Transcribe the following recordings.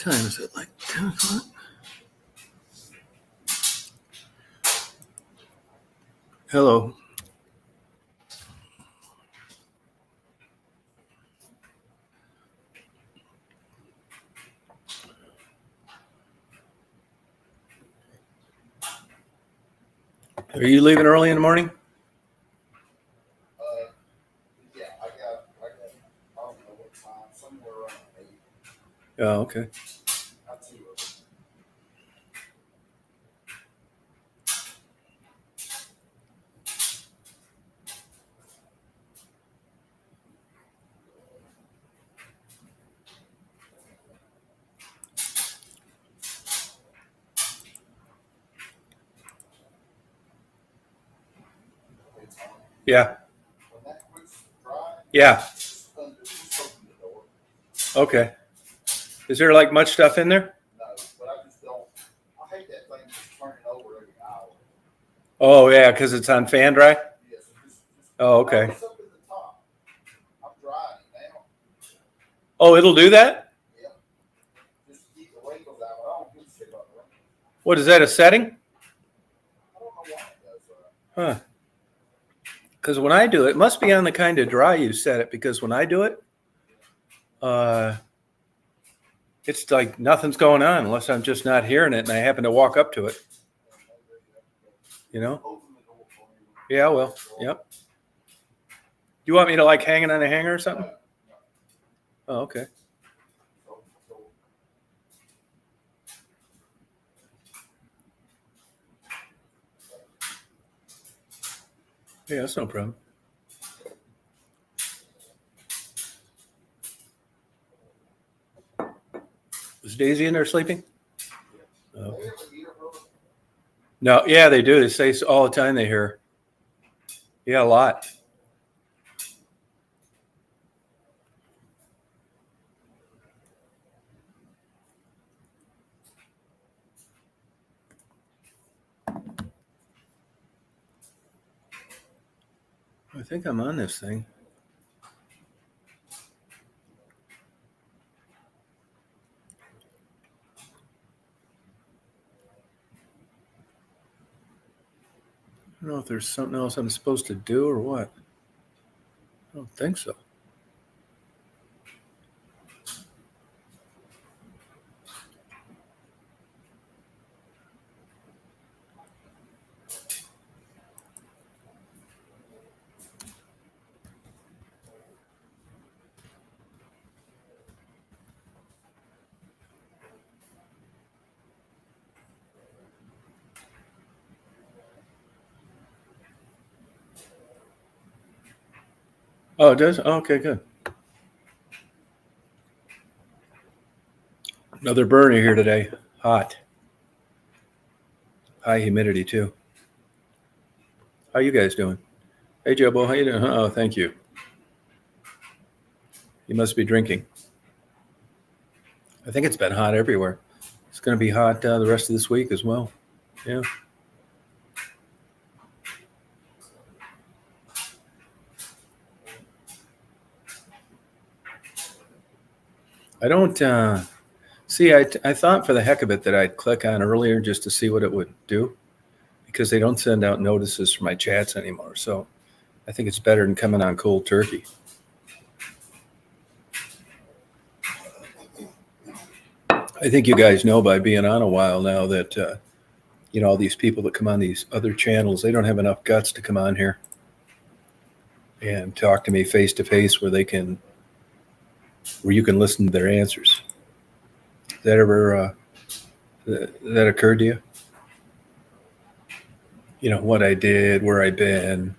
time is it? Like 10 o'clock? Hello. Are you leaving early in the morning? Yeah, I don't know what time, somewhere around 8. Oh, okay. Not too early. Yeah. When that quits dry, Yeah. just open the door. Okay. Is there like much stuff in there? No, but I just don't. I hate that thing just turning over every hour. Oh, yeah, because it's on fan dry? Yes, just Oh, okay. It's up at the top. I'm drying it now. Oh, it'll do that? Yeah. Just to keep the wrinkles out. I don't give a shit about the wrinkles. What is that, a setting? I don't know why it does that. Huh. Because when I do it, it must be on the kind of dry you set it, because when I do it, it's like nothing's going on unless I'm just not hearing it and I happen to walk up to it. You know? Open the door for me. Yeah, well, yep. You want me to like hang it on a hanger or something? Oh, okay. Open the door. Yeah, that's no problem. Is Daisy in there sleeping? They Oh. ever hear her? No, yeah, they do. They say all the time they hear her. Yeah, a lot. I think I'm on this thing. I don't know if there's something else I'm supposed to do or what. I don't think so. Oh, it does? Oh, okay, good. Another burner here today. Hot. High humidity too. How you guys doing? Hey, Jobo, how you doing? Oh, thank you. You must be drinking. I think it's been hot everywhere. It's going to be hot the rest of this week as well. Yeah. I don't see. I thought for the heck of it that I'd click on earlier just to see what it would do, because they don't send out notices for my chats anymore. So I think it's better than coming on cold turkey. I think you guys know by being on a while now that all these people that come on these other channels, they don't have enough guts to come on here and talk to me face to face where you can listen to their answers. That ever that occurred to you? You know, what I did, where I've been.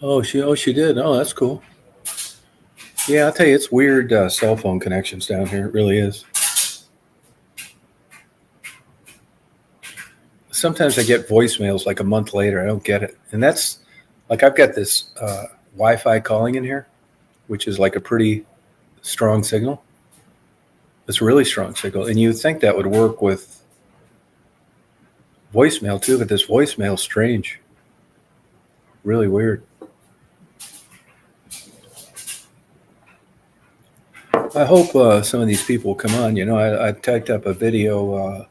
Oh, she did. Oh, that's cool. Yeah, I'll tell you, it's weird cell phone connections down here. It really is. Sometimes I get voicemails like a month later. I don't get it. And that's like, I've got this Wi-Fi calling in here, which is like a pretty strong signal. It's a really strong signal. And you would think that would work with voicemail too, but this voicemail is strange. Really weird. I hope some of these people will come on. I typed up a video.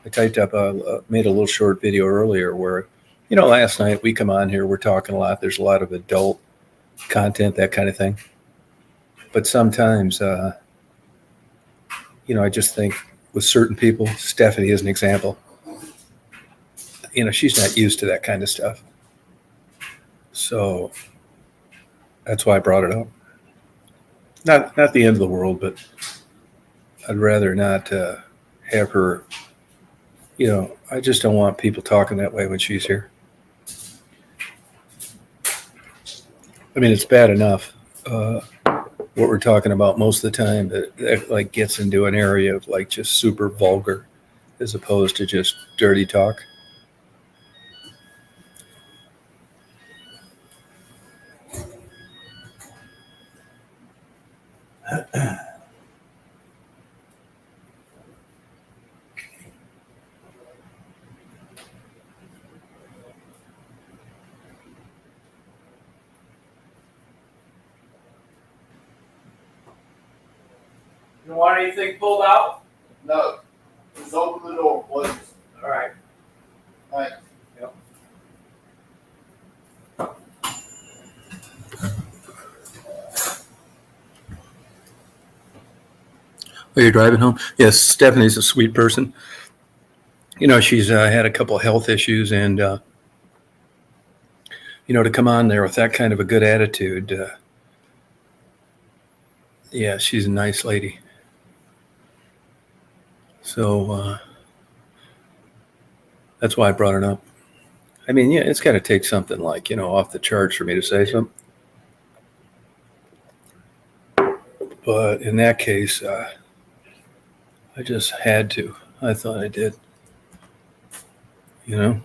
Made a little short video earlier where, last night we come on here, we're talking a lot. There's a lot of adult content, that kind of thing. But sometimes, I just think with certain people, Stephanie is an example. She's not used to that kind of stuff. So that's why I brought it up. Not the end of the world, but I'd rather not have her. I just don't want people talking that way when she's here. I mean, it's bad enough what we're talking about most of the time that like gets into an area of like just super vulgar, as opposed to just dirty talk. You don't want anything pulled out? No, just open the door, please. All right. Thanks. Are you driving home? Yes, Stephanie's a sweet person. She's had a couple of health issues, and to come on there with that kind of a good attitude, yeah, she's a nice lady. So that's why I brought it up. I mean, yeah, it's got to take something like, off the charts for me to say something. But in that case, I just had to. I thought I did. Yeah,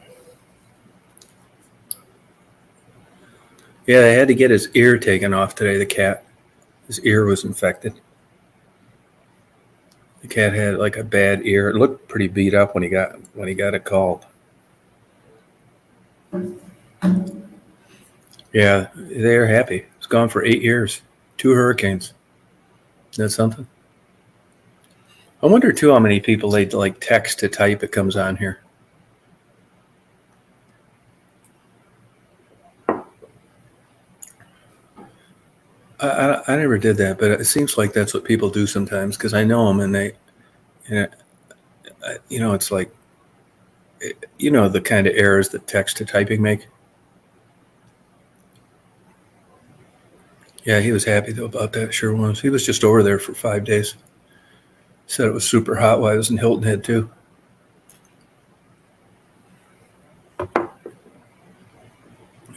I had to get his ear taken off today, the cat. His ear was infected. The cat had like a bad ear. It looked pretty beat up when he got it called. Yeah, they're happy. It's gone for 8 years. 2 hurricanes. That's something. I wonder too how many people they like text to type it comes on here. I never did that, but it seems like that's what people do sometimes because I know them and they, it's like, the kind of errors that text to typing make. Yeah, he was happy though about that. Sure was. He was just over there for 5 days. Said it was super hot while I was in Hilton Head too.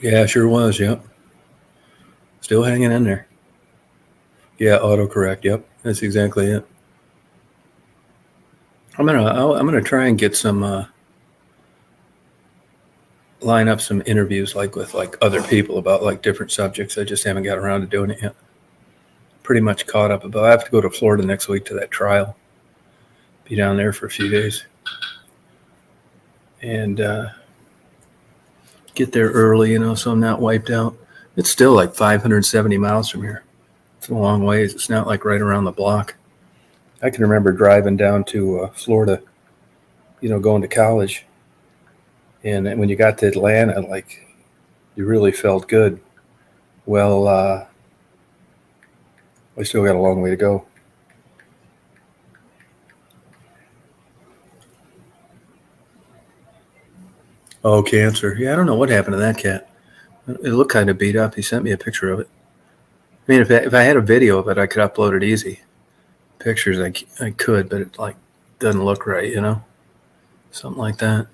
Yeah, sure was. Yep. Still hanging in there. Yeah, autocorrect. Yep, that's exactly it. I'm gonna try and get some line up some interviews like with like other people about like different subjects. I just haven't got around to doing it yet. Pretty much caught up. But I have to go to Florida next week to that trial. Be down there for a few days and get there early, so I'm not wiped out. It's still like 570 miles from here. It's a long ways. It's not like right around the block. I can remember driving down to Florida, going to college. And when you got to Atlanta, like you really felt good. Well, we still got a long way to go. Oh, cancer. Yeah, I don't know what happened to that cat. It looked kind of beat up. He sent me a picture of it. I mean, if I had a video of it, I could upload it easy. Pictures, I could, but it like doesn't look right, something like that.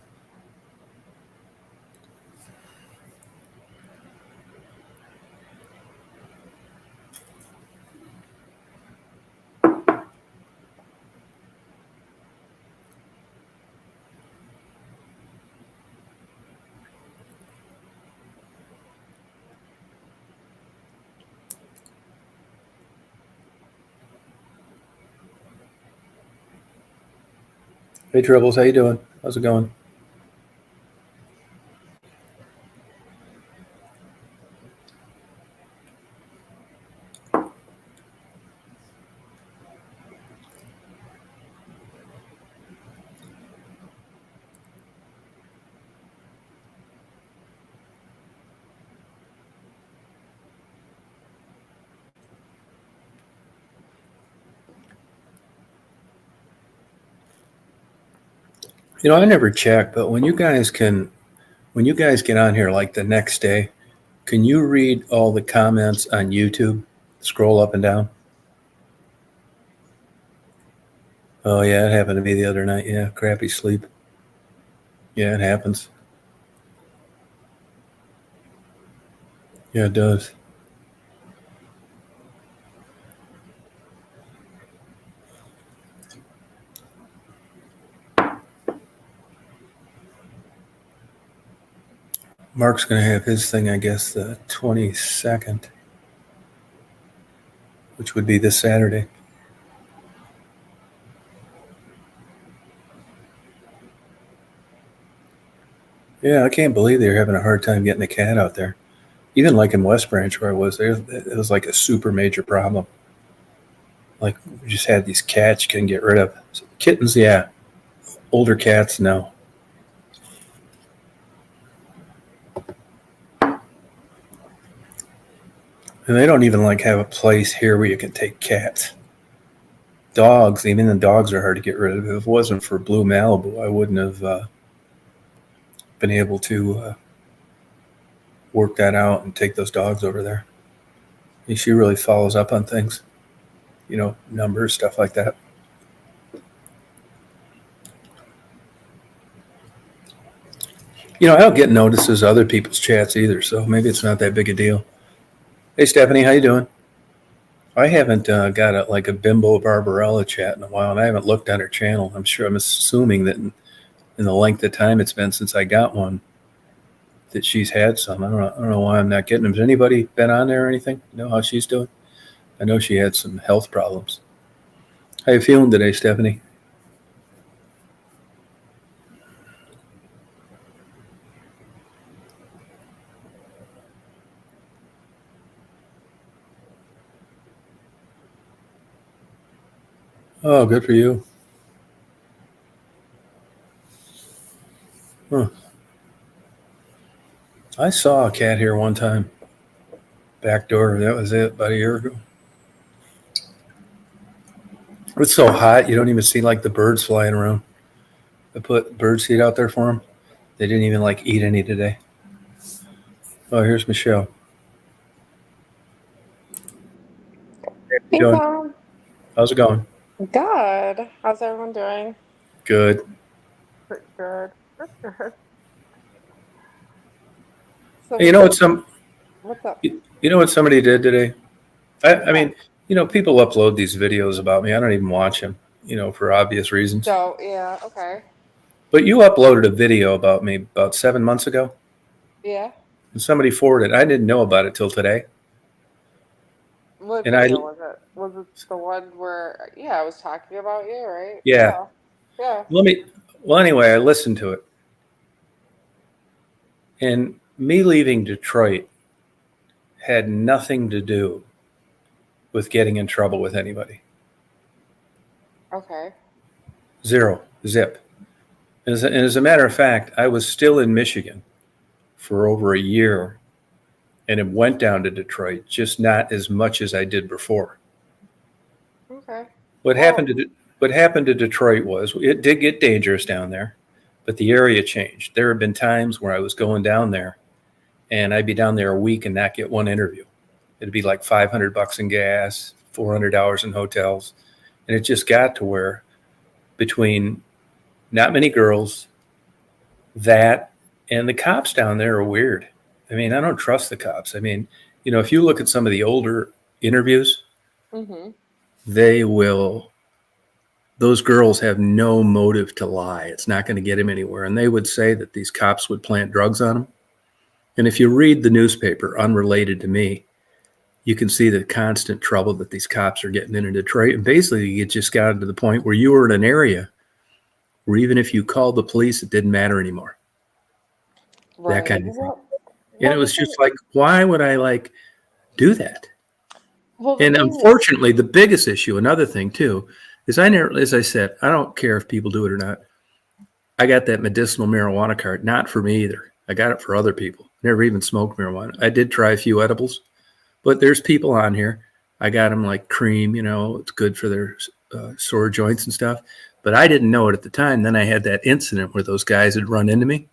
Hey, Tribbles, how you doing? How's it going? You know, I never check, but when you guys get on here like the next day, can you read all the comments on YouTube? Scroll up and down. Oh yeah, it happened to me the other night. Yeah, crappy sleep. Yeah, it happens. Yeah, it does. Mark's going to have his thing, I guess, the 22nd, which would be this Saturday. Yeah, I can't believe they're having a hard time getting the cat out there. Even like in West Branch where I was, there it was like a super major problem. Like we just had these cats you couldn't get rid of. So, kittens, yeah. Older cats, no. And they don't even like have a place here where you can take cats. Dogs, even the dogs are hard to get rid of. If it wasn't for Blue Malibu, I wouldn't have been able to work that out and take those dogs over there. She really follows up on things, numbers, stuff like that. I don't get notices of other people's chats either, so maybe it's not that big a deal. Hey, Stephanie, how you doing? I haven't got a Bimbo Barbarella chat in a while, and I haven't looked at her channel. I'm assuming that in the length of time it's been since I got one, that she's had some. I don't know why I'm not getting them. Has anybody been on there or anything? Know how she's doing? I know she had some health problems. How you feeling today, Stephanie? Oh, good for you. Huh. I saw a cat here one time. Back door. That was it, about a year ago. It's so hot, you don't even see like the birds flying around. I put bird seed out there for them. They didn't even eat any today. Oh, here's Michelle. How you Hey, doing? Tom. How's it going? Good. How's everyone doing? Good. Pretty good. Good. Hey, So what's up? you know what somebody did today? I Yeah. mean, people upload these videos about me. I don't even watch them, for obvious reasons. So yeah, okay. But you uploaded a video about me about 7 months ago, Yeah. and somebody forwarded it. I didn't know about it till today. What And I, video was it? Was it the one where I was talking about you, right? yeah, Yeah. Yeah. well, anyway, I listened to it. And me leaving Detroit had nothing to do with getting in trouble with anybody. Okay. Zero. Zip. And as a matter of fact, I was still in Michigan for over a year, and it went down to Detroit, just not as much as I did before. Okay. What Well, happened to what happened to Detroit was it did get dangerous down there, but the area changed. There have been times where I was going down there, and I'd be down there a week and not get one interview. It'd be like $500 in gas, $400 in hotels, and it just got to where between not many girls, that and the cops down there are weird. I mean, I don't trust the cops. I mean, if you look at some of the older interviews, mm-hmm. they will, those girls have no motive to lie. It's not going to get them anywhere. And they would say that these cops would plant drugs on them. And if you read the newspaper, unrelated to me, you can see the constant trouble that these cops are getting in Detroit. And basically, it just got to the point where you were in an area where even if you called the police, it didn't matter anymore. That Right. kind of thing. And it Well, the was thing. just like, why would I do that? Well, the And thing is. unfortunately, the biggest issue, another thing too, is as I said, I don't care if people do it or not. I got that medicinal marijuana card, not for me either. I got it for other people. Never even smoked marijuana. I did try a few edibles, but there's people on here. I got them like cream, it's good for their sore joints and stuff. But I didn't know it at the time. Then I had that incident where those guys had run into me,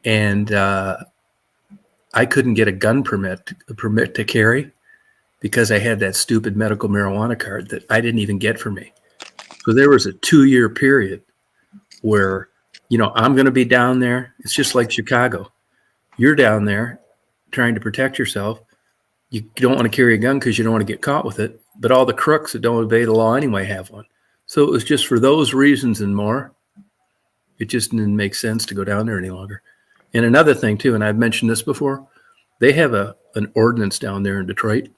and I couldn't get a permit to carry, because I had that stupid medical marijuana card that I didn't even get for me. So there was a 2-year period where, I'm going to be down there. It's just like Chicago. You're down there trying to protect yourself. You don't want to carry a gun because you don't want to get caught with it. But all the crooks that don't obey the law anyway have one. So it was just for those reasons and more. It just didn't make sense to go down there any longer. And another thing too, and I've mentioned this before, they have an ordinance down there in Detroit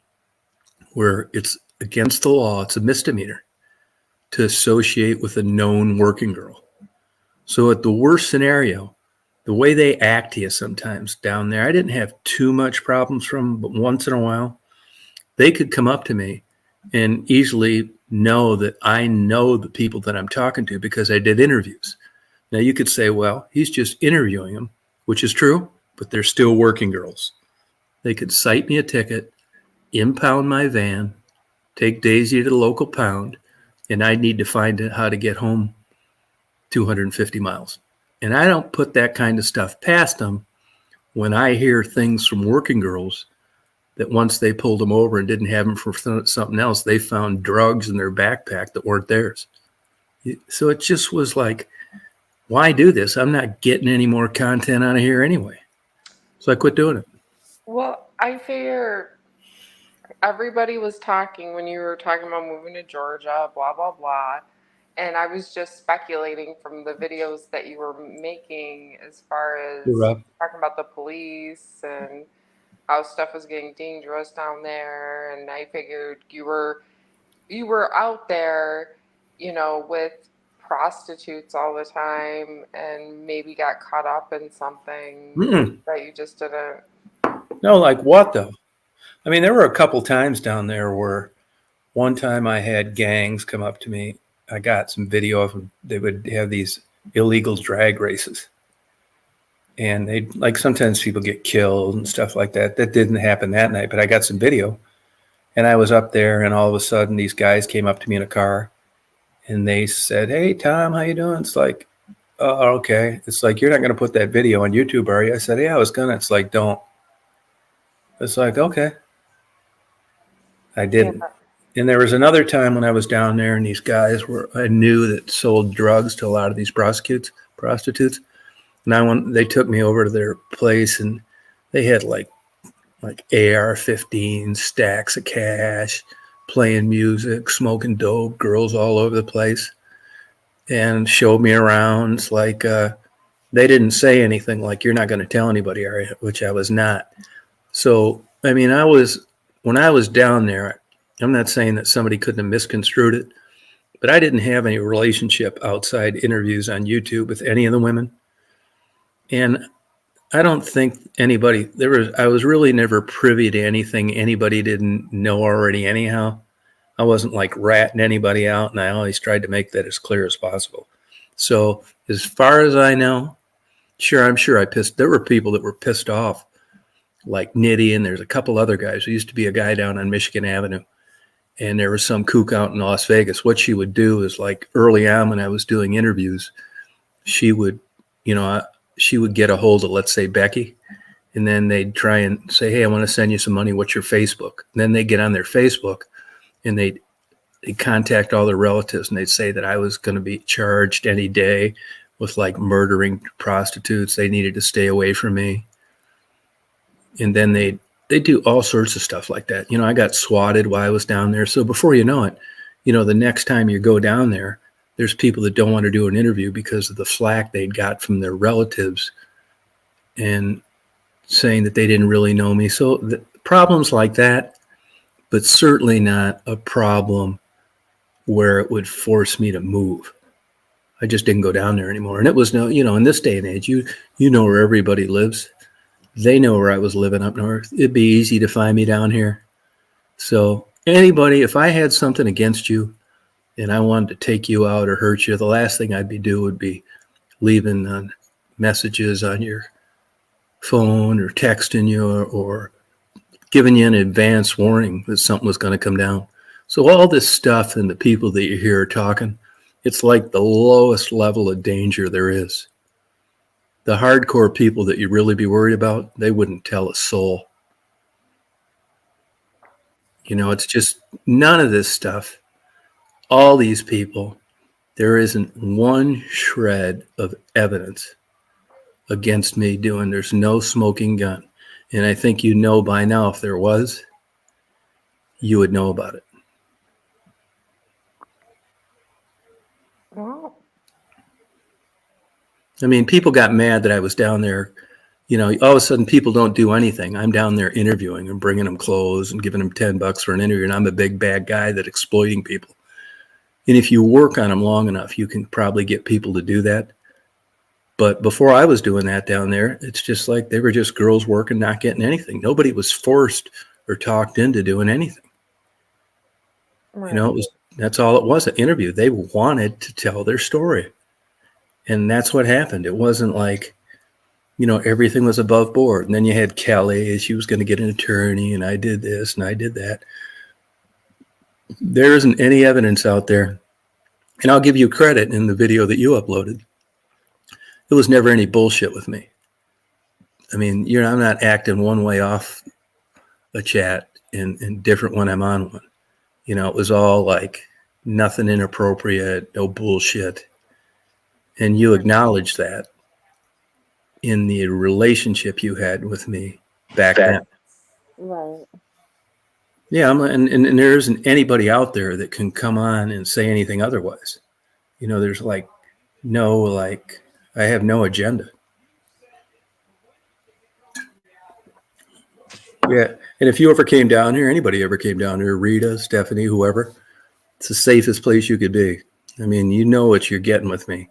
where it's against the law. It's a misdemeanor to associate with a known working girl. So at the worst scenario, the way they act to you sometimes down there, I didn't have too much problems from them, but once in a while, they could come up to me and easily know that I know the people that I'm talking to because I did interviews. Now you could say, well, he's just interviewing them, which is true, but they're still working girls. They could cite me a ticket, impound my van, take Daisy to the local pound, and I need to find out how to get home 250 miles. And I don't put that kind of stuff past them when I hear things from working girls that once they pulled them over and didn't have them for something else, they found drugs in their backpack that weren't theirs. So it just was like, why do this? I'm not getting any more content out of here anyway. So I quit doing it. Well, I figure everybody was talking when you were talking about moving to Georgia, blah, blah, blah. And I was just speculating from the videos that you were making as far as talking about the police and how stuff was getting dangerous down there. And I figured you were out there, with prostitutes all the time and maybe got caught up in something that you just didn't. No, like what though? I mean, there were a couple times down there where one time I had gangs come up to me. I got some video of them. They would have these illegal drag races. And they sometimes people get killed and stuff like that. That didn't happen that night, but I got some video. And I was up there and all of a sudden these guys came up to me in a car and they said, "Hey, Tom, how you doing?" It's like, "Oh, okay." It's like, "You're not going to put that video on YouTube, are you?" I said, "Yeah, I was going to." It's like, "Don't." It's like, okay. I didn't. Yeah. And there was another time when I was down there and these guys I knew that sold drugs to a lot of these prostitutes. And they took me over to their place and they had like AR-15, stacks of cash, playing music, smoking dope, girls all over the place, and showed me around. It's like they didn't say anything like, "You're not going to tell anybody," are you? Which I was not. So, I mean, when I was down there, I'm not saying that somebody couldn't have misconstrued it, but I didn't have any relationship outside interviews on YouTube with any of the women. And I don't think anybody, I was really never privy to anything anybody didn't know already anyhow. I wasn't like ratting anybody out, and I always tried to make that as clear as possible. So as far as I know, I'm sure there were people that were pissed off, like Nitty, and there's a couple other guys. There used to be a guy down on Michigan Avenue, and there was some kook out in Las Vegas. What she would do is, like, early on when I was doing interviews, she would get a hold of, let's say, Becky, and then they'd try and say, "Hey, I want to send you some money. What's your Facebook?" And then they'd get on their Facebook and they'd contact all their relatives and they'd say that I was going to be charged any day with like murdering prostitutes. They needed to stay away from me. And then they do all sorts of stuff like that. I got swatted while I was down there. So before you know it, the next time you go down there, there's people that don't want to do an interview because of the flack they'd got from their relatives and saying that they didn't really know me. So the problems like that, but certainly not a problem where it would force me to move. I just didn't go down there anymore. And it was in this day and age, you know where everybody lives. They know where I was living up north. It'd be easy to find me down here. So anybody, if I had something against you and I wanted to take you out or hurt you, the last thing I'd do would be leaving messages on your phone or texting you or giving you an advance warning that something was going to come down. So all this stuff and the people that you hear talking, It's like the lowest level of danger there is. The hardcore people that you really be worried about, they wouldn't tell a soul. You know, it's just none of this stuff. All these people, there isn't one shred of evidence against me doing. There's no smoking gun. And I think you know by now, if there was, you would know about it. Well, I mean, people got mad that I was down there. You know, all of a sudden people don't do anything. I'm down there interviewing and bringing them clothes and giving them $10 for an interview. And I'm a big bad guy that's exploiting people. And if you work on them long enough, you can probably get people to do that. But before I was doing that down there, it's just like they were just girls working, not getting anything. Nobody was forced or talked into doing anything. right. You know, that's all it was, an interview. They wanted to tell their story. And that's what happened. It wasn't like, you know, everything was above board. And then you had Kelly, she was going to get an attorney, and I did this and I did that. There isn't any evidence out there. And I'll give you credit in the video that you uploaded. It was never any bullshit with me. I mean, I'm not acting one way off a chat and different when I'm on one. You know, it was all like nothing inappropriate, no bullshit. And you acknowledge that in the relationship you had with me back then. Right. Yeah, and there isn't anybody out there that can come on and say anything otherwise. You know, there's like no, like, I have no agenda. Yeah, and if you ever came down here, anybody ever came down here, Rita, Stephanie, whoever, it's the safest place you could be. I mean, you know what you're getting with me,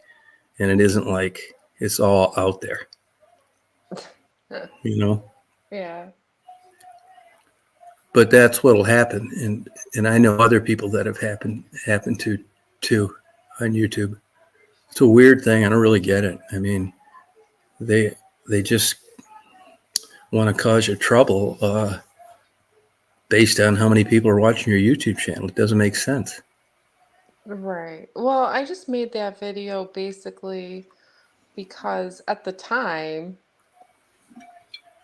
and it isn't like it's all out there. You know? Yeah. But that's what'll happen, and I know other people that have happened to too on YouTube. It's a weird thing. I don't really get it. I mean, they just want to cause you trouble based on how many people are watching your YouTube channel. It doesn't make sense. Right. Well, I just made that video basically because at the time,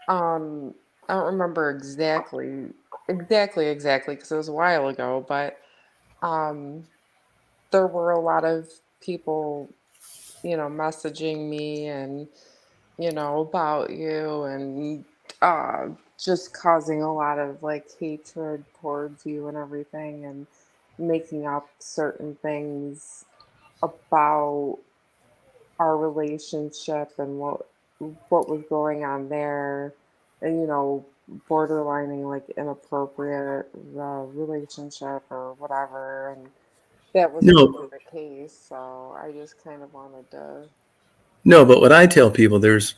I don't remember exactly because it was a while ago, but um, there were a lot of people, messaging me and, about you and just causing a lot of like hatred towards you and everything and making up certain things about our relationship and what was going on there and borderlining like inappropriate relationship or whatever, and that wasn't No, really the case, so I just kind of wanted to. no, but what I tell people, there's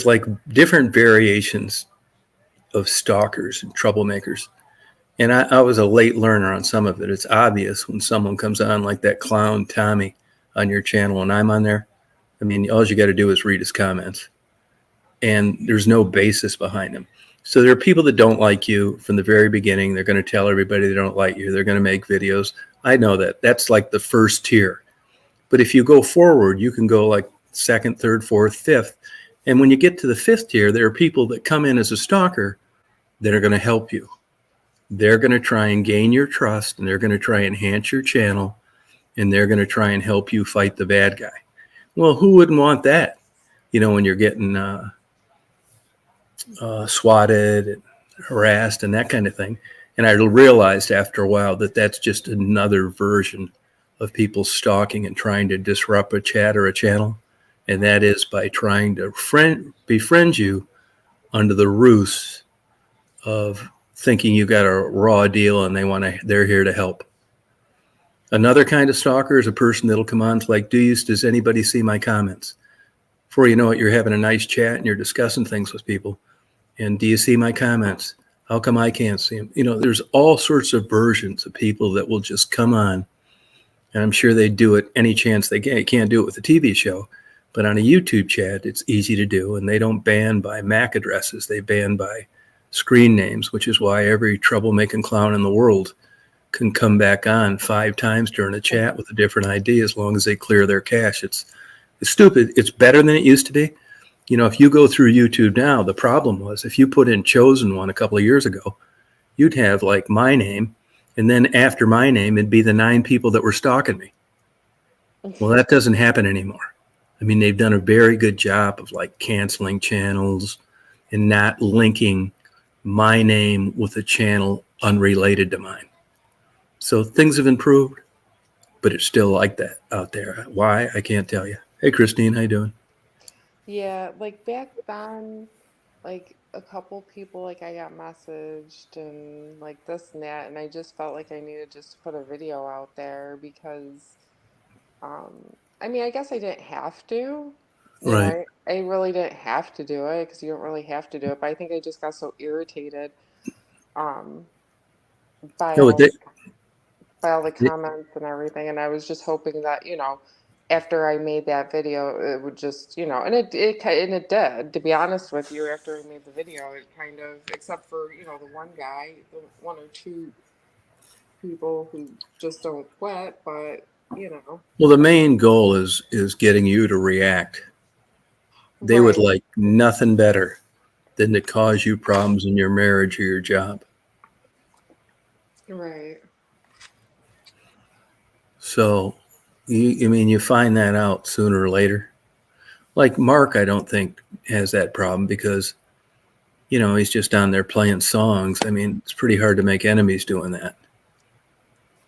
like different variations of stalkers and troublemakers. And I was a late learner on some of it. It's obvious when someone comes on like that clown Tommy on your channel and I'm on there. I mean, all you got to do is read his comments. And there's no basis behind them. So there are people that don't like you from the very beginning. They're going to tell everybody they don't like you. They're going to make videos. I know that. That's like the first tier. But if you go forward, you can go like second, third, fourth, fifth. And when you get to the fifth tier, there are people that come in as a stalker that are going to help you. They're going to try and gain your trust, and they're going to try and enhance your channel, and they're going to try and help you fight the bad guy. Well, who wouldn't want that? You know, when you're getting swatted and harassed and that kind of thing. And I realized after a while that that's just another version of people stalking and trying to disrupt a chat or a channel. And that is by trying to befriend you under the ruse of thinking you got a raw deal and they're here to help. Another kind of stalker is a person that'll come on to like, does anybody see my comments? Before you know it, you're having a nice chat and you're discussing things with people. And do you see my comments? How come I can't see them? You know, there's all sorts of versions of people that will just come on. And I'm sure they do it any chance they get. You can't do it with a TV show. But on a YouTube chat, it's easy to do. And they don't ban by MAC addresses. They ban by screen names, which is why every troublemaking clown in the world can come back on 5 times during a chat with a different ID as long as they clear their cache. It's stupid. It's better than it used to be. You know, if you go through YouTube now, the problem was if you put in chosen one a couple of years ago, you'd have like my name, and then after my name, it'd be the 9 people that were stalking me. Well, that doesn't happen anymore. I mean, they've done a very good job of like canceling channels and not linking my name with a channel unrelated to mine. So things have improved, but it's still like that out there. Why? I can't tell you. Hey, Christine, how you doing? Yeah, like back then, like a couple people, like I got messaged and like this and that, and I just felt like I needed just to put a video out there because, I mean, I guess I didn't have to, you know, Right. I really didn't have to do it because you don't really have to do it, but I think I just got so irritated, um, by No, all the they, comments and everything, and I was just hoping that, you know, after I made that video, it would just, you know, and and it did. To be honest with you, after I made the video, it kind of, except for, you know, the one guy, the 1 or 2 people who just don't quit, but you know, well, the main goal is getting you to react. They would right, like nothing better than to cause you problems in your marriage or your job. right, So, I mean, you find that out sooner or later. Like Mark, I don't think has that problem because, you know, he's just on there playing songs. I mean, it's pretty hard to make enemies doing that.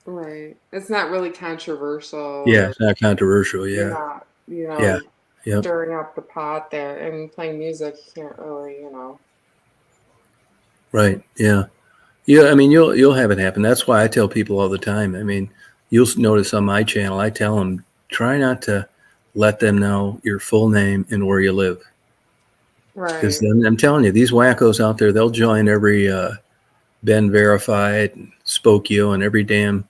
right. It's not really controversial, Yeah, or it's not controversial. you're Yeah, not, you yeah, know, yep, stirring up the pot there. And playing music, you can't really, you know. right. Yeah, yeah. I mean, you'll have it happen. That's why I tell people all the time. I mean, you'll notice on my channel, I tell them try not to let them know your full name and where you live. Because Right, then I'm telling you, these wackos out there, they'll join every been verified and spoke you and every damn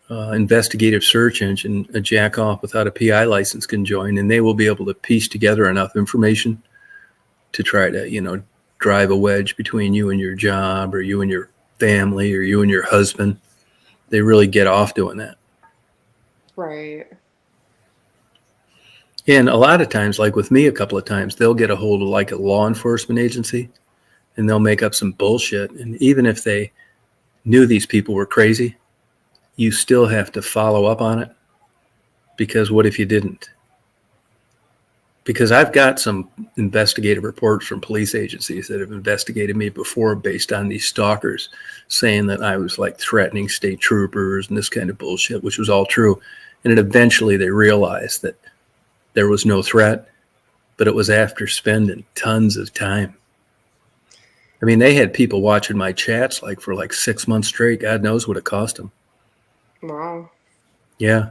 investigative search engine a jack off without a PI license can join, and they will be able to piece together enough information to try to, you know, drive a wedge between you and your job or you and your family or you and your husband. They really get off doing that. right, And a lot of times, like with me a couple of times, they'll get a hold of like a law enforcement agency and they'll make up some bullshit. And even if they knew these people were crazy, you still have to follow up on it, because what if you didn't? Because I've got some investigative reports from police agencies that have investigated me before based on these stalkers saying that I was like threatening state troopers and this kind of bullshit, which was all true. And then eventually they realized that there was no threat, but it was after spending tons of time. I mean, they had people watching my chats like for like 6 months straight. God knows what it cost them. wow. Yeah.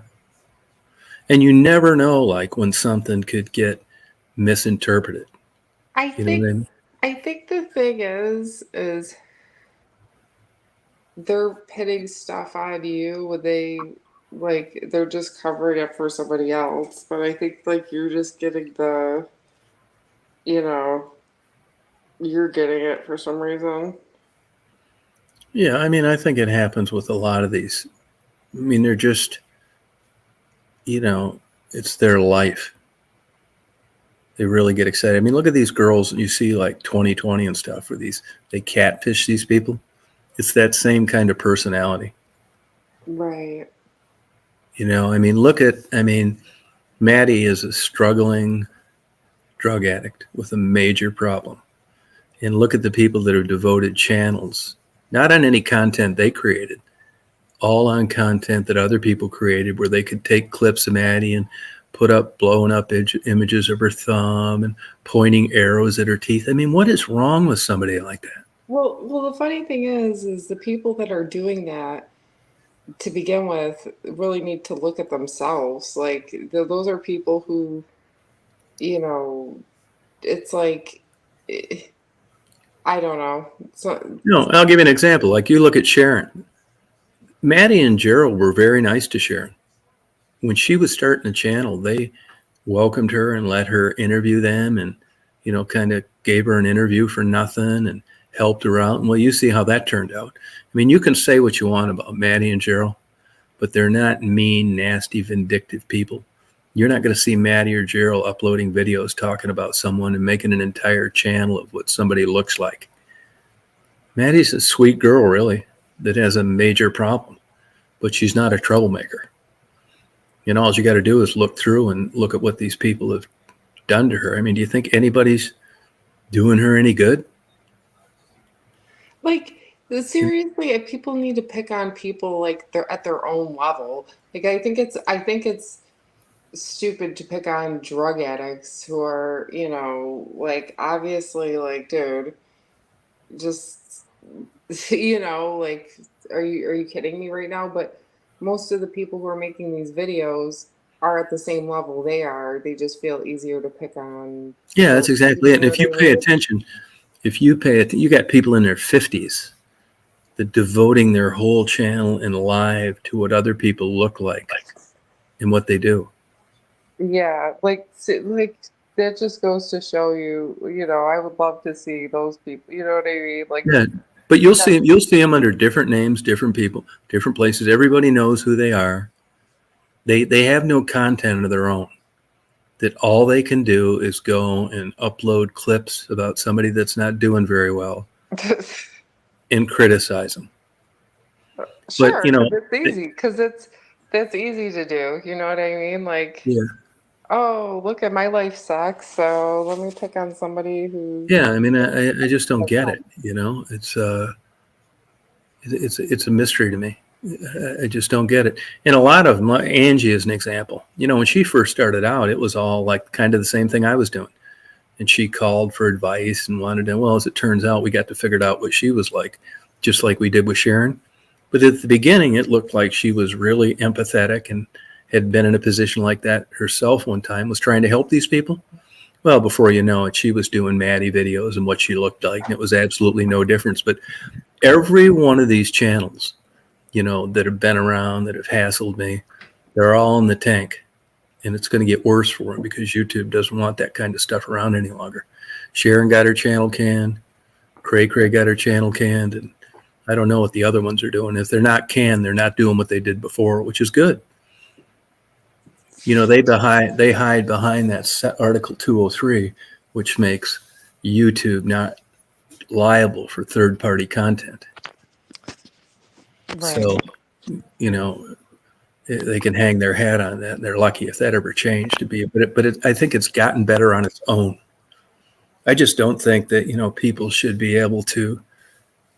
And you never know, like, when something could get misinterpreted. I You know what I think mean? I think the thing is they're pitting stuff on you when they, like, they're just covering it for somebody else. But I think like you're just getting the, you know, you're getting it for some reason. Yeah, I mean, I think it happens with a lot of these. I mean, they're just, you know, it's their life. They really get excited. I mean, look at these girls you see like 2020 and stuff where they catfish these people. It's that same kind of personality. Right. You know, I mean, Maddie is a struggling drug addict with a major problem. And look at the people that have devoted channels, not on any content they created, all on content that other people created where they could take clips of Maddie and put up blown up images of her thumb and pointing arrows at her teeth. I mean, what is wrong with somebody like that? Well, the funny thing is the people that are doing that to begin with really need to look at themselves. Like those are people who, you know, it's like, eh, I don't know. So No, I'll give you an example. Like you look at Sharon. Maddie and Gerald were very nice to Sharon. When she was starting a channel, they welcomed her and let her interview them and, you know, kind of gave her an interview for nothing and helped her out. And well, you see how that turned out. I mean, you can say what you want about Maddie and Gerald, but they're not mean, nasty, vindictive people. You're not going to see Maddie or Gerald uploading videos talking about someone and making an entire channel of what somebody looks like. Maddie's a sweet girl, really, that has a major problem, but she's not a troublemaker. You know, all you got to do is look through and look at what these people have done to her. I mean, do you think anybody's doing her any good? Like, seriously, if people need to pick on people like they're at their own level. Like, I think it's stupid to pick on drug addicts who are, like, obviously, like, dude, just like, are you kidding me right now? But most of the people who are making these videos are at the same level they are. They just feel easier to pick on. Yeah, that's exactly it. And You know if you what I pay mean? attention, you got people in their 50s that devoting their whole channel and live to what other people look like and what they do. Yeah, like that just goes to show you, I would love to see those people. You know what I mean? Like, Yeah, but you'll that, see them under different names, different people, different places. Everybody knows who they are. They have no content of their own. That all they can do is go and upload clips about somebody that's not doing very well and criticize them. But sure, because it's easy. Because that's easy to do. You know what I mean? Like, yeah, oh, look at my life sucks, so let me pick on somebody who's yeah. I mean, I just don't has get help. it. You know, it's a mystery to me. I just don't get it. And a lot of them, Angie is an example. You know, when she first started out, it was all like kind of the same thing I was doing. And she called for advice and wanted to, well, as it turns out, we got to figure out what she was like, just like we did with Sharon. But at the beginning, it looked like she was really empathetic and had been in a position like that herself one time, was trying to help these people. Well, before you know it, she was doing Maddie videos and what she looked like, and it was absolutely no difference. But every one of these channels, you know, that have been around, that have hassled me, they're all in the tank. And it's going to get worse for them because YouTube doesn't want that kind of stuff around any longer. Sharon got her channel canned. Cray got her channel canned. And I don't know what the other ones are doing. If they're not canned, they're not doing what they did before, which is good. You know, they hide behind that Article 203, which makes YouTube not liable for third-party content. Right. So, you know, they can hang their hat on that. And they're lucky if that ever changed to be. But I think it's gotten better on its own. I just don't think that, you know, people should be able to,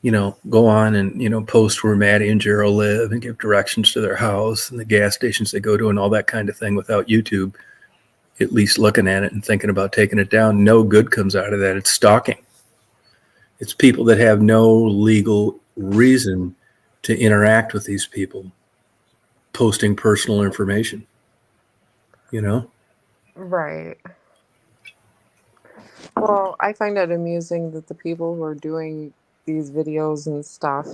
you know, go on and, you know, post where Maddie and Gerald live and give directions to their house and the gas stations they go to and all that kind of thing without YouTube at least looking at it and thinking about taking it down. No good comes out of that. It's stalking. It's people that have no legal reason to interact with these people posting personal information, you know? Right. Well, I find it amusing that the people who are doing these videos and stuff,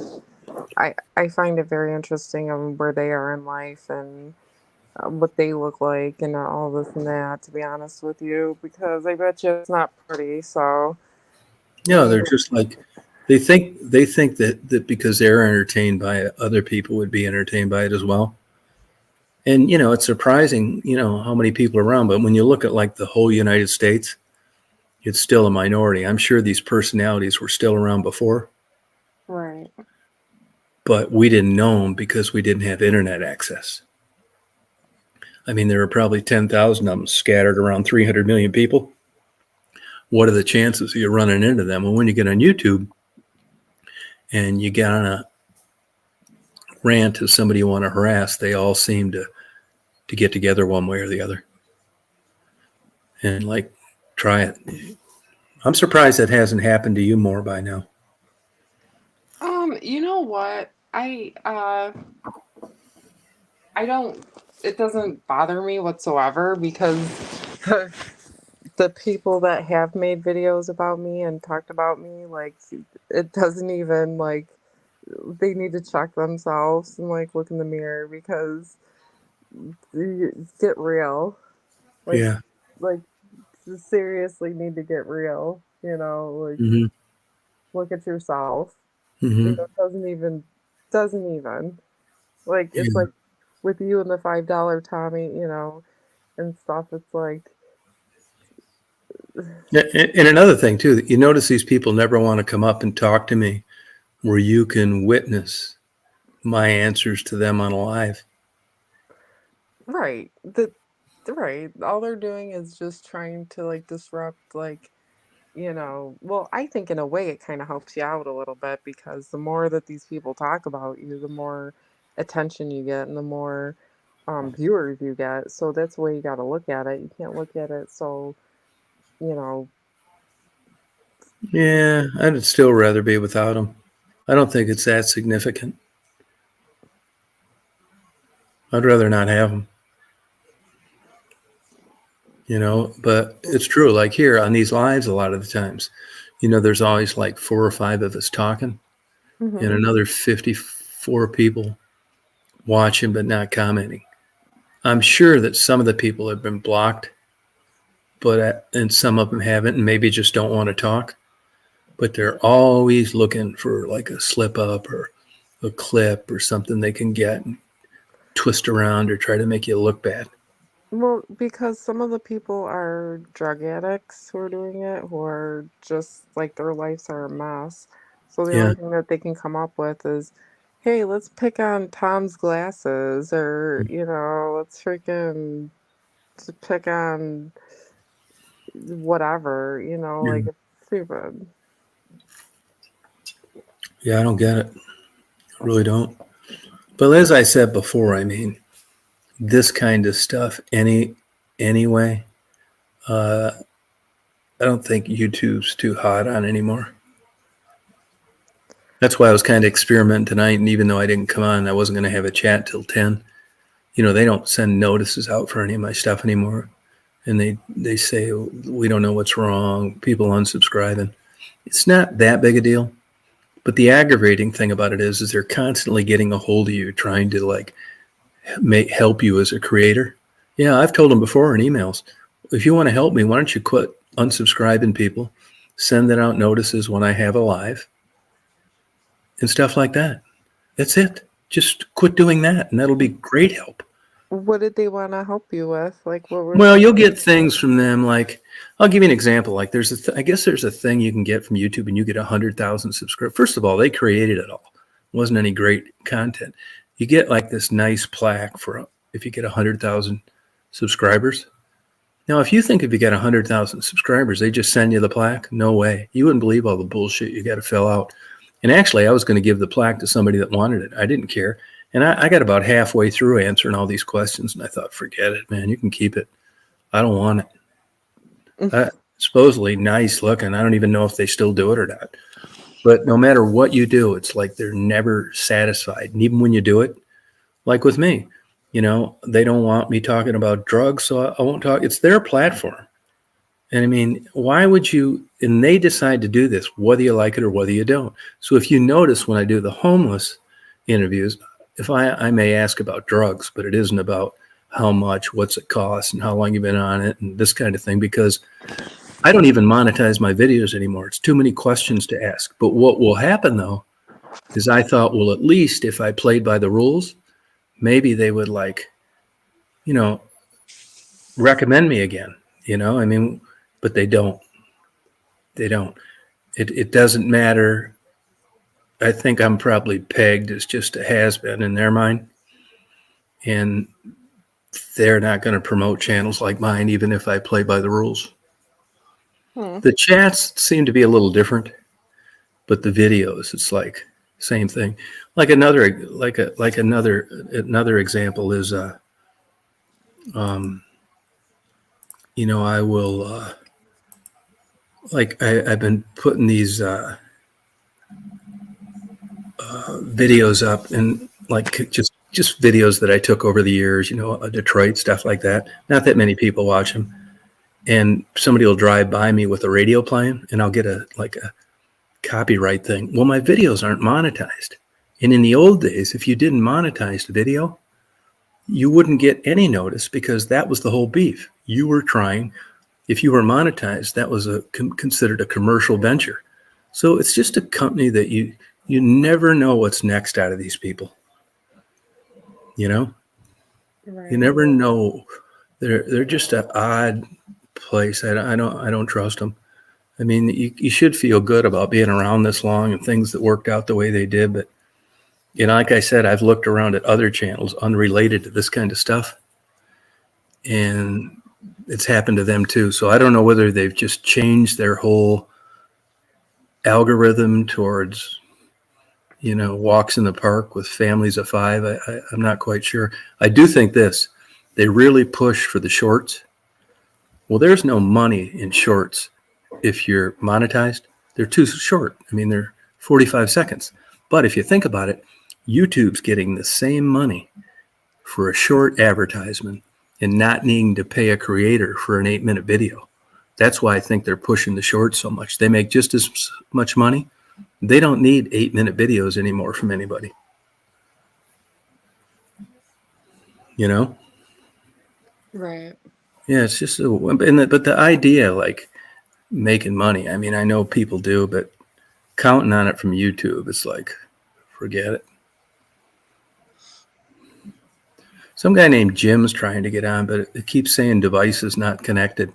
I find it very interesting on where they are in life and what they look like and all this and that, to be honest with you, because I bet you it's not pretty. So, I Yeah, mean, they're just like they think that because they're entertained by it, other people would be entertained by it as well. And you know, it's surprising, you know, how many people are around. But when you look at like the whole United States, it's still a minority. I'm sure these personalities were still around before, right. but we didn't know them because we didn't have internet access. I mean, there were probably 10,000 of them scattered around 300 million people. What are the chances of you running into them? Well, when you get on YouTube and you get on a rant of somebody you want to harass, they all seem to get together one way or the other and like try it. I'm surprised that hasn't happened to you more by now. You know what? I don't. It doesn't bother me whatsoever because the the people that have made videos about me and talked about me, like, it doesn't even, like, they need to check themselves and, like, look in the mirror because get real. Like, Yeah. like seriously need to get real. Like, Hmm. look at yourself. Hmm. You know, doesn't even like it's Yeah. like with you and the $5 Tommy, you know, and stuff. It's like, And another thing too, you notice these people never want to come up and talk to me where you can witness my answers to them on live. right, right. All they're doing is just trying to like disrupt, like, you know. Well, I think in a way it kind of helps you out a little bit because the more that these people talk about you, the more attention you get and the more viewers you get. So that's the way you got to look at it. You can't look at it so, you know. Yeah, I'd still rather be without them. I don't think it's that significant. I'd rather not have them, but it's true. Like here on these lives, a lot of the times, there's always like 4 or 5 of us talking and Hmm. another 54 people watching but not commenting. I'm sure that some of the people have been blocked, and some of them haven't, and maybe just don't want to talk. But they're always looking for like a slip up or a clip or something they can get and twist around or try to make you look bad. Well, because some of the people are drug addicts who are doing it, who are just like their lives are a mess. So the Yeah. only thing that they can come up with is, hey, let's pick on Tom's glasses, or, you know, let's freaking pick on whatever, you know, Yeah. like it's stupid. Yeah, I don't get it. I really don't. But as I said before, I mean, this kind of stuff, anyway, uh, I don't think YouTube's too hot on anymore. That's why I was kind of experimenting tonight. And even though I didn't come on, I wasn't going to have a chat till 10. They don't send notices out for any of my stuff anymore. And they say, we don't know what's wrong. People unsubscribing. It's not that big a deal. But the aggravating thing about it is they're constantly getting a hold of you, trying to like help you as a creator. Yeah, I've told them before in emails, if you want to help me, why don't you quit unsubscribing people, sending out notices when I have a live and stuff like that. That's it. Just quit doing that, and that'll be great help. What did they want to help you with? Like, what were Well, some? you'll get things from them. Like, I'll give you an example. Like, I guess there's a thing you can get from YouTube, and you get 100,000 subscribers. First of all, they created it all. It wasn't any great content. You get like this nice plaque for if you get 100,000 subscribers. Now, if you think if you get 100,000 subscribers, they just send you the plaque, no way. You wouldn't believe all the bullshit you got to fill out. And actually, I was going to give the plaque to somebody that wanted it. I didn't care. And I got about halfway through answering all these questions, and I thought, forget it, man. You can keep it. I don't want it. Supposedly nice looking. I don't even know if they still do it or not. But no matter what you do, it's like they're never satisfied. And even when you do it, like with me, they don't want me talking about drugs, so I won't talk. It's their platform. And I mean, why would you? And they decide to do this, whether you like it or whether you don't. So if you notice when I do the homeless interviews, if I may ask about drugs, but it isn't about how much, what's it cost, and how long you've been on it, and this kind of thing, because I don't even monetize my videos anymore. It's too many questions to ask. But what will happen though is I thought, well, at least if I played by the rules, maybe they would you know, recommend me again. I mean, but they don't. They don't. It doesn't matter. I think I'm probably pegged as just a has-been in their mind, and they're not going to promote channels like mine, even if I play by the rules. Hmm. The chats seem to be a little different, but the videos, it's like same thing. Like another example is, I will I've been putting these videos up and like just videos that I took over the years, Detroit stuff like that. Not that many people watch them, and somebody will drive by me with a radio playing, and I'll get a copyright thing. Well, my videos aren't monetized, and in the old days, if you didn't monetize the video, you wouldn't get any notice because that was the whole beef. You were trying. If you were monetized, that was considered a commercial venture. So it's just a company that you never know what's next out of these people. You know, Right. you never know. They're just an odd place. I don't trust them. I mean, you should feel good about being around this long and things that worked out the way they did. But, like I said, I've looked around at other channels unrelated to this kind of stuff, and it's happened to them too. So I don't know whether they've just changed their whole algorithm towards, walks in the park with families of 5. I'm not quite sure. I do think they really push for the shorts. Well, there's no money in shorts if you're monetized. They're too short. I mean, they're 45 seconds. But if you think about it, YouTube's getting the same money for a short advertisement and not needing to pay a creator for an 8-minute video. That's why I think they're pushing the shorts so much. They make just as much money. They don't need 8-minute videos anymore from anybody. Right. Yeah, it's just but the idea, like making money. I mean, I know people do, but counting on it from YouTube, it's like, forget it. Some guy named Jim's trying to get on, but it keeps saying devices not connected.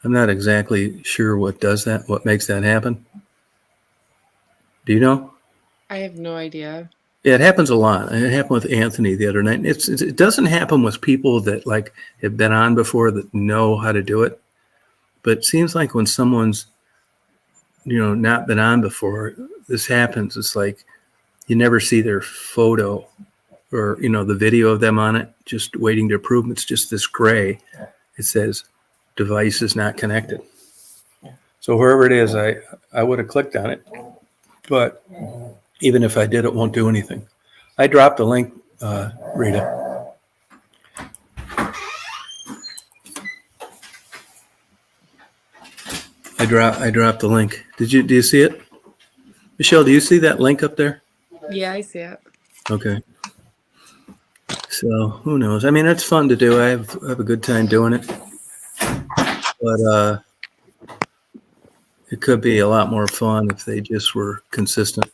I'm not exactly sure what does that, what makes that happen. Do you know? I have no idea. Yeah, it happens a lot. It happened with Anthony the other night. It doesn't happen with people that like have been on before that know how to do it. But it seems like when someone's, not been on before, this happens. It's like you never see their photo or, the video of them on it, just waiting to approve. It's just this gray. It says device is not connected. So wherever it is, I would have clicked on it. But even if I did, it won't do anything. I dropped the link, Rita. I dropped the link. Do you see it? Michelle, do you see that link up there? Yeah, I see it. Okay. So who knows? I mean, it's fun to do. I have a good time doing it. But it could be a lot more fun if they just were consistent.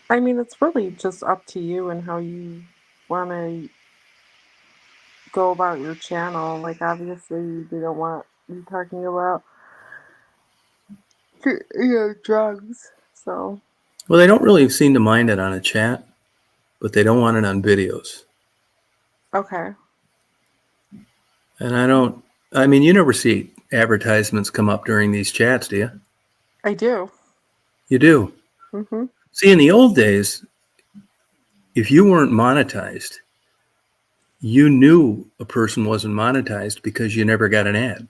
I mean, it's really just up to you and how you want to go about your channel. Like, obviously, you don't want you talking about drugs. So, Well, they don't really seem to mind it on a chat, but they don't want it on videos. okay. And I mean, you never see advertisements come up during these chats, do you? I do. You do. Mm-hmm. See, in the old days, if you weren't monetized, you knew a person wasn't monetized because you never got an ad.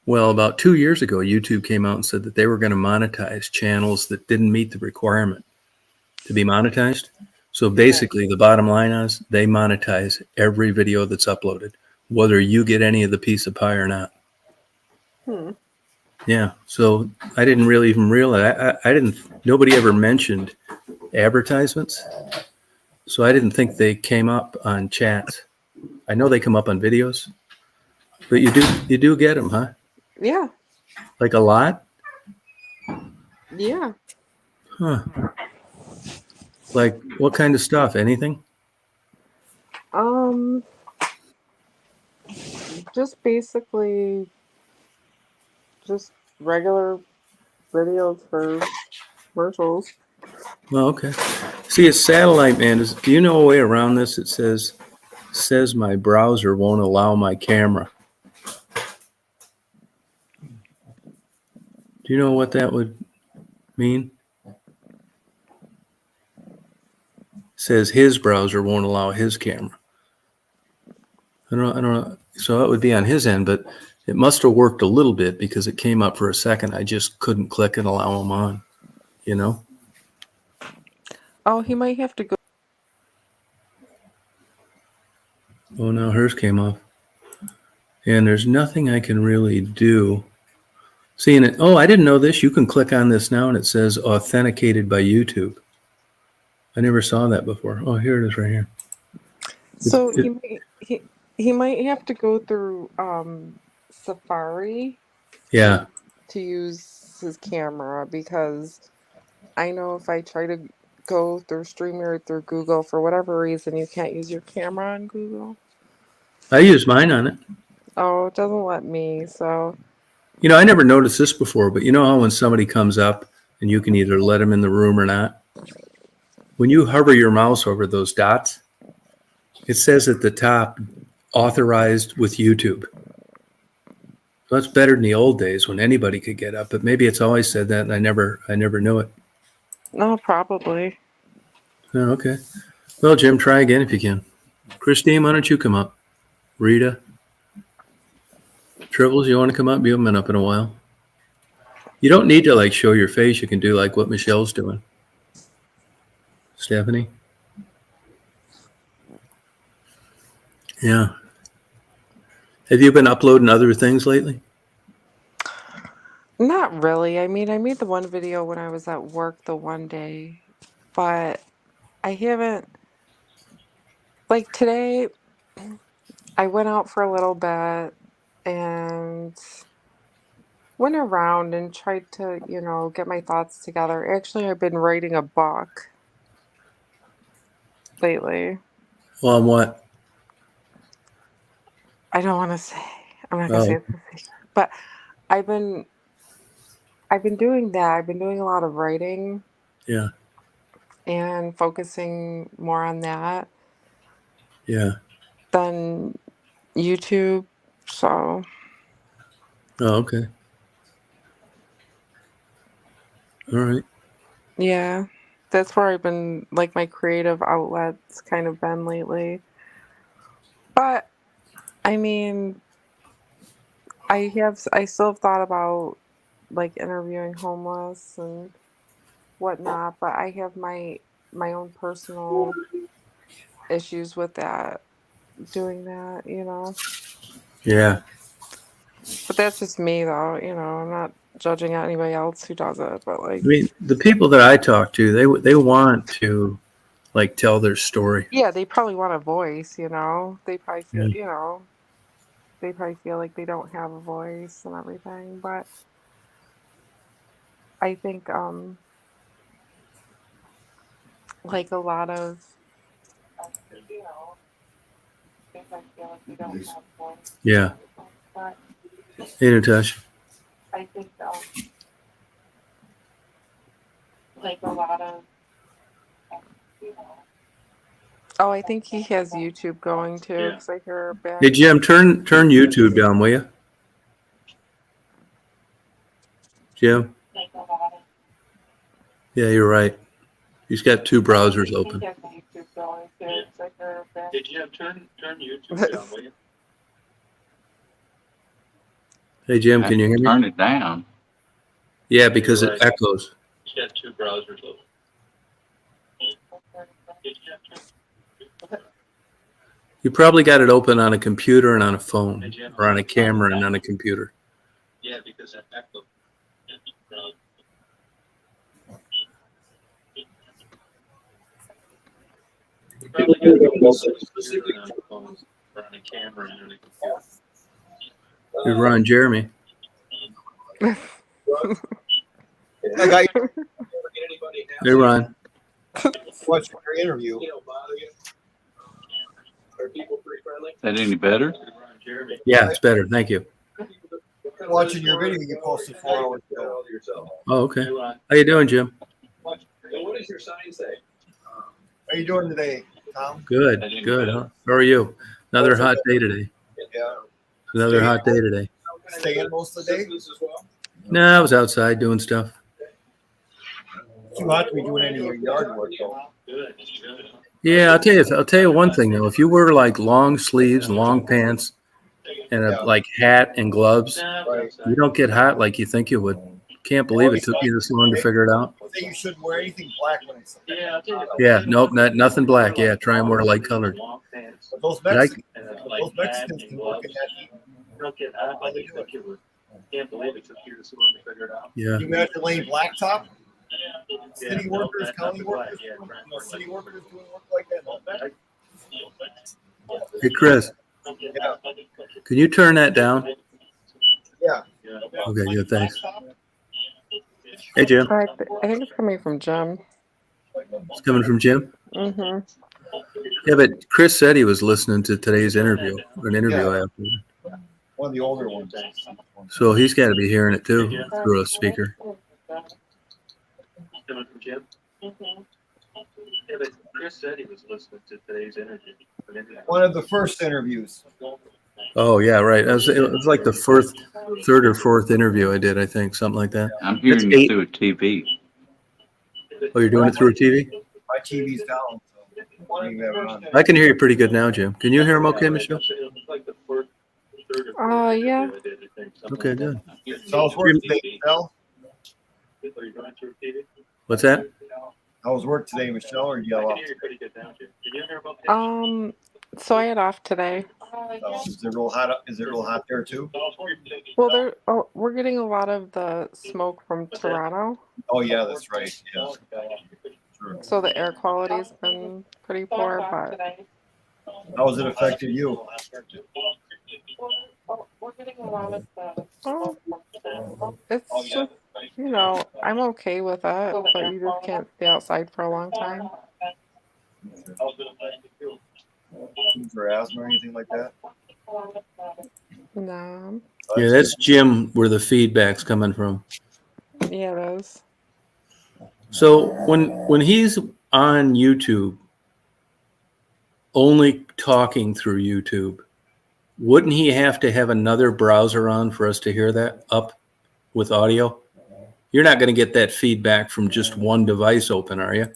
Well, about 2 years ago, YouTube came out and said that they were going to monetize channels that didn't meet the requirement to be monetized. So basically, the bottom line is they monetize every video that's uploaded, whether you get any of the piece of pie or not. Yeah. So I didn't really even realize. Nobody ever mentioned advertisements. So I didn't think they came up on chats. I know they come up on videos, but you do get them, huh? Yeah. Like a lot? Yeah. Huh. Like what kind of stuff? Anything? Just basically just regular videos for commercials. Well, okay. See, it's satellite, man. Do you know a way around this? It says my browser won't allow my camera. Do you know what that would mean? It says his browser won't allow his camera. I don't know. So it would be on his end, but it must have worked a little bit because it came up for a second. I just couldn't click and allow him on, Oh, he might have to go. Oh, now hers came off. And there's nothing I can really do. Seeing it. Oh, I didn't know this. You can click on this now and it says authenticated by YouTube. I never saw that before. Oh, here it is right here. So he might have to go through Safari. Yeah. to use his camera because I know if I try to go through StreamYard through Google, for whatever reason, you can't use your camera on Google. I use mine on it. Oh, it doesn't let me. So, You know, I never noticed this before, but you know how when somebody comes up and you can either let them in the room or not? When you hover your mouse over those dots, it says at the top, authorized with YouTube. So that's better than the old days when anybody could get up, but maybe it's always said that and I never knew it. no, probably. Oh, okay. Well, Jim, try again if you can. Christine, why don't you come up? Rita? Tribbles, you want to come up? You haven't been up in a while. You don't need to like show your face. You can do like what Michelle's doing. Stephanie? Yeah. Have you been uploading other things lately? Not really. I mean, I made the one video when I was at work the one day, but I haven't. Like today, I went out for a little bit and went around and tried to, get my thoughts together. Actually, I've been writing a book lately. Well, on what? I don't want to say. I'm not gonna say Oh, it's a secret, but I've been doing that. I've been doing a lot of writing yeah. and focusing more on that Yeah. than YouTube. So, Oh, okay. All right. yeah, that's where I've been, like, my creative outlets kind of been lately. But I mean, I still have thought about like interviewing homeless and whatnot, but I have my own personal issues with that, doing that. Yeah. But that's just me though. I'm not judging anybody else who does it, but I like, mean, the people that I talk to, they want to like tell their story. yeah, they probably want a voice. They probably feel, Yeah. they probably feel like they don't have a voice and everything, but I think like a lot of you know, things I feel like they don't have a voice and Yeah. everything. But Hey, Natasha. I think like a lot of you know. Oh, I think he has YouTube going too, because I hear back. Hey, Jim, turn YouTube down, will you? Jim? Like a lot of. Yeah, you're right. He's got two browsers open. He has YouTube going too, because I hear back. Hey, Jim, turn YouTube down, will you? Hey, Jim, can you hear me? Turn it down. Yeah, because it echoes. He's got two browsers open. You probably got it open on a computer and on a phone, or on a camera and on a computer. Yeah, because it echoes. You probably got it open on a phone, or on a camera and on a computer. Here's Ron Jeremy. I got you. Hey, Ron. Watch your interview. Is that any better? Yeah, it's better. Thank you. Watching your video you posted 4 hours ago. Oh, okay. How you doing, Jim? What does your sign say? How are you doing today, Tom? Good, good. Huh? How are you? Another hot day today. Yeah. Another hot day today. Staying most of the day? As well? No, I was outside doing stuff. Too hot to be doing any of your yard work though. Yeah, I'll tell you one thing though. If you wear like long sleeves, long pants, and a like hat and gloves, Right. you don't get hot like you think you would. Can't believe it took you this long to figure it out. I think you shouldn't wear anything black when it's. Yeah, nope, nothing black. Yeah, try and wear light colored. But those But I, Mexicans can work in that heat. Can't believe it took you this long to figure it out. yeah. You imagine laying blacktop? City workers, county workers, city workers doing work like that. Hey, Chris, Yeah. can you turn that down? Yeah. Okay, good. Thanks. Hey, Jim. I think it's coming from Jim. It's coming from Jim. Mm-hmm. Yeah, but Chris said he was listening to today's interview, an interview Yeah. after. One of the older ones. So he's got to be hearing it too through a speaker. Coming from Jim? Yeah, but Chris said he was listening to today's interview. One of the first interviews. Oh yeah, right. It was like the third or fourth interview I did, I think, something like that. I'm hearing That's you through a TV. Oh, you're doing it through a TV? My TV's down. So I don't even have it on. I can hear you pretty good now, Jim. Can you hear him okay, Michelle? Yeah. Okay, good. So how's work today, Michelle? What's that? How was work today, Michelle? Or do you have off? So I had off today. Is it real hot? Is it real hot there too? Well, we're getting a lot of the smoke from Toronto, Oh yeah, that's right. Yeah. Sure. so the air quality's been pretty poor. But How has it affected you? we're getting a lot of the. It's just, I'm okay with it, but you just can't stay outside for a long time. For asthma or anything like that? No. Yeah, that's Jim where the feedback's coming from. Yeah, it is. So when he's on YouTube, only talking through YouTube, wouldn't he have to have another browser on for us to hear that up with audio? You're not going to get that feedback from just one device open, are you?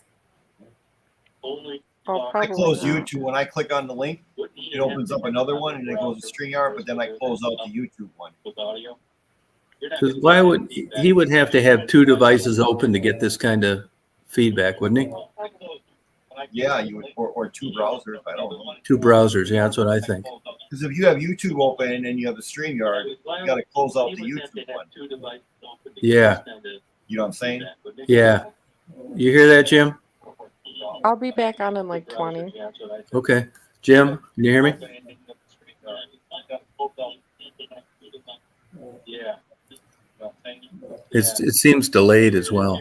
Oh, I probably close not. YouTube. When I click on the link, it opens up another one and it goes to StreamYard, but then I close out the YouTube one. Because why would he would have to have two devices open to get this kind of feedback, wouldn't he? Yeah, you would, or two browsers. I don't know. Two browsers, yeah, that's what I think. Because if you have YouTube open and you have the StreamYard, you got to close out the YouTube one. Yeah, You know what I'm saying? yeah. You hear that, Jim? I'll be back on in like 20. Okay. Jim, can you hear me? It seems delayed as well.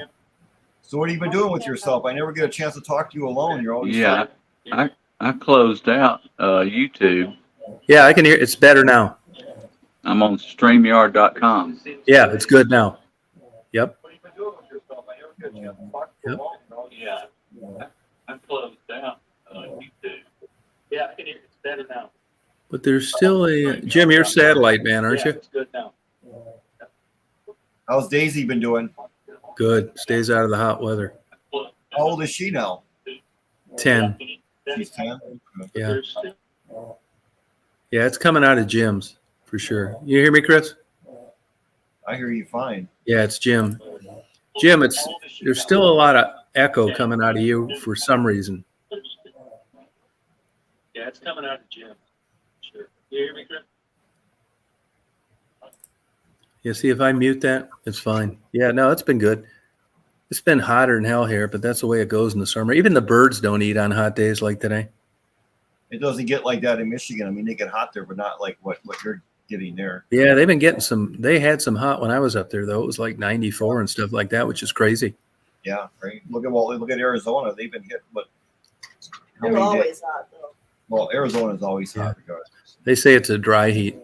So what have you been doing with yourself? I never get a chance to talk to you alone. You're always Yeah, I closed out YouTube. Yeah, I can hear. It's better now. I'm on StreamYard.com. Yeah, it's good now. Yep. Yeah. I closed down YouTube. Yeah, I can hear it. It's better now. But there's still a Jim. You're satellite man, aren't Yeah, you? it's good now. How's Daisy been doing? Good. Stays out of the hot weather. How old is she now? 10. She's 10. Yeah. Yeah, it's coming out of Jim's for sure. You hear me, Chris? I hear you fine. Yeah, it's Jim. Jim, there's still a lot of echo coming out of you for some reason. Yeah, it's coming out of Jim. Sure. You hear me, Chris? Yeah, see if I mute that, it's fine. Yeah, no, it's been good. It's been hotter than hell here, but that's the way it goes in the summer. Even the birds don't eat on hot days like today. It doesn't get like that in Michigan. I mean, they get hot there, but not like what you're getting there. Yeah, they've been getting they had some hot when I was up there, though. It was like 94 and stuff like that, which is crazy. Yeah, right. Look at Arizona. They've been hit, but They're always hot though. Well, Arizona is always hot, regardless. They say it's a dry heat.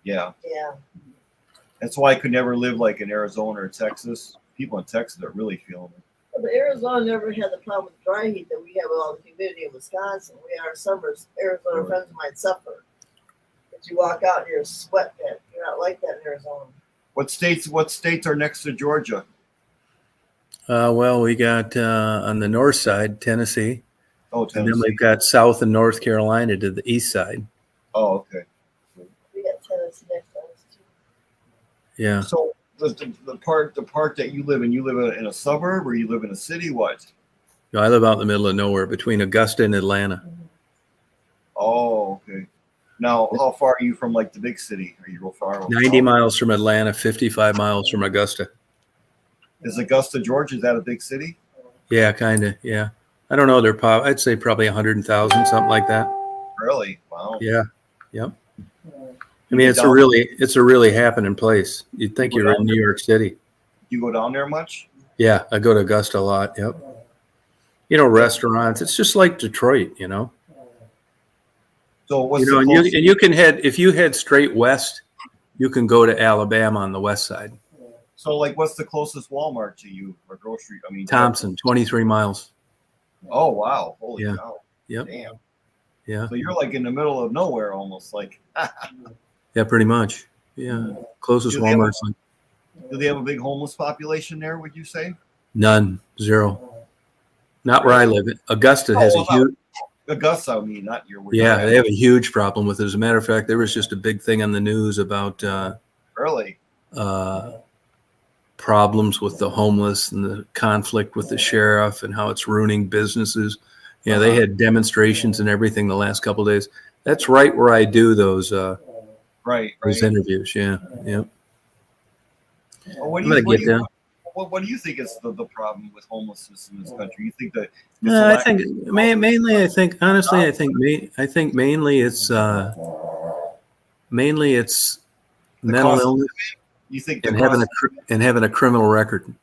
Yeah, Yeah. that's why I could never live like in Arizona or Texas. People in Texas are really feeling it. But Arizona never had the problem with dry heat that we have with all the humidity in Wisconsin. Our summers, Arizona friends might suffer. But you walk out and you're a sweat pit. You're not like that in Arizona. What states are next to Georgia? Well, we got on the north side, Tennessee. Oh, And then Tennessee. we've got South and North Carolina to the east side. Oh, okay. We got Tennessee next to us too. Yeah. So the part that you live in a suburb or you live in a city? What? No, I live out in the middle of nowhere between Augusta and Atlanta. Oh, okay. Now, how far are you from like the big city? Are you real far? 90 miles from Atlanta, 55 miles from Augusta. Is Augusta, Georgia? Is that a big city? Yeah, kind of. Yeah. I don't know. I'd say probably 100,000, something like that. Really? Wow. Yeah. Yep. I mean, it's a really happening place. You'd think You go you're in down New York City. You go down there much? Yeah, I go to Augusta a lot. Yep. You know, restaurants. It's just like Detroit. You know. So what's You know, the and closest? you can head if you head straight west, you can go to Alabama on the west side. So like, what's the closest Walmart to you or grocery? I mean, Thompson, 23 miles. Oh wow! Holy Yeah. cow! Yep. Damn. Yeah. So you're like in the middle of nowhere, almost like. Yeah, pretty much. Yeah. Closest Do they have a- Walmart's like Do they have a big homeless population there? Would you say? none, zero. Not where I live. Augusta has a huge. Augusta, I mean, not your. Yeah, they have a huge problem with it. As a matter of fact, there was just a big thing on the news about Really? problems with the homeless and the conflict with the sheriff and how it's ruining businesses. Yeah, they had demonstrations and everything the last couple of days. That's right where I do those Right. those interviews. Yeah, yeah. Well, what I'm do you, gonna what get do you, down. what do you think is the problem with homelessness in this country? You think that? it's a No, I lack- think mainly. I think honestly, I think mainly it's mental cost of illness You think the and cost, having a criminal record.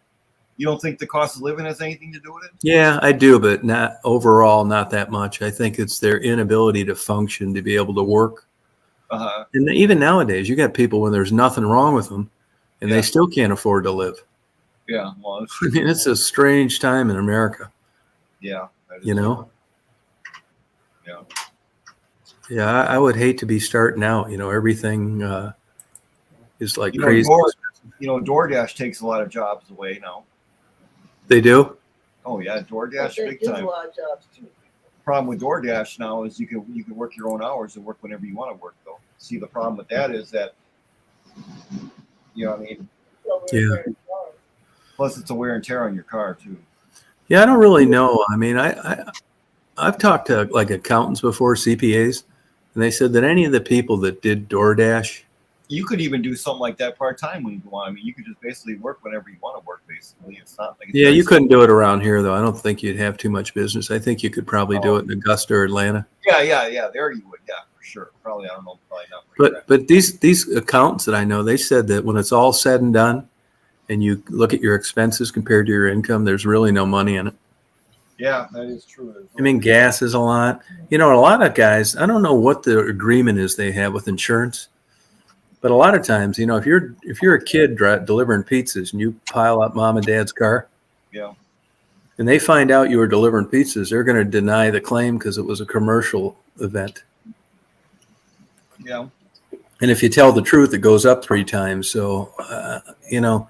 You don't think the cost of living has anything to do with it? Yeah, I do, but not overall, not that much. I think it's their inability to function, to be able to work. Uh-huh. And even nowadays, you got people when there's nothing wrong with them, and Yeah. they still can't afford to live. Yeah. Well, it's, I mean, it's a strange time in America. yeah. that is You know. Yeah. Yeah, I would hate to be starting out. You know, everything is like You know, crazy. DoorDash takes a lot of jobs away now. They do. Oh yeah, DoorDash They big do a time. lot of jobs too. Problem with DoorDash now is you can work your own hours and work whenever you want to work though. See, the problem with that is that, I mean, So Yeah. we're very far. plus it's a wear and tear on your car too. Yeah, I don't really know. I mean, I've talked to like accountants before, CPAs, and they said that any of the people that did DoorDash, You could even do something like that part time when you want. I mean, you could just basically work whenever you want to work. Basically, it's not like it's yeah, very you couldn't do it around here though. I don't think you'd have too much business. I think you could probably do it in Augusta or Atlanta. Yeah. There you would. Yeah, for sure. Probably. I don't know. Probably not. Where you're at. But these accountants that I know, they said that when it's all said and done, and you look at your expenses compared to your income, there's really no money in it. Yeah, that is true. I mean, gas is a lot. You know, a lot of guys, I don't know what the agreement is they have with insurance, but a lot of times, you know, if you're a kid delivering pizzas and you pile up mom and dad's car, Yeah. and they find out you were delivering pizzas, they're going to deny the claim because it was a commercial event. Yeah. And if you tell the truth, it goes up 3 times. So, you know,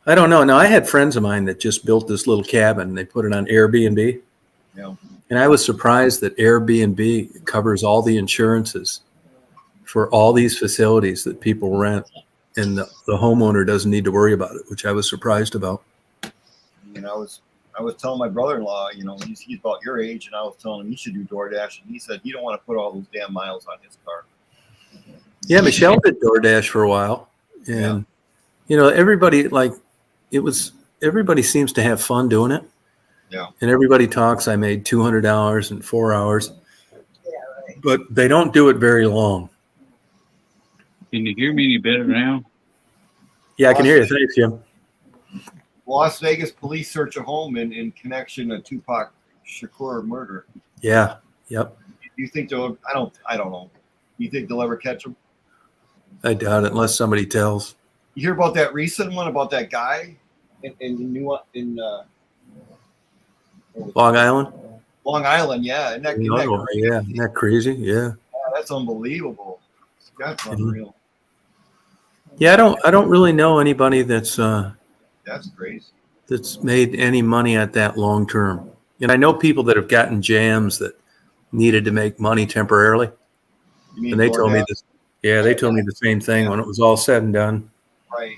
I don't know. Now, I had friends of mine that just built this little cabin. They put it on Airbnb. Yeah. And I was surprised that Airbnb covers all the insurances for all these facilities that people rent. And the homeowner doesn't need to worry about it, which I was surprised about. I was telling my brother-in-law, he's about your age, and I was telling him he should do DoorDash, and he said he don't want to put all those damn miles on his car. Yeah, Michelle did DoorDash for a while. And, you know, everybody seems to have fun doing it. Yeah. And everybody talks, I made $200 in 4 hours. Yeah, right. But they don't do it very long. Can you hear me any better now? Yeah, I can hear you. Thanks, Jim. Las Vegas police search a home in connection to Tupac Shakur murder. Yeah. Yep. Do you think they'll? I don't know. You think they'll ever catch him? I doubt it unless somebody tells. You hear about that recent one about that guy in Long Island? Long Island? Yeah, isn't that Oh, crazy? yeah. Isn't that crazy? Yeah. Yeah, that's unbelievable. That's unreal. Yeah, I don't really know anybody that's crazy. that's made any money at that long term. And I know people that have gotten jams that needed to make money temporarily. You mean And they told me DoorDash? this. Yeah, they told me the same thing when it was all said and done. Right.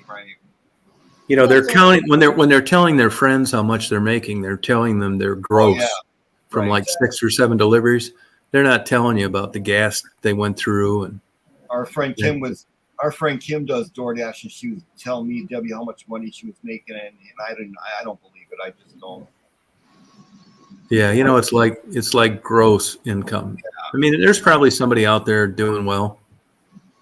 You know, they're counting when they're telling their friends how much they're making, they're telling them their gross from like 6 or 7 deliveries. They're not telling you about the gas they went through. And Our friend Kim does DoorDash, and she was telling me, Debbie, how much money she was making, and I don't believe it. I just don't. yeah, you know, it's like gross income. I mean, there's probably somebody out there doing well.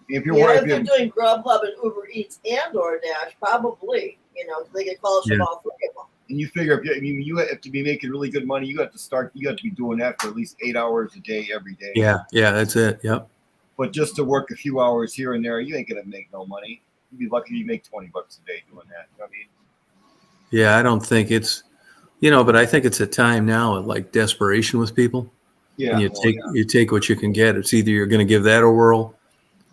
If you're Yeah, working, if they're doing Grubhub and Uber Eats and DoorDash, probably, you know, they get calls from Yeah. all three of them. and you figure if you have to be making really good money, you have to be doing that for at least 8 hours a day every day. Yeah, that's it. Yep. But just to work a few hours here and there, you ain't gonna make no money. You'd be lucky if you make $20 a day doing that. You know what I mean, Yeah, I don't think it's, but I think it's a time now of like desperation with people. yeah. And well, yeah. you take what you can get. It's either you're going to give that a whirl,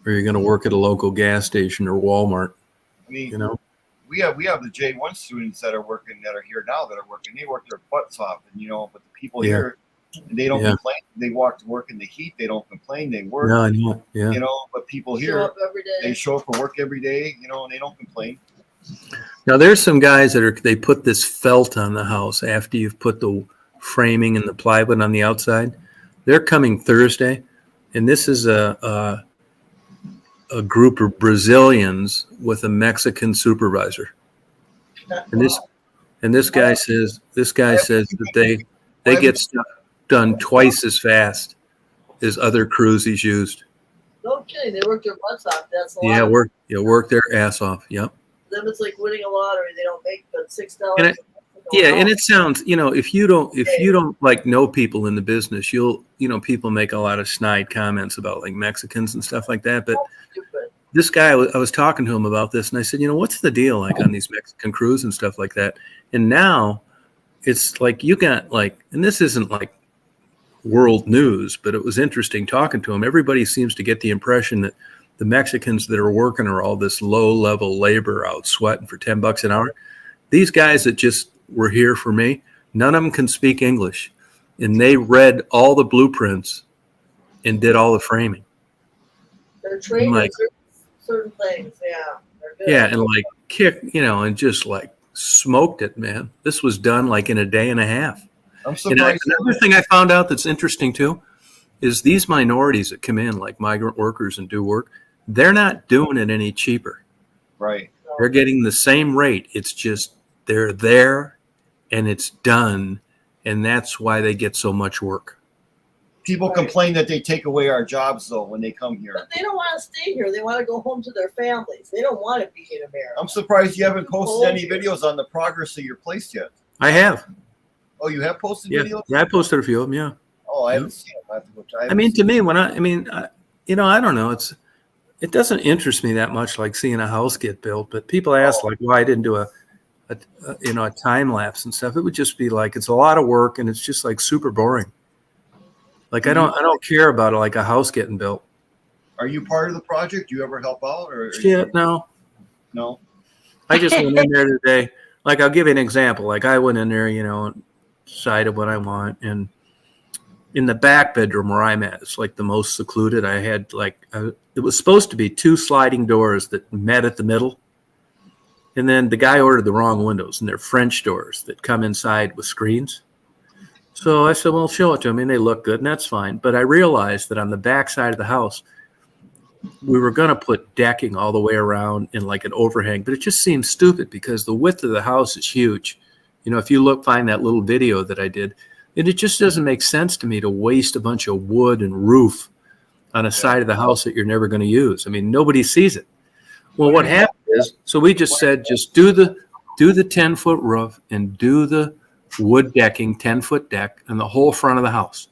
or you're going to work at a local gas station or Walmart. I mean, You know. we have the J1 students that are here now that are working. They work their butts off, and but the people Yeah. here, they don't Yeah. complain. They walk to work in the heat. They don't complain. They work. No, I know it. Yeah. But people Show here, up every they day. show up for work every day. And they don't complain. Now there's some guys they put this felt on the house after you've put the framing and the plywood on the outside. They're coming Thursday, and this is a group of Brazilians with a Mexican supervisor. And this guy says that they get stuff done twice as fast as other crews he's used. No kidding, they work their butts off. That's a Yeah, lot. work their ass off. Yep. For them, it's like winning a lottery. They don't make but $6. And Yeah, and it sounds, if you don't like know people in the business, people make a lot of snide comments about like Mexicans and stuff like that. But Stupid. this guy, I was talking to him about this, and I said, what's the deal like on these Mexican crews and stuff like that? And now it's like you got like, and this isn't like world news, but it was interesting talking to him. Everybody seems to get the impression that the Mexicans that are working are all this low level labor out sweating for $10 an hour. These guys that just were here for me, none of them can speak English, and they read all the blueprints and did all the framing. They're trained Like- in certain things. Yeah. They're good. Yeah, and like kick, and just like smoked it, man. This was done like in a day and a half. I'm And surprised. another thing I found out that's interesting too is these minorities that come in, like migrant workers and do work, they're not doing it any cheaper. Right. They're getting the same rate. It's just they're there and it's done, and that's why they get so much work. People complain that they take away our jobs though when they come here. But they don't want to stay here. They want to go home to their families. They don't want to be in America. I'm surprised you haven't posted any videos on the progress of your place yet. I have. Oh, you have posted Yeah, videos? I posted a few of them, yeah. Oh, I haven't seen them. I have to go try. I mean, to me, I don't know. It doesn't interest me that much, like seeing a house get built. But people ask, like, why I didn't do a time lapse and stuff. It would just be like it's a lot of work, and it's just like super boring. Like I don't care about it, like a house getting built. Are you part of the project? Do you ever help out or? Shit, no. No. I just went in there today. Like I'll give you an example. Like I went in there, decided what I want, and in the back bedroom where I'm at, it's like the most secluded. I had it was supposed to be 2 sliding doors that met at the middle. And then the guy ordered the wrong windows, and they're French doors that come inside with screens. So I said, well, show it to him, and they look good, and that's fine. But I realized that on the back side of the house, we were going to put decking all the way around and like an overhang, but it just seems stupid because the width of the house is huge. If you find that little video that I did, and it just doesn't make sense to me to waste a bunch of wood and roof on a side of the house that you're never going to use. I mean, nobody sees it. Well, what happened is, so we just said, just do the 10-foot roof and do the wood decking, 10-foot deck, and the whole front of the house.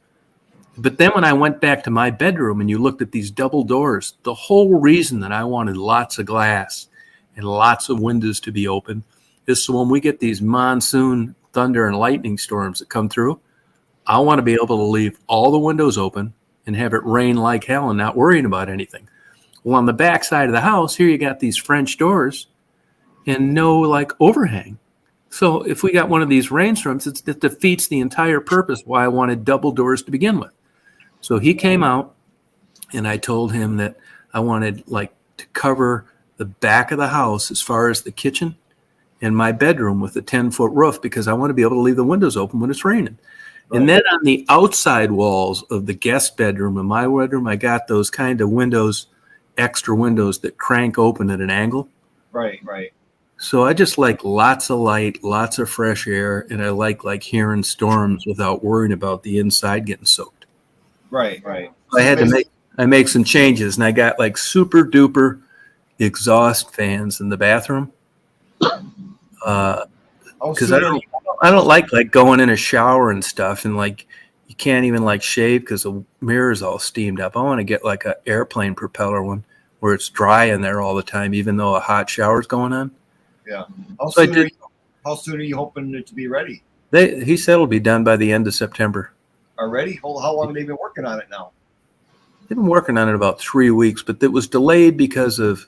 But then when I went back to my bedroom and you looked at these double doors, the whole reason that I wanted lots of glass and lots of windows to be open is so when we get these monsoon thunder and lightning storms that come through, I want to be able to leave all the windows open and have it rain like hell and not worrying about anything. Well, on the back side of the house, here you got these French doors and no like overhang. So if we got one of these rainstorms, it defeats the entire purpose why I wanted double doors to begin with. So he came out and I told him that I wanted to cover the back of the house as far as the kitchen and my bedroom with a 10-foot roof because I want to be able to leave the windows open when it's raining. Right. And then on the outside walls of the guest bedroom and my bedroom, I got those kind of windows, extra windows that crank open at an angle. Right. So I just like lots of light, lots of fresh air, and I like hearing storms without worrying about the inside getting soaked. Right. I had to I make some changes, and I got like super duper exhaust fans in the bathroom. How Because soon are you? I don't like going in a shower and stuff, and like you can't even like shave because the mirror's all steamed up. I want to get like an airplane propeller one where it's dry in there all the time, even though a hot shower's going on. How So I soon, did- how soon are you hoping it to be ready? He said it'll be done by the end of September. Already? How long have they been working on it now? They've been working on it about 3 weeks, but it was delayed because of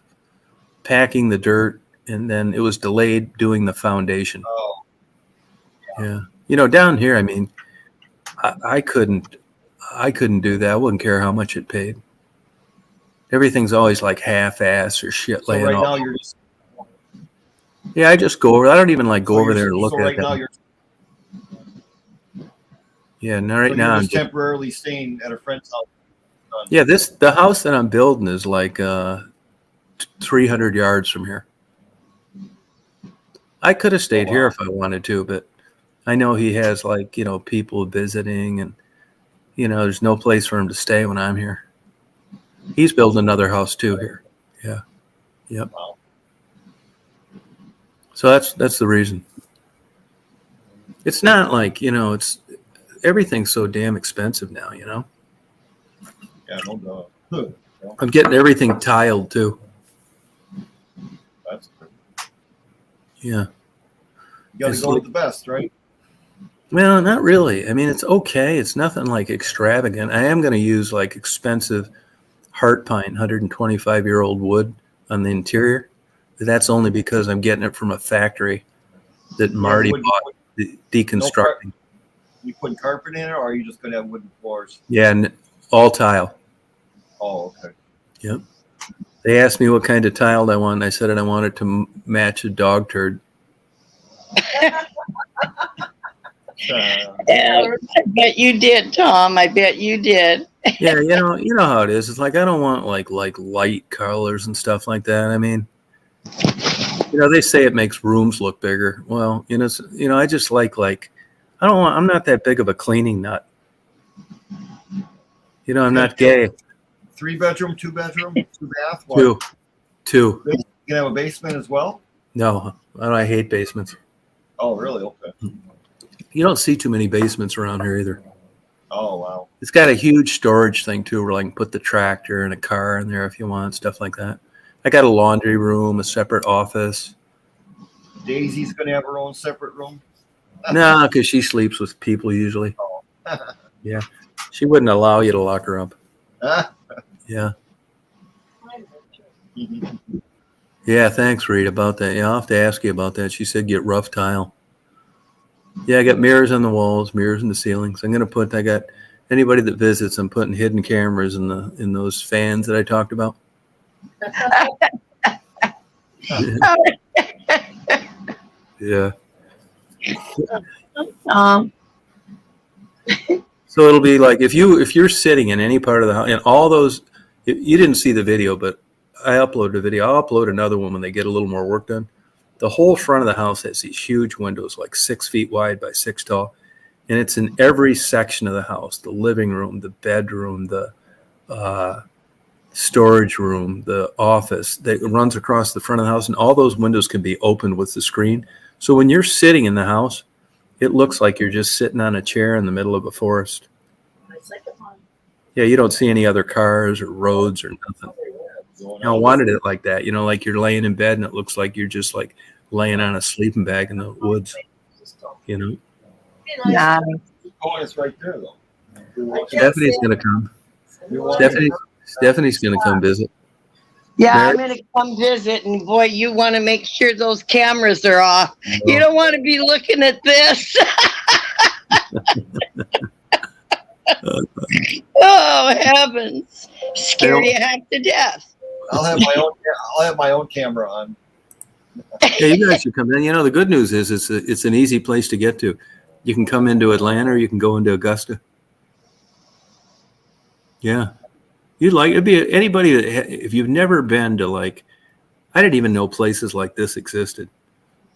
packing the dirt, and then it was delayed doing the foundation. Oh, Yeah, down here, I mean, I couldn't do that. I wouldn't care how much it paid. Everything's always like half-ass or shit so laying right off. now you're just Yeah, I just go over. I don't even like go so over you're- there and look so at right them. now you're Yeah, no, so right you're now. just temporarily staying at a friend's house. Yeah, the house that I'm building is like 300 yards from here. I could have stayed here wow. if I wanted to, but I know he has like people visiting, and there's no place for him to stay when I'm here. He's building another house too here. Yeah, yep. Wow. So that's the reason. It's not like it's everything's so damn expensive now. Yeah, no doubt. Huh. I'm getting everything tiled too. That's good. Yeah. You got to It's go like- with the best, right? Well, not really. I mean, it's okay. It's nothing like extravagant. I am going to use like expensive heart pine, 125-year-old wood on the interior. But that's only because I'm getting it from a factory that Marty wood- bought, deconstructing. You putting carpet in it, or are you just going to have wooden floors? Yeah, and all tile. Oh, okay. They asked me what kind of tile I want. I said I wanted to match a dog turd. Yeah, I bet you did, Tom. I bet you did. Yeah, you know how it is. It's like I don't want like light colors and stuff like that. I mean, they say it makes rooms look bigger. Well, I just like I'm not that big of a cleaning nut. I'm not gay. 3-bedroom, 2-bedroom, 2-bath. What? Two. You can have a basement as well. No, I hate basements. Oh, really? Okay. You don't see too many basements around here either. Oh, wow. It's got a huge storage thing too, where I can put the tractor and a car in there if you want, stuff like that. I got a laundry room, a separate office. Daisy's going to have her own separate room. No, because she sleeps with people usually. Yeah, she wouldn't allow you to lock her up. Yeah. Yeah, thanks, Reed, about that. Yeah, I'll have to ask you about that. She said get rough tile. Yeah, I got mirrors on the walls, mirrors in the ceilings. I got anybody that visits, I'm putting hidden cameras in those fans that I talked about. Yeah. So it'll be like if you're sitting in any part of the house, and all those, you didn't see the video, but I uploaded a video. I'll upload another one when they get a little more work done. The whole front of the house has these huge windows, like 6 feet wide by 6 tall, and it's in every section of the house: the living room, the bedroom, the storage room, the office. That runs across the front of the house, and all those windows can be opened with the screen. So when you're sitting in the house, it looks like you're just sitting on a chair in the middle of a forest. My second one. Yeah, you don't see any other cars or roads or nothing. I wanted it like that, like you're laying in bed and it looks like you're just like laying on a sleeping bag in the woods, Be nice. Yeah. Oh, it's right there, though. Stephanie's going to come. Stephanie's going to come visit. Yeah, I'm gonna come visit, and boy, you want to make sure those cameras are off. You don't want to be looking at this. Oh heavens! Scared you half to death. I'll have my own camera on. Yeah, you guys should come in. The good news is it's an easy place to get to. You can come into Atlanta or you can go into Augusta. Yeah. It'd be anybody that, if you've never been to I didn't even know places like this existed.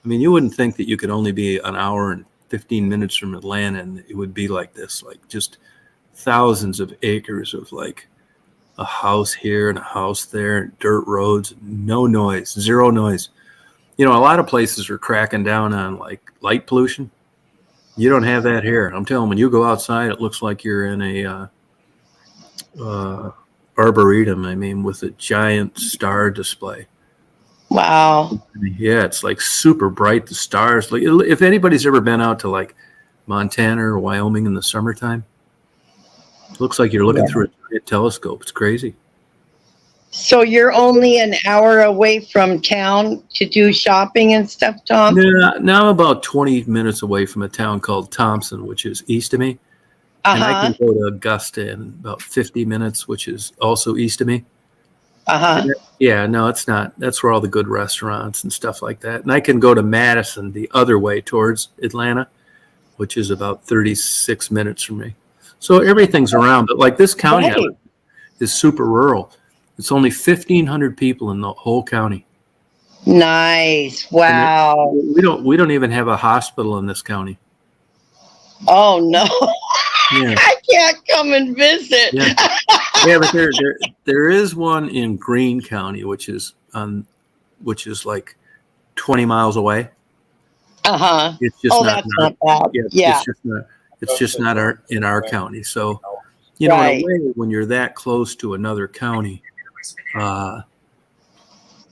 I mean, you wouldn't think that you could only be an hour and 15 minutes from Atlanta and it would be like this, just thousands of acres of a house here and a house there, dirt roads, no noise, zero noise. A lot of places are cracking down on like light pollution. You don't have that here. I'm telling you, when you go outside, it looks like you're in a arboretum. I mean, with a giant star display. Wow. Yeah, it's like super bright. The stars. Like, if anybody's ever been out to like Montana or Wyoming in the summertime, it looks like you're looking through a giant telescope. It's crazy. So you're only an hour away from town to do shopping and stuff, Tom? Now I'm about 20 minutes away from a town called Thompson, which is east of me. And I Uh-huh. can go to Augusta in about 50 minutes, which is also east of me. Uh-huh. Yeah, no, it's not. That's where all the good restaurants and stuff like that. And I can go to Madison the other way towards Atlanta, which is about 36 minutes from me. So everything's around. But like this county Right. is super rural. It's only 1,500 people in the whole county. Nice. Wow. We don't even have a hospital in this county. Oh no. Yeah. I can't come and visit. Yeah. Yeah, but there is one in Greene County, which is like 20 miles away. Uh-huh. It's just Oh, not that's not bad. Yeah. It's just not in our county. So, Right. in a way, when you're that close to another county,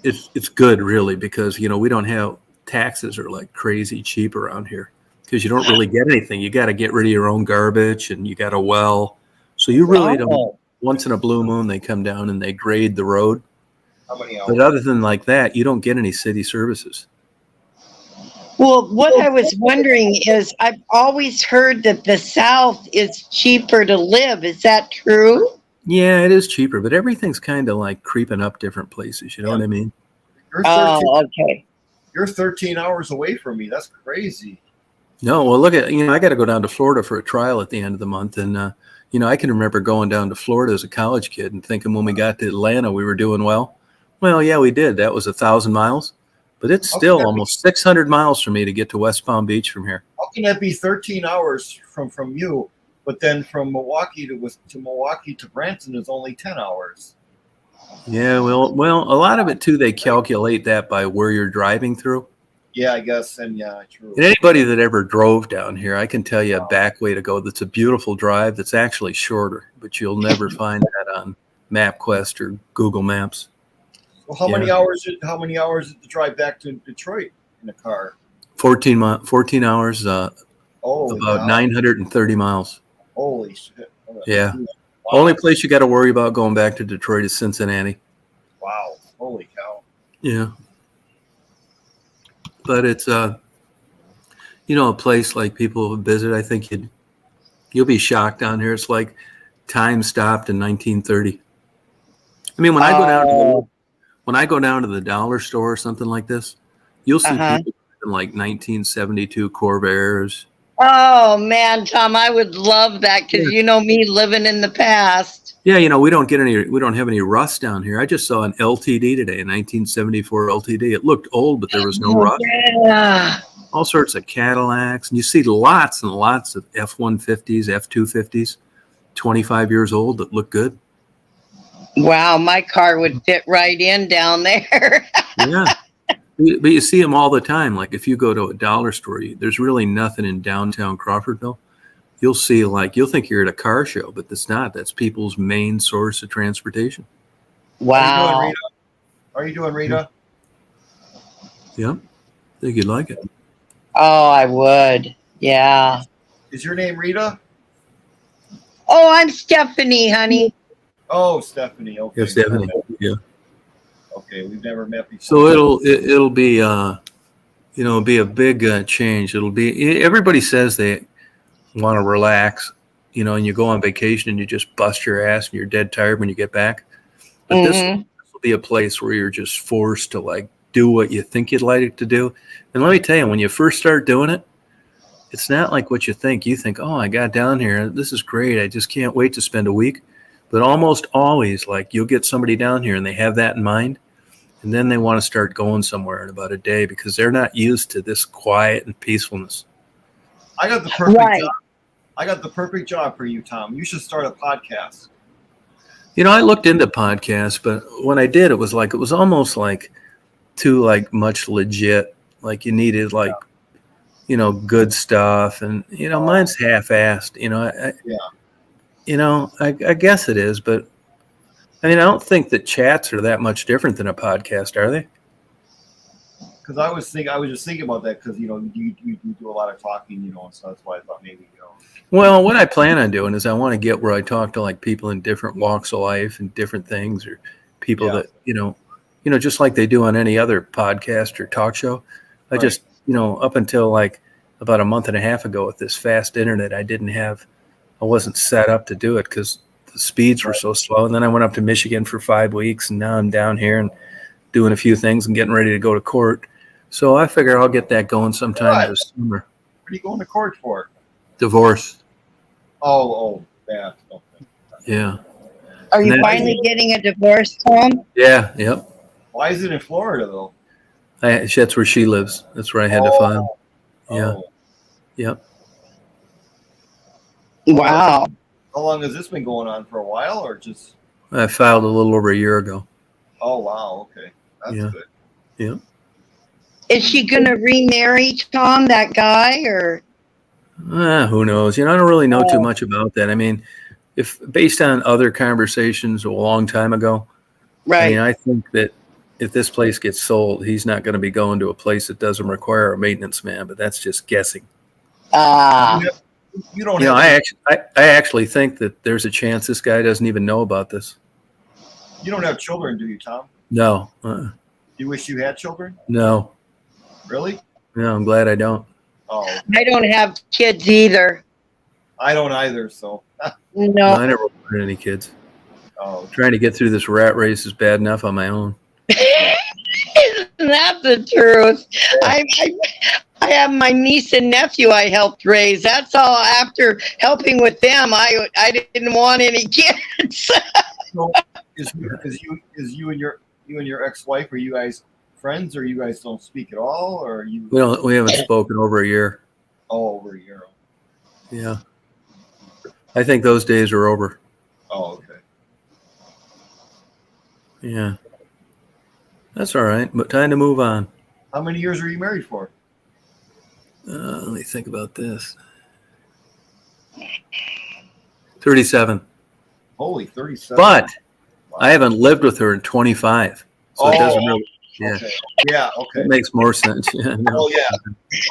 it's good really, because we don't have taxes are like crazy cheap around here, because you don't really get anything. You got to get rid of your own garbage, and you got a well. So you really don't. Once in a blue moon, they come down and they grade the road. How many hours? But other than like that, you don't get any city services. Well, what I was wondering is I've always heard that the South is cheaper to live. Is that true? Yeah, it is cheaper, but everything's kind of like creeping up different places. You know what I mean? You're 13, Oh, okay. you're 13 hours away from me. That's crazy. No, well, look at, I got to go down to Florida for a trial at the end of the month. And, I can remember going down to Florida as a college kid and thinking when we got to Atlanta, we were doing well. Well, yeah, we did. That was 1,000 miles, but it's still almost 600 miles for me to get to West Palm Beach from here. How can that be 13 hours from you? But then from Milwaukee to Branson is only 10 hours. Yeah, well, a lot of it too, they calculate that by where you're driving through. Yeah, I guess. And yeah, true. And anybody that ever drove down here, I can tell you a back way to go. That's a beautiful drive. That's actually shorter, but you'll never find that on MapQuest or Google Maps. Well, how many hours is it to drive back to Detroit in a car? 14 hours, about 930 miles. Holy shit. Yeah. Wow. Only place you got to worry about going back to Detroit is Cincinnati. Wow. Holy cow. Yeah. But it's a place like people visit. I think you'll be shocked down here. It's like time stopped in 1930. I mean, when I go down to the dollar store or something like this, you'll see people in like 1972 Corvairs. Oh man, Tom, I would love that because you know me living in the past. Yeah, we don't have any rust down here. I just saw an LTD today, a 1974 LTD. It looked old, but there was no rust. Yeah. All sorts of Cadillacs, and you see lots and lots of F-150s, F-250s, 25 years old that look good. Wow, my car would fit right in down there. Yeah. But you see them all the time. Like if you go to a dollar store, there's really nothing in downtown Crawfordville. You'll see you'll think you're at a car show, but it's not. That's people's main source of transportation. Wow. How are you doing, Rita? Yeah. I think you'd like it. Oh, I would. Yeah. Is your name Rita? Oh, I'm Stephanie, honey. Oh, Stephanie. Okay. Yeah, Stephanie. Yeah. Okay, we've never met before. So it'll be be a big change. It'll be, everybody says they want to relax, and you go on vacation and you just bust your ass and you're dead tired when you get back. But this will be a place where you're just forced to do what you think you'd like to do. And let me tell you, when you first start doing it, it's not like what you think. You think, oh, I got down here. This is great. I just can't wait to spend a week. But almost always, you'll get somebody down here and they have that in mind. And then they want to start going somewhere in about a day because they're not used to this quiet and peacefulness. I got the perfect job. I got the perfect job for you, Tom. You should start a podcast. I looked into podcasts, but when I did, it was almost like too like much legit. Like you needed like, good stuff, and mine's half-assed. I guess it is, but I mean, I don't think that chats are that much different than a podcast, are they? Because I was just thinking about that because you do a lot of talking, and so that's why I thought maybe Well, what I plan on doing is I want to get where I talk to like people in different walks of life and different things, or people that just like they do on any other podcast or talk show. I just up until like about a month and a half ago with this fast internet, I wasn't set up to do it because the speeds were so slow. And then I went up to Michigan for 5 weeks, and now I'm down here and doing a few things and getting ready to go to court. So I figure I'll get that going sometime this summer. What are you going to court for? Divorce. Oh, that. Okay. Yeah. Are you finally getting a divorce, Tom? Yeah. Yep. Why is it in Florida though? That's where she lives. That's where I had to file. Yeah. Oh. Yep. Wow. How long has this been going on? For a while, or just? I filed a little over a year ago. Oh wow. Okay, that's good. Yeah. Is she going to remarry Tom, that guy, or? Who knows? I don't really know too much about that. I mean, if based on other conversations a long time ago, Right. I mean, I think that if this place gets sold, he's not going to be going to a place that doesn't require a maintenance man. But that's just guessing. You don't. I actually think that there's a chance this guy doesn't even know about this. You don't have children, do you, Tom? No. You wish you had children? No. Really? No, I'm glad I don't. Oh, I don't have kids either. I don't either. So. No. I never wanted any kids. Oh. Trying to get through this rat race is bad enough on my own. Isn't that the truth? I have my niece and nephew I helped raise. That's all. After helping with them, I didn't want any kids. So is you and your ex-wife, are you guys friends, or you guys don't speak at all, or you? We haven't spoken over a year. Oh, over a year. Yeah. I think those days are over. Oh, okay. Yeah. That's all right, but time to move on. How many years were you married for? Let me think about this. 37. Holy, 37. But I haven't lived with her in 25. So it doesn't really. Yeah. Okay. Yeah. Okay. It makes more sense. Yeah, no. Oh yeah.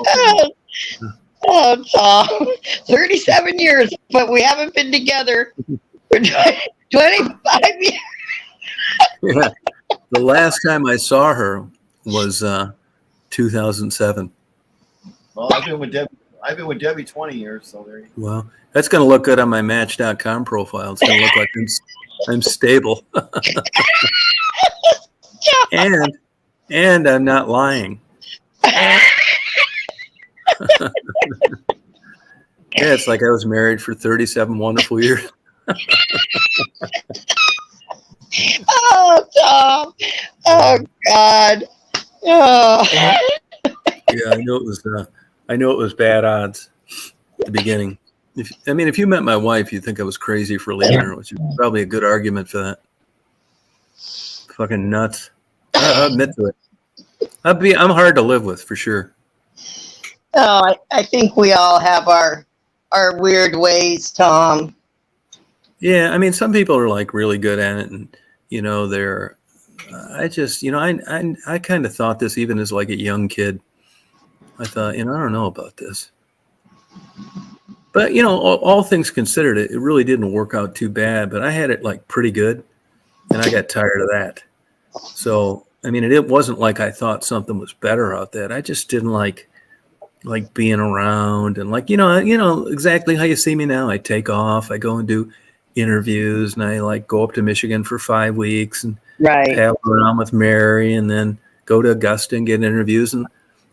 Okay. Oh, Tom, 37 years, but we haven't been together for 25 years. Yeah. The last time I saw her was 2007. Well, I've been with Debbie 20 years, so there you go. Well, that's going to look good on my Match.com profile. It's going to look like I'm stable. and I'm not lying. Yeah, it's like I was married for 37 wonderful years. Oh, Tom. Oh, God. Oh. Yeah, I know it was bad odds at the beginning. If you met my wife, you'd think I was crazy for leaving her, which is probably a good argument for that. Fucking nuts. I'll admit to it. I'm hard to live with for sure. Oh, I think we all have our weird ways, Tom. Yeah, I mean, some people are like really good at it, and they're. I just, I kind of thought this even as like a young kid. I thought, I don't know about this. But all things considered, it really didn't work out too bad. But I had it like pretty good, and I got tired of that. So I mean, it wasn't like I thought something was better out there. I just didn't like being around and exactly how you see me now. I take off, I go and do interviews, and I like go up to Michigan for 5 weeks and paddle around with Mary, and then go to Augusta and get interviews. And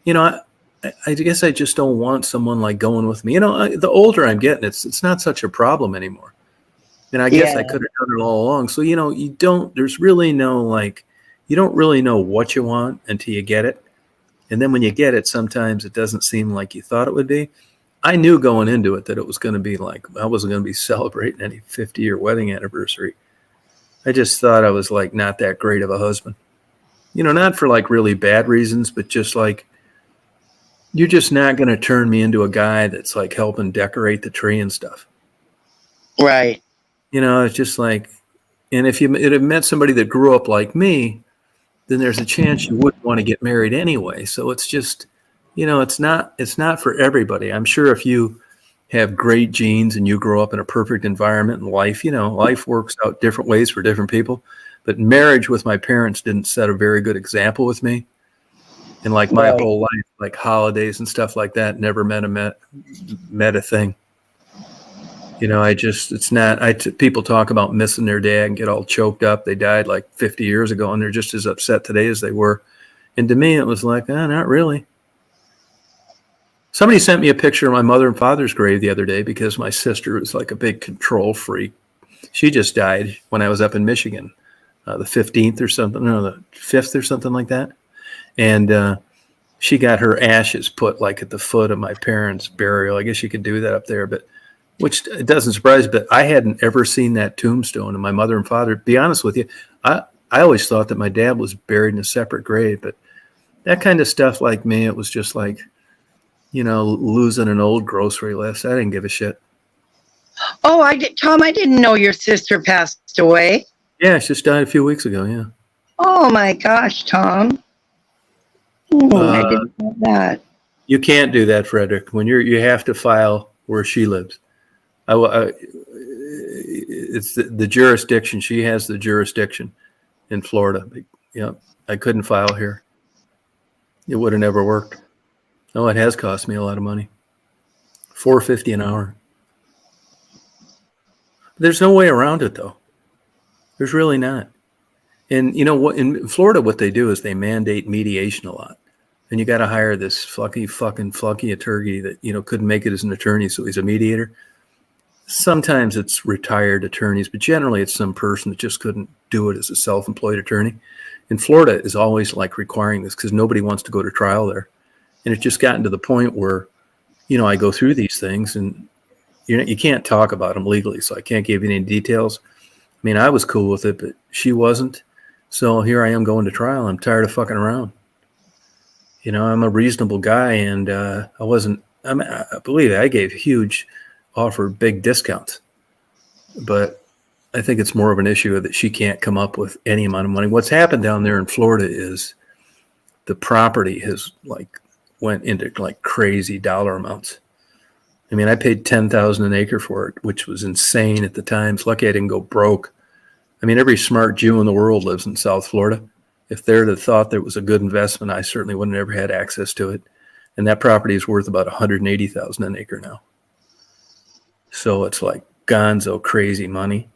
I guess I just don't want someone like going with me. The older I'm getting, it's not such a problem anymore. And I guess I could have done it all along. So there's really no you don't really know what you want until you get it. And then when you get it, sometimes it doesn't seem like you thought it would be. I knew going into it that it was going to be like, I wasn't going to be celebrating any 50-year wedding anniversary. I just thought I was like not that great of a husband. Not for like really bad reasons, but just like you're just not going to turn me into a guy that's like helping decorate the tree and stuff. Right. It's just like, and if it had met somebody that grew up like me, then there's a chance you wouldn't want to get married anyway. So it's just, it's not for everybody. I'm sure if you have great genes and you grow up in a perfect environment in life, life works out different ways for different people. But marriage with my parents didn't set a very good example with me. And like my Right. whole life, like holidays and stuff like that, never met a thing. People talk about missing their dad and get all choked up. They died like 50 years ago and they're just as upset today as they were. And to me, it was like, not really. Somebody sent me a picture of my mother and father's grave the other day because my sister was like a big control freak. She just died when I was up in Michigan, the 15th or something, no, the 5th or something like that. And she got her ashes put like at the foot of my parents' burial. I guess you could do that up there, but which it doesn't surprise me, but I hadn't ever seen that tombstone. And my mother and father, to be honest with you, I always thought that my dad was buried in a separate grave, but that kind of stuff, like me, it was just like, losing an old grocery list. I didn't give a shit. Oh, Tom, I didn't know your sister passed away. Yeah, she just died a few weeks ago. Yeah. Oh my gosh, Tom. Oh, I didn't know that. You can't do that, Frederick. When you have to file where she lives. It's the jurisdiction. She has the jurisdiction in Florida. I couldn't file here. It would have never worked. Oh, it has cost me a lot of money. $4.50 an hour. There's no way around it, though. There's really not. And in Florida, what they do is they mandate mediation a lot. And you got to hire this fucking attorney that, couldn't make it as an attorney, so he's a mediator. Sometimes it's retired attorneys, but generally it's some person that just couldn't do it as a self-employed attorney. And Florida is always like requiring this because nobody wants to go to trial there. And it's just gotten to the point where, I go through these things and you can't talk about them legally, so I can't give you any details. I mean, I was cool with it, but she wasn't. So here I am going to trial. I'm tired of fucking around. I'm a reasonable guy, and I believe I gave offered big discounts. But I think it's more of an issue that she can't come up with any amount of money. What's happened down there in Florida is the property has went into like crazy dollar amounts. I mean, I paid $10,000 an acre for it, which was insane at the time. It's lucky I didn't go broke. I mean, every smart Jew in the world lives in South Florida. If they'd have thought that it was a good investment, I certainly wouldn't have ever had access to it. And that property is worth about $180,000 an acre now. So it's like gonzo crazy money.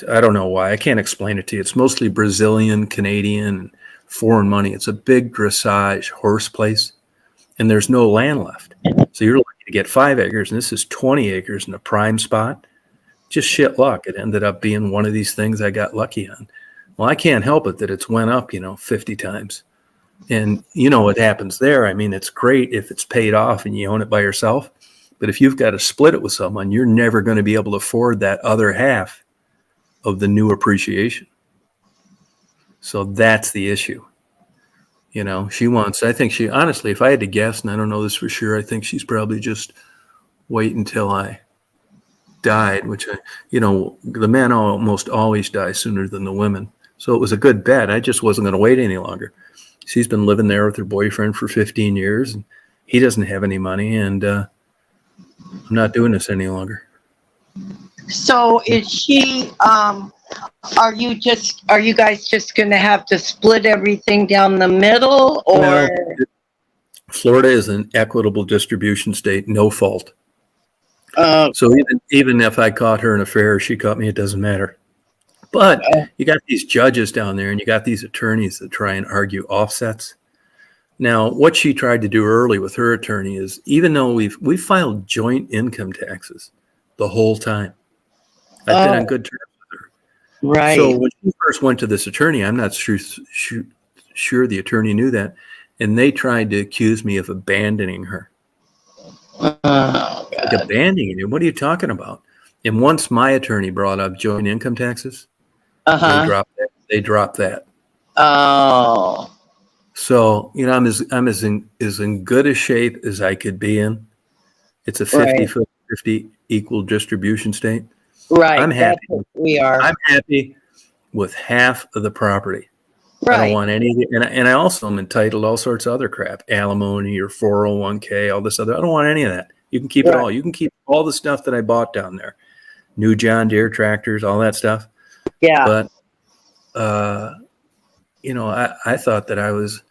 I don't know why. I can't explain it to you. It's mostly Brazilian, Canadian, foreign money. It's a big dressage horse place, and there's no land left. So you're lucky to get 5 acres, and this is 20 acres in a prime spot. Just shit luck. It ended up being one of these things I got lucky on. Well, I can't help it that it's went up, 50 times. And what happens there. I mean, it's great if it's paid off and you own it by yourself. But if you've got to split it with someone, you're never going to be able to afford that other half of the new appreciation. So that's the issue. I think she, honestly, if I had to guess, and I don't know this for sure, I think she's probably just wait until I died, which the men almost always die sooner than the women. So it was a good bet. I just wasn't going to wait any longer. She's been living there with her boyfriend for 15 years, and he doesn't have any money, and I'm not doing this any longer. So is she, are you guys just going to have to split everything down the middle, or? No, Florida is an equitable distribution state, no fault. So even if I caught her in an affair, she caught me, it doesn't matter. But you got these judges down there and you got these attorneys that try and argue offsets. Now, what she tried to do early with her attorney is, even though we filed joint income taxes the whole time, I've been on good terms with her. Right. So when she first went to this attorney, I'm not sure the attorney knew that, and they tried to accuse me of abandoning her. Like abandoning her? What are you talking about? And once my attorney brought up joint income taxes, Uh-huh. They dropped that. Oh. So, I'm as in good a shape as I could be in. It's a Right. 50 equal distribution state. Right. I'm happy. That's what we are. I'm happy with half of the property. I don't Right. want any, and I also am entitled to all sorts of other crap, alimony or 401k, all this other. I don't want any of that. You can keep it Right. all. You can keep all the stuff that I bought down there, new John Deere tractors, all that stuff. Yeah. But, I thought that I was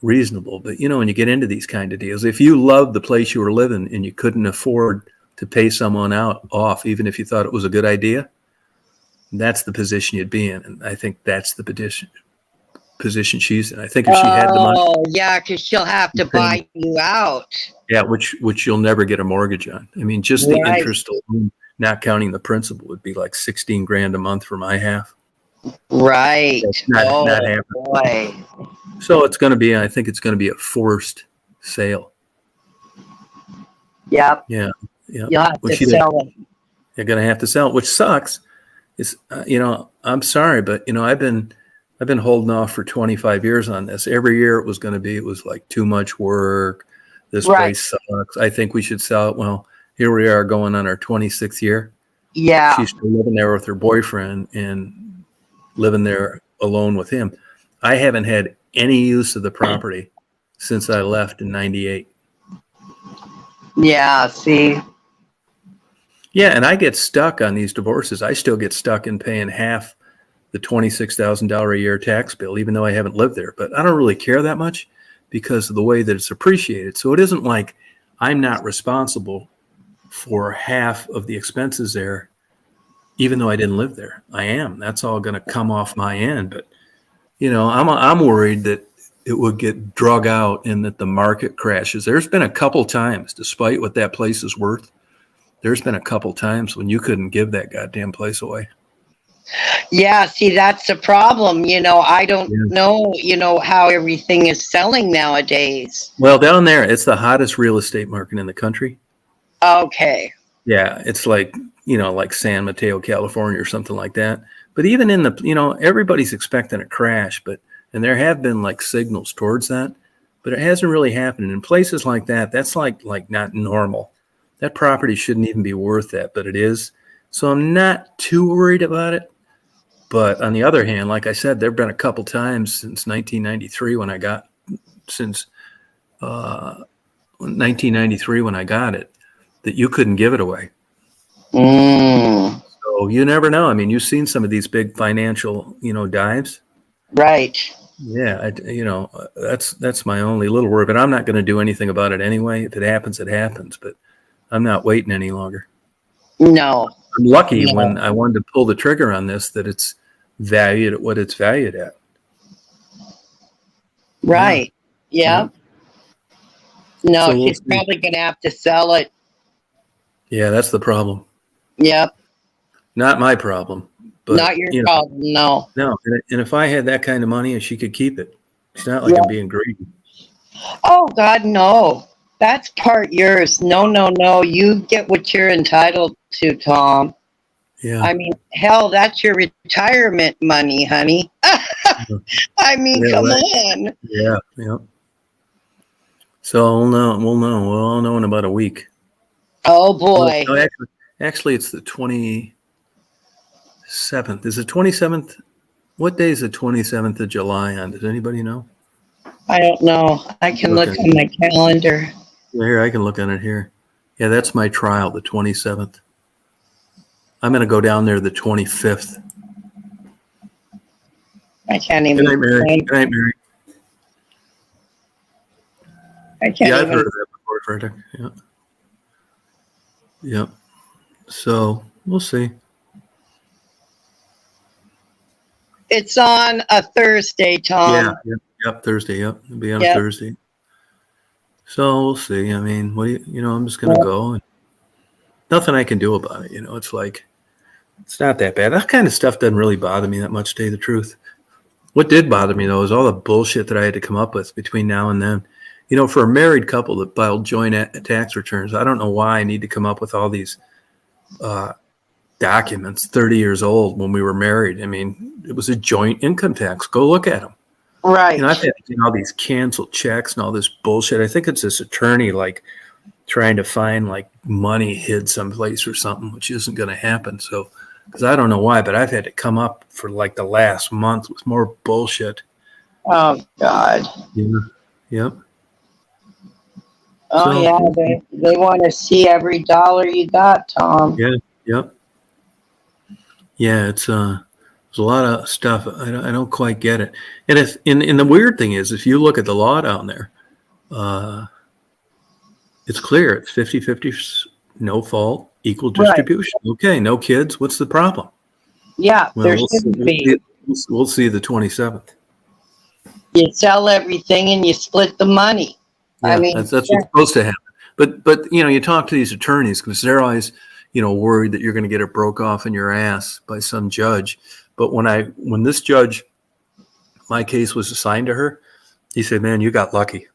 reasonable. But, when you get into these kind of deals, if you loved the place you were living and you couldn't afford to pay someone off, even if you thought it was a good idea, that's the position you'd be in. And I think that's the position she's in. I think if she had the money, Oh, yeah, because she'll have to buy you out. yeah, which you'll never get a mortgage on. I mean, just the Right. interest alone, not counting the principal, would be like 16 grand a month for my half. Right. That's not happening. Boy. So I think it's going to be a forced sale. Yep. Yeah. You'll have Which to sell it. You're going to have to sell it, which sucks. It's, I'm sorry, but I've been holding off for 25 years on this. Every year it was like too much work. This Right. place sucks. I think we should sell it. Well, here we are going on our 26th year. Yeah. She's still living there with her boyfriend and living there alone with him. I haven't had any use of the property since I left in 98. Yeah. See. Yeah, and I get stuck on these divorces. I still get stuck in paying half the $26,000 a year tax bill, even though I haven't lived there. But I don't really care that much because of the way that it's appreciated. So it isn't like I'm not responsible for half of the expenses there, even though I didn't live there. I am. That's all going to come off my end. But, I'm worried that it would get drug out and that the market crashes. There's been a couple times, despite what that place is worth, there's been a couple times when you couldn't give that goddamn place away. Yeah, see, that's the problem. I don't know, how everything is selling nowadays. Well, down there, it's the hottest real estate market in the country. Okay. Yeah, it's like, like San Mateo, California or something like that. But even in the, everybody's expecting a crash, and there have been like signals towards that, but it hasn't really happened. In places like that, that's like not normal. That property shouldn't even be worth that, but it is. So I'm not too worried about it. But on the other hand, like I said, there have been a couple times since 1993 when I got it, that you couldn't give it away. Mm. So you never know. I mean, you've seen some of these big financial, dives. Right. Yeah, that's my only little worry. But I'm not going to do anything about it anyway. If it happens, it happens. But I'm not waiting any longer. No. I'm lucky when I wanted to pull the trigger on this that it's valued at what it's valued at. Right. Yeah. No, So she's probably going to have to sell it. Yeah, that's the problem. Yep. Not my problem. But, not your problem, no. No, and if I had that kind of money, she could keep it. It's not like I'm being greedy. Oh, God, no. That's part yours. No. You get what you're entitled to, Tom. Yeah. I mean, hell, that's your retirement money, honey. I mean, come on. Yeah. So we'll know. We'll all know in about a week. Oh, boy. No, actually, it's the 27th. Is it 27th? What day is the 27th of July on? Does anybody know? I don't know. I can look on my calendar. Here, I can look on it here. Yeah, that's my trial, the 27th. I'm going to go down there the 25th. I can't even. Good night, Mary. Good night, Mary. I can't I've even. heard of that before, Frederick. Yeah. Yep. So we'll see. It's on a Thursday, Tom. Yep. Thursday. Yep. It'll be on a Thursday. So we'll see. I mean, what do I'm just going to go. And nothing I can do about it. It's like, it's not that bad. That kind of stuff doesn't really bother me that much, to tell you the truth. What did bother me, though, is all the bullshit that I had to come up with between now and then. For a married couple that filed joint tax returns, I don't know why I need to come up with all these documents 30 years old when we were married. I mean, it was a joint income tax. Go look at them. Right. I've had all these canceled checks and all this bullshit. I think it's this attorney like trying to find like money hid someplace or something, which isn't going to happen. So, because I don't know why, but I've had to come up for like the last month with more bullshit. Oh God. Yeah. Yep. Oh So- yeah, they want to see every dollar you got, Tom. Yeah. Yep. Yeah. It's there's a lot of stuff. I don't quite get it. And if and the weird thing is, if you look at the law down there, it's clear. It's 50-50, no fault, equal Right. distribution. Okay, no kids. What's the problem? Yeah, Well, there we'll shouldn't see, be. we'll see the 27th. You sell everything and you split the money. Yeah, I mean, that's what's supposed to happen. But you talk to these attorneys because they're always worried that you're going to get it broke off in your ass by some judge. But when this judge, my case was assigned to her, he said, "Man, you got lucky."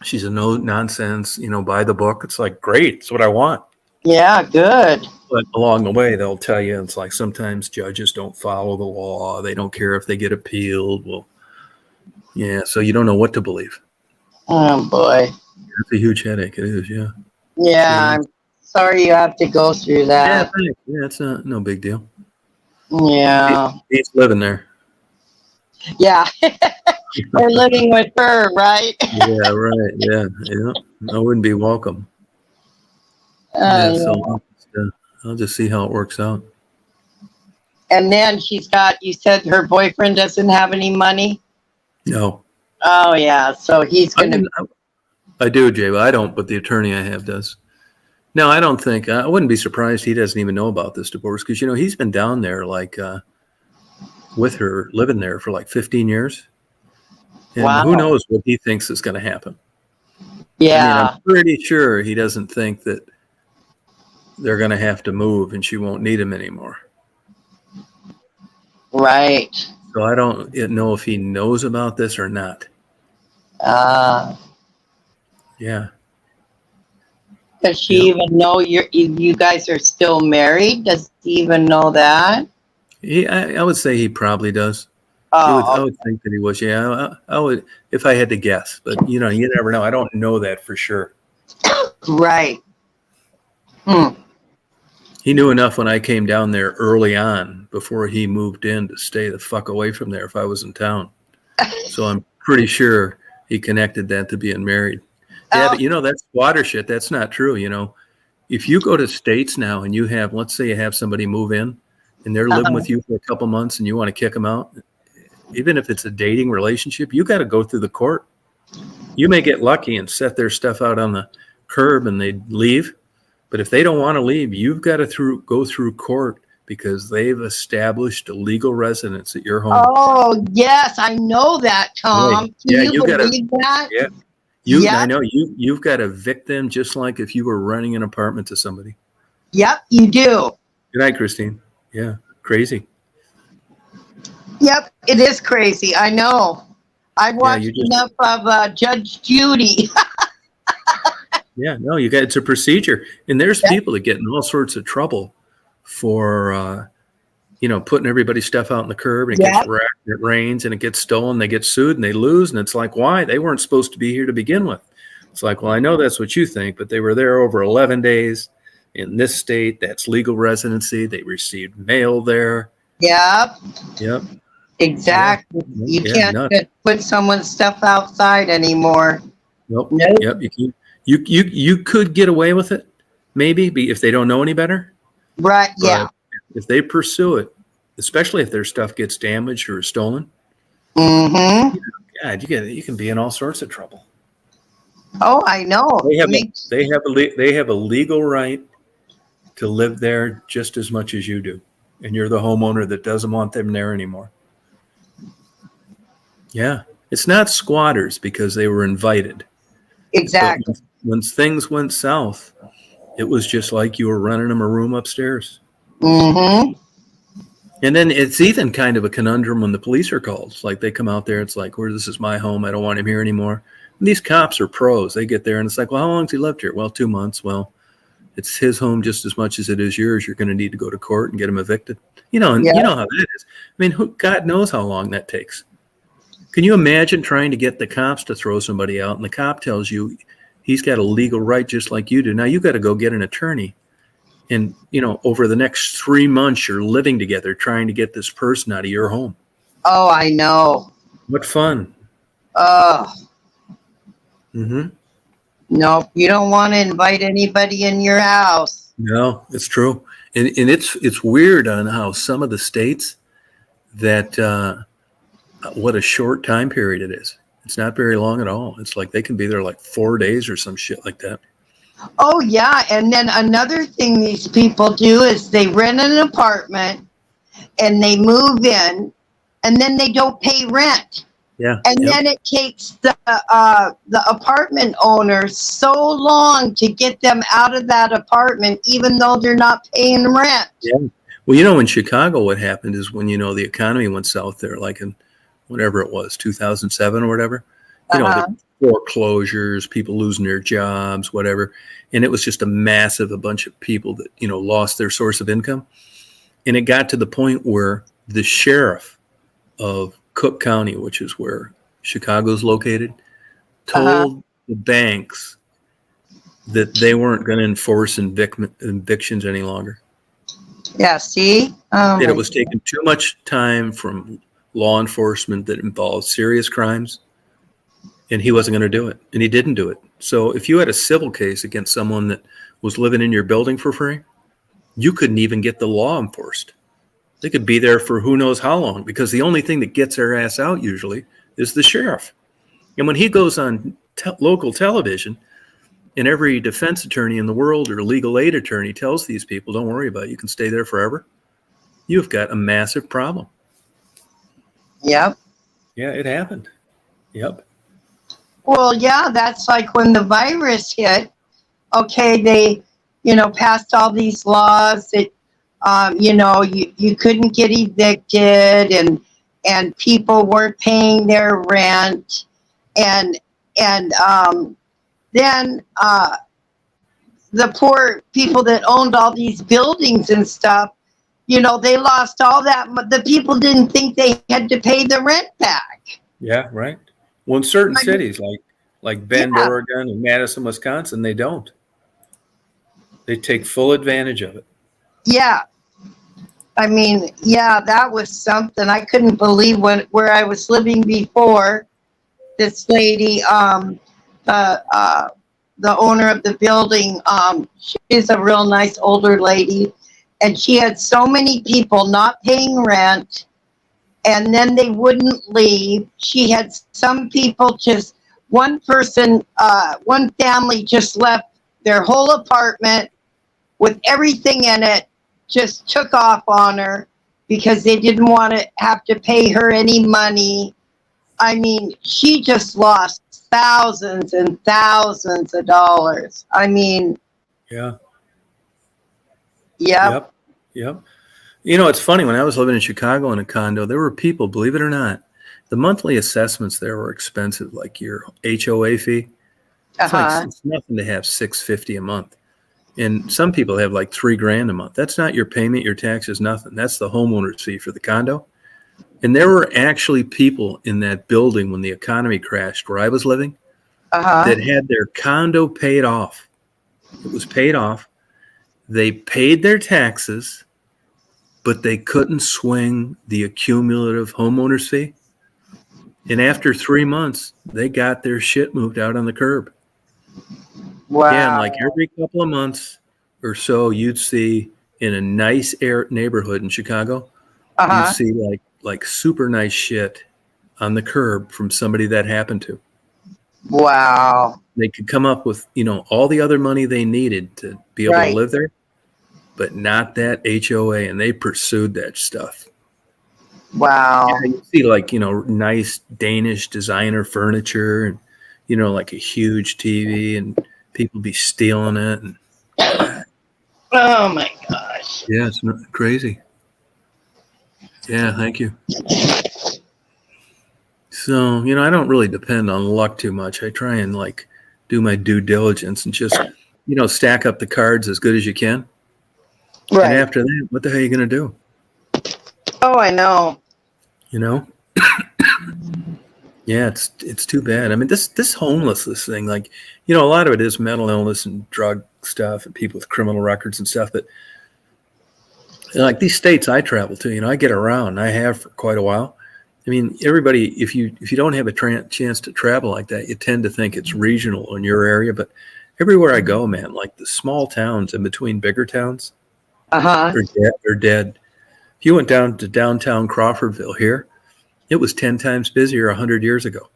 She said, "No nonsense, by the book." It's like, great, it's what I want. yeah, good. But along the way, they'll tell you it's like sometimes judges don't follow the law. They don't care if they get appealed. Well, yeah, so you don't know what to believe. Oh boy. It's a huge headache. It is, yeah. Yeah, I'm sorry you have to go through Yeah, that. thanks. Yeah, it's no big deal. Yeah. He's living there. Yeah. We're living with her, right? Yeah, right. Yeah, yeah. I wouldn't be welcome. Uh, Yeah, so I'll just see how it works out. And then you said her boyfriend doesn't have any money? No, Oh, yeah. So he's going to. I do, Jay, but I don't. But the attorney I have does. No, I don't think. I wouldn't be surprised he doesn't even know about this divorce because he's been down there like with her, living there for like 15 years. And Wow. who knows what he thinks is going to happen. Yeah. I'm pretty sure he doesn't think that they're going to have to move and she won't need him anymore. Right. So I don't know if he knows about this or not. Yeah. Does she even know you guys are still married? Does he even know that? I would say he probably does. Oh, I would think that he was. Yeah, I would if I had to guess. But you never know. I don't know that for sure. right. He knew enough when I came down there early on before he moved in to stay the fuck away from there if I was in town. So I'm pretty sure he connected that to being married. Yeah, but that's squatter shit. That's not true. If you go to states now and you have, let's say you have somebody move in and they're living with you for a couple months and you want to kick them out, even if it's a dating relationship, you got to go through the court. You may get lucky and set their stuff out on the curb and they leave. But if they don't want to leave, you've got to go through court because they've established a legal residence at your home. Oh, yes. I know that, Tom. Right. Can you believe that? Yeah. Yep. I know you've got to evict them just like if you were renting an apartment to somebody. Yep, you do. Good night, Christine. Yeah, crazy. Yep, it is crazy. I know. I watched enough of Judge Judy. Yeah, no, it's a procedure. And there's people that get in all sorts of trouble for, putting everybody's stuff out on the curb and it gets wrecked, it rains and it gets stolen, they get sued and they lose. And it's like, why? They weren't supposed to be here to begin with. It's like, well, I know that's what you think, but they were there over 11 days in this state. That's legal residency. They received mail there. Yep. Yep. Exactly. Yeah. You can't just put someone's stuff outside anymore. Nope. Nope. Yep. You could get away with it, maybe, if they don't know any better. Right. But yeah. if they pursue it, especially if their stuff gets damaged or stolen, Mm-hmm. God, you can be in all sorts of trouble. Oh, I know. They have a legal right to live there just as much as you do, and you're the homeowner that doesn't want them there anymore. Yeah, it's not squatters because they were invited. Exactly. But when things went south, it was just like you were renting them a room upstairs. Mm-hmm. And then it's even kind of a conundrum when the police are called. It's like they come out there. It's like, this is my home. I don't want him here anymore. And these cops are pros. They get there and it's like, well, how long has he lived here? Well, 2 months. Well, it's his home just as much as it is yours. You're going to need to go to court and get him evicted. You know, and Yeah. you know how that is. I mean, God knows how long that takes. Can you imagine trying to get the cops to throw somebody out, and the cop tells you he's got a legal right just like you do? Now you got to go get an attorney. And, you know, over the next 3 months, you're living together trying to get this person out of your home. Oh, I know. What fun. Oh, Mm-hmm. no, you don't want to invite anybody in your house. No, it's true. And it's weird on how some of the states that what a short time period it is. It's not very long at all. It's like they can be there like 4 days or some shit like that. Oh, yeah. And then another thing these people do is they rent an apartment and they move in and then they don't pay rent. Yeah. And yep. then it takes the apartment owner so long to get them out of that apartment, even though they're not paying rent. Yeah. Well, you know, in Chicago, what happened is when, you know, the economy went south there, like in whatever it was, 2007 or whatever, you know, the foreclosures, people losing their jobs, whatever. And it was just a bunch of people that, you know, lost their source of income. And it got to the point where the sheriff of Cook County, which is where Chicago's located, told the banks that they weren't going to enforce evictions any longer. Yeah, see? That it was taking too much time from law enforcement that involved serious crimes, and he wasn't going to do it, and he didn't do it. So if you had a civil case against someone that was living in your building for free, you couldn't even get the law enforced. They could be there for who knows how long, because the only thing that gets their ass out usually is the sheriff. And when he goes on local television, and every defense attorney in the world or legal aid attorney tells these people, don't worry about it, you can stay there forever, you've got a massive problem. Yep. Yeah, it happened. Yep. Well, yeah, that's like when the virus hit. Okay, they, you know, passed all these laws that, you know, you couldn't get evicted, and people weren't paying their rent, and then the poor people that owned all these buildings and stuff, you know, they lost all that. The people didn't think they had to pay the rent back. Yeah, right. Well, in certain cities like Bend, Oregon, and Madison, Wisconsin, they don't. They take full advantage of it. Yeah. I mean, yeah, that was something. I couldn't believe where I was living before. This lady, the owner of the building, she's a real nice older lady, and she had so many people not paying rent, and then they wouldn't leave. She had some people one family just left their whole apartment with everything in it, just took off on her because they didn't want to have to pay her any money. I mean, she just lost thousands and thousands of dollars. I mean, yeah. Yep. Yep. You know, it's funny. When I was living in Chicago in a condo, there were people, believe it or not, the monthly assessments there were expensive, like your HOA fee. It's nothing to have $650 a month. And some people have like $3,000 a month. That's not your payment, your taxes, nothing. That's the homeowner's fee for the condo. And there were actually people in that building when the economy crashed where I was living that had their condo paid off. It was paid off. They paid their taxes, but they couldn't swing the accumulative homeowner's fee. And after 3 months, they got their shit moved out on the curb. Wow. Yeah, and like every couple of months or so, you'd see in a nice neighborhood in Chicago, you'd see like super nice shit on the curb from somebody that happened to. Wow. They could come up with, you know, all the other money they needed to be able to live there, but not that HOA, and they pursued that stuff. Wow. Yeah, you see like, you know, nice Danish designer furniture and, you know, like a huge TV, and people be stealing it. And, oh my gosh. yeah, it's crazy. Yeah, thank you. So, you know, I don't really depend on luck too much. I try and like do my due diligence and just stack up the cards as good as you can. And Right. after that, what the hell are you going to do? Oh, I know. You know? Yeah, it's too bad. I mean, this homelessness thing, like, a lot of it is mental illness and drug stuff and people with criminal records and stuff. But like these states I travel to, I get around. And I have for quite a while. I mean, everybody, if you don't have a chance to travel like that, you tend to think it's regional in your area. But everywhere I go, man, like the small towns in between bigger towns, Uh-huh. they're dead. If you went down to downtown Crawfordville here, it was 10 times busier 100 years ago.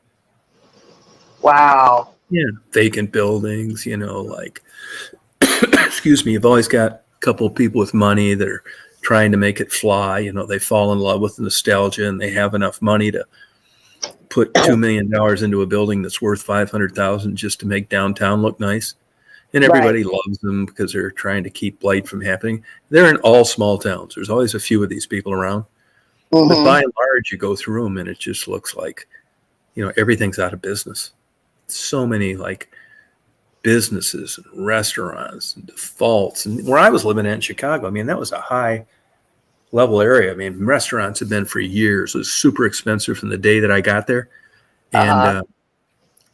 Wow. Yeah, vacant buildings, like, excuse me, you've always got a couple of people with money that are trying to make it fly. They fall in love with nostalgia and they have enough money to put $2 million into a building that's worth $500,000 just to make downtown look nice. And everybody loves them because they're trying to keep blight from happening. They're in all small towns. There's always a few of these people around. Mhm. But by and large, you go through them and it just looks like, everything's out of business. So many like businesses and restaurants and defaults. And where I was living in Chicago, I mean, that was a high level area. I mean, restaurants have been for years. It was super expensive from the day that I got there. And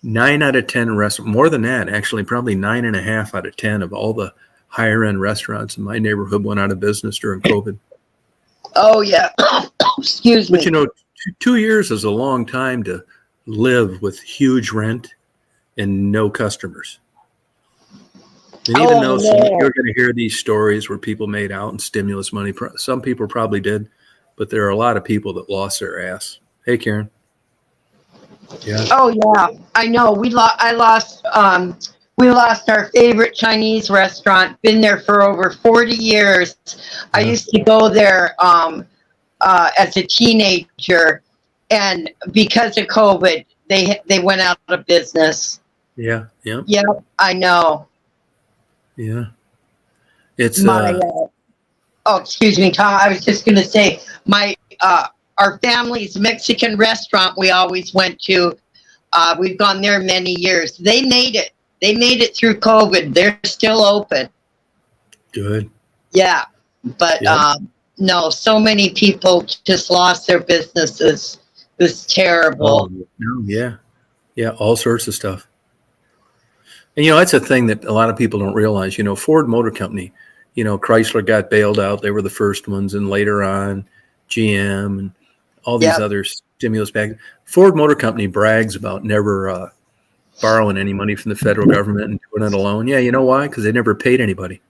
9 out of 10 restaurants, more than that, actually, probably 9.5 out of 10 of all the higher end restaurants in my neighborhood went out of business during COVID. Oh, yeah. Excuse me. But 2 years is a long time to live with huge rent and no customers. And even though you're going to hear these stories where people made out in stimulus money, some people probably did, but there are a lot of people that lost their ass. Hey, Karen. Yeah. Oh, yeah. I know. We lost our favorite Chinese restaurant. Been there for over 40 years. I used to go there as a teenager, and because of COVID, they went out of business. Yeah. Yeah. Yep, I know. Yeah. It's excuse me, Tom. I was just going to say our family's Mexican restaurant we always went to. We've gone there many years. They made it. They made it through COVID. They're still open. good. Yeah, but Yeah. no, so many people just lost their businesses. It was terrible. No, yeah. Yeah, all sorts of stuff. And, that's a thing that a lot of people don't realize. Ford Motor Company, Chrysler got bailed out. They were the first ones. And later on, GM and all these Yep. other stimulus packages. Ford Motor Company brags about never borrowing any money from the federal government and doing it alone. Yeah, you know why? Because they never paid anybody.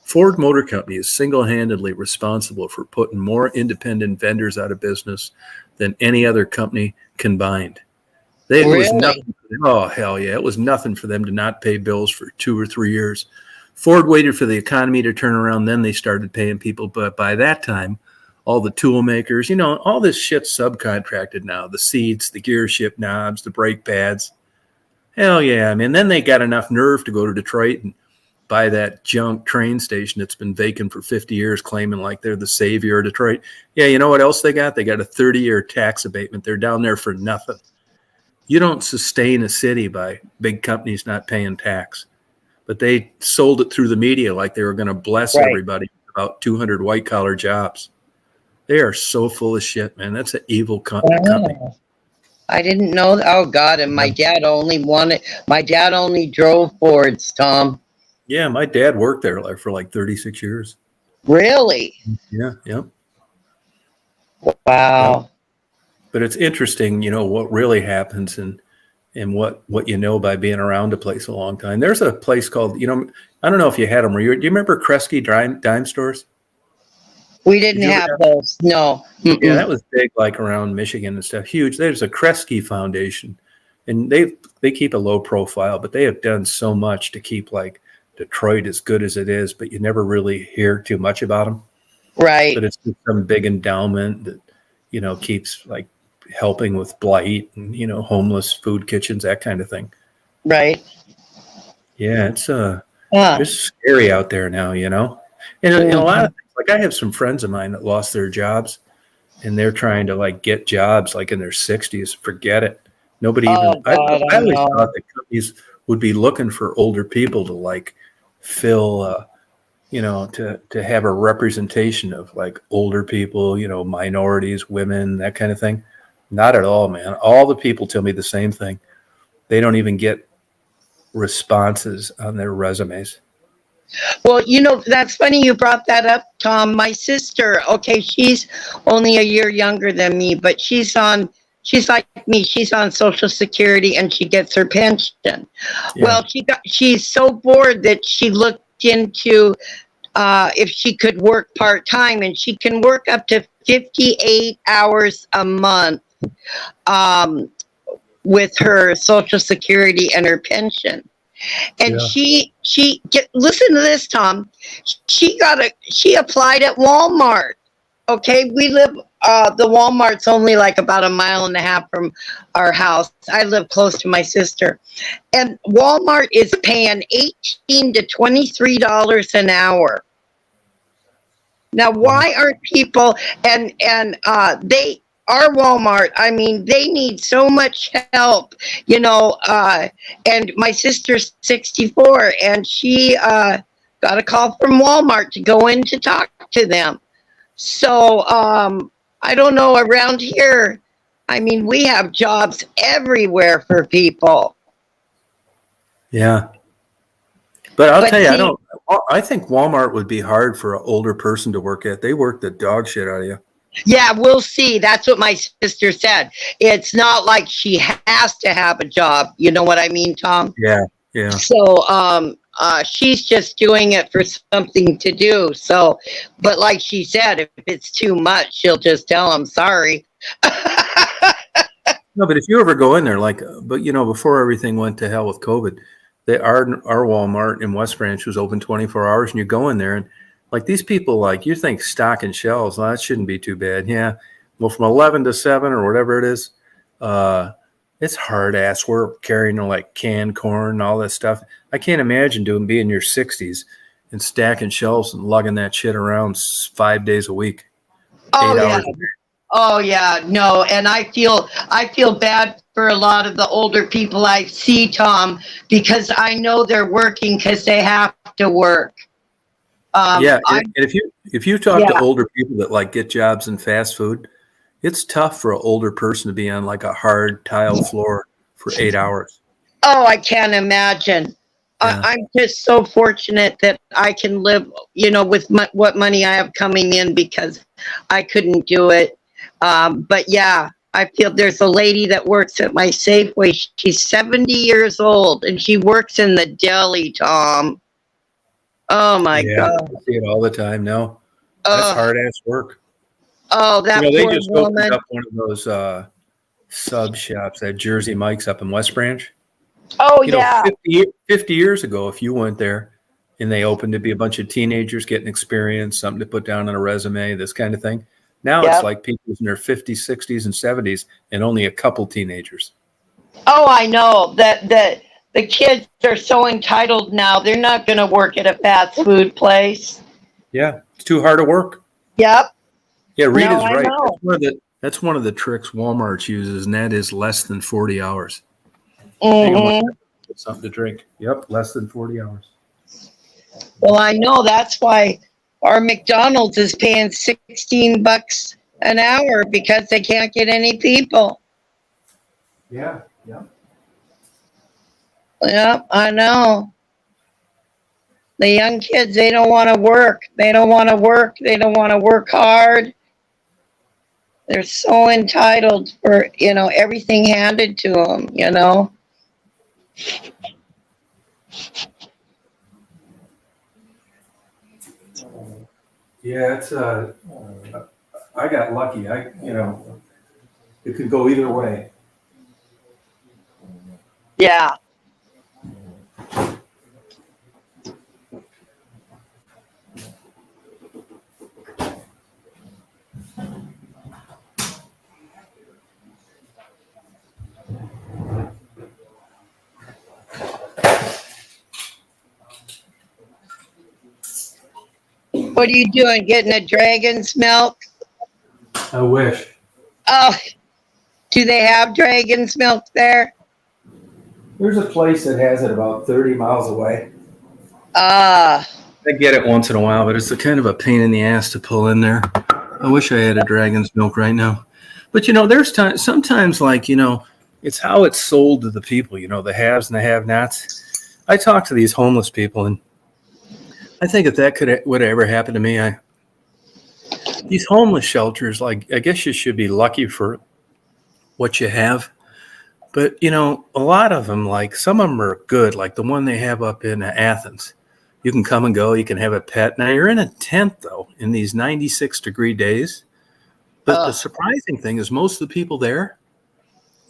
Ford Motor Company is single-handedly responsible for putting more independent vendors out of business than any other company combined. It was Really? nothing. Oh, hell yeah. It was nothing for them to not pay bills for 2 or 3 years. Ford waited for the economy to turn around. Then they started paying people. But by that time, all the tool makers, all this shit's subcontracted now. The seats, the gear shift knobs, the brake pads. Hell yeah. I mean, then they got enough nerve to go to Detroit and buy that junk train station that's been vacant for 50 years, claiming like they're the savior of Detroit. Yeah, you know what else they got? They got a 30-year tax abatement. They're down there for nothing. You don't sustain a city by big companies not paying tax. But they sold it through the media like they were going to bless everybody with about 200 white-collar jobs. They are so full of shit, man. That's an evil company. I didn't know. Oh God! And my dad only drove Fords, Tom. Yeah, my dad worked there for like 36 years. Really? Yeah, yeah. Wow. But it's interesting, what really happens and what by being around a place a long time. There's a place called, I don't know if you had them. Do you remember Kresge dime stores? We didn't have those. No. Mm-mm. Yeah, that was big, like around Michigan and stuff. Huge. There's a Kresge Foundation, and they keep a low profile, but they have done so much to keep like Detroit as good as it is. But you never really hear too much about them. Right. But it's some big endowment that keeps like helping with blight and homeless food kitchens, that kind of thing. Right. Yeah, it's scary out there now, and a lot of things. Like I have some friends of mine that lost their jobs, and they're trying to like get jobs like in their 60s. Forget it. Nobody even. I always thought that companies would be looking for older people to like fill, to have a representation of like older people, minorities, women, that kind of thing. Not at all, man. All the people tell me the same thing. They don't even get responses on their resumes. Well, that's funny you brought that up, Tom. My sister, okay, she's only a year younger than me, but she's like me, she's on Social Security and she gets her pension. Yeah. Well, she's so bored that she looked into if she could work part-time, and she can work up to 58 hours a month with her Social Security and her pension. And listen to this, Tom. She applied at Walmart. Okay, we live, the Walmart's only like about a mile and a half from our house. I live close to my sister. And Walmart is paying $18 to $23 an hour. Now, why aren't people, our Walmart, I mean, they need so much help, and my sister's 64 and she got a call from Walmart to go in to talk to them. So I don't know, around here, I mean, we have jobs everywhere for people. Yeah. But I'll tell you, I think Walmart would be hard for an older person to work at. They work the dog shit out of you. Yeah, we'll see. That's what my sister said. It's not like she has to have a job. You know what I mean, Tom? Yeah, yeah. So she's just doing it for something to do. So, but like she said, if it's too much, she'll just tell them sorry. No, but if you ever go in there, before everything went to hell with COVID, our Walmart in West Branch was open 24 hours, and you go in there and like these people, like you think stocking shelves, well, that shouldn't be too bad. Yeah. Well, from 11 to 7 or whatever it is, it's hard ass work carrying like canned corn and all that stuff. I can't imagine being in your 60s and stacking shelves and lugging that shit around 5 days a week. Oh, 8 yeah. hours a day. Oh yeah, no, and I feel bad for a lot of the older people I see, Tom, because I know they're working because they have to work. And if you talk to older people that like get jobs in fast food, it's tough for an older person to be on like a hard tile floor for 8 hours. Oh, I can't imagine. Yeah. I'm just so fortunate that I can live, with what money I have coming in, because I couldn't do it. But yeah, I feel there's a lady that works at my Safeway. She's 70 years old and she works in the deli, Tom. Oh my God. I see it all the time now. That's hard ass work. Oh, that they poor just woman. opened up one of those sub shops at Jersey Mike's up in West Branch. Oh, yeah. 50 years ago, if you went there and they opened to be a bunch of teenagers getting experience, something to put down on a resume, this kind of thing. Now It's like people in their 50s, 60s, and 70s and only a couple teenagers. Oh, I know that the kids are so entitled now. They're not going to work at a fast food place. Yeah, it's too hard to work. Yep. Yeah, Rita's right. That's one of the tricks Walmart uses, and that is less than 40 hours. Mm-hmm. Get something to drink. Yep, less than 40 hours. Well, I know that's why our McDonald's is paying $16 an hour, because they can't get any people. Yeah. Yep, I know. The young kids, they don't want to work. They don't want to work. They don't want to work hard. They're so entitled for, everything handed to them, Yeah, it's I got lucky. It could go either way. Yeah. What are you doing? Getting a dragon's milk? I wish. Oh, do they have dragon's milk there? There's a place that has it about 30 miles away. Ah, I get it once in a while, but it's a kind of a pain in the ass to pull in there. I wish I had a dragon's milk right now. But there's times sometimes it's how it's sold to the people, the haves and the have-nots. I talk to these homeless people, and I think if that would ever happen to me, these homeless shelters, like, I guess you should be lucky for what you have. But a lot of them, like, some of them are good, like the one they have up in Athens. You can come and go. You can have a pet. Now, you're in a tent, though, in these 96-degree days. But the surprising thing is most of the people there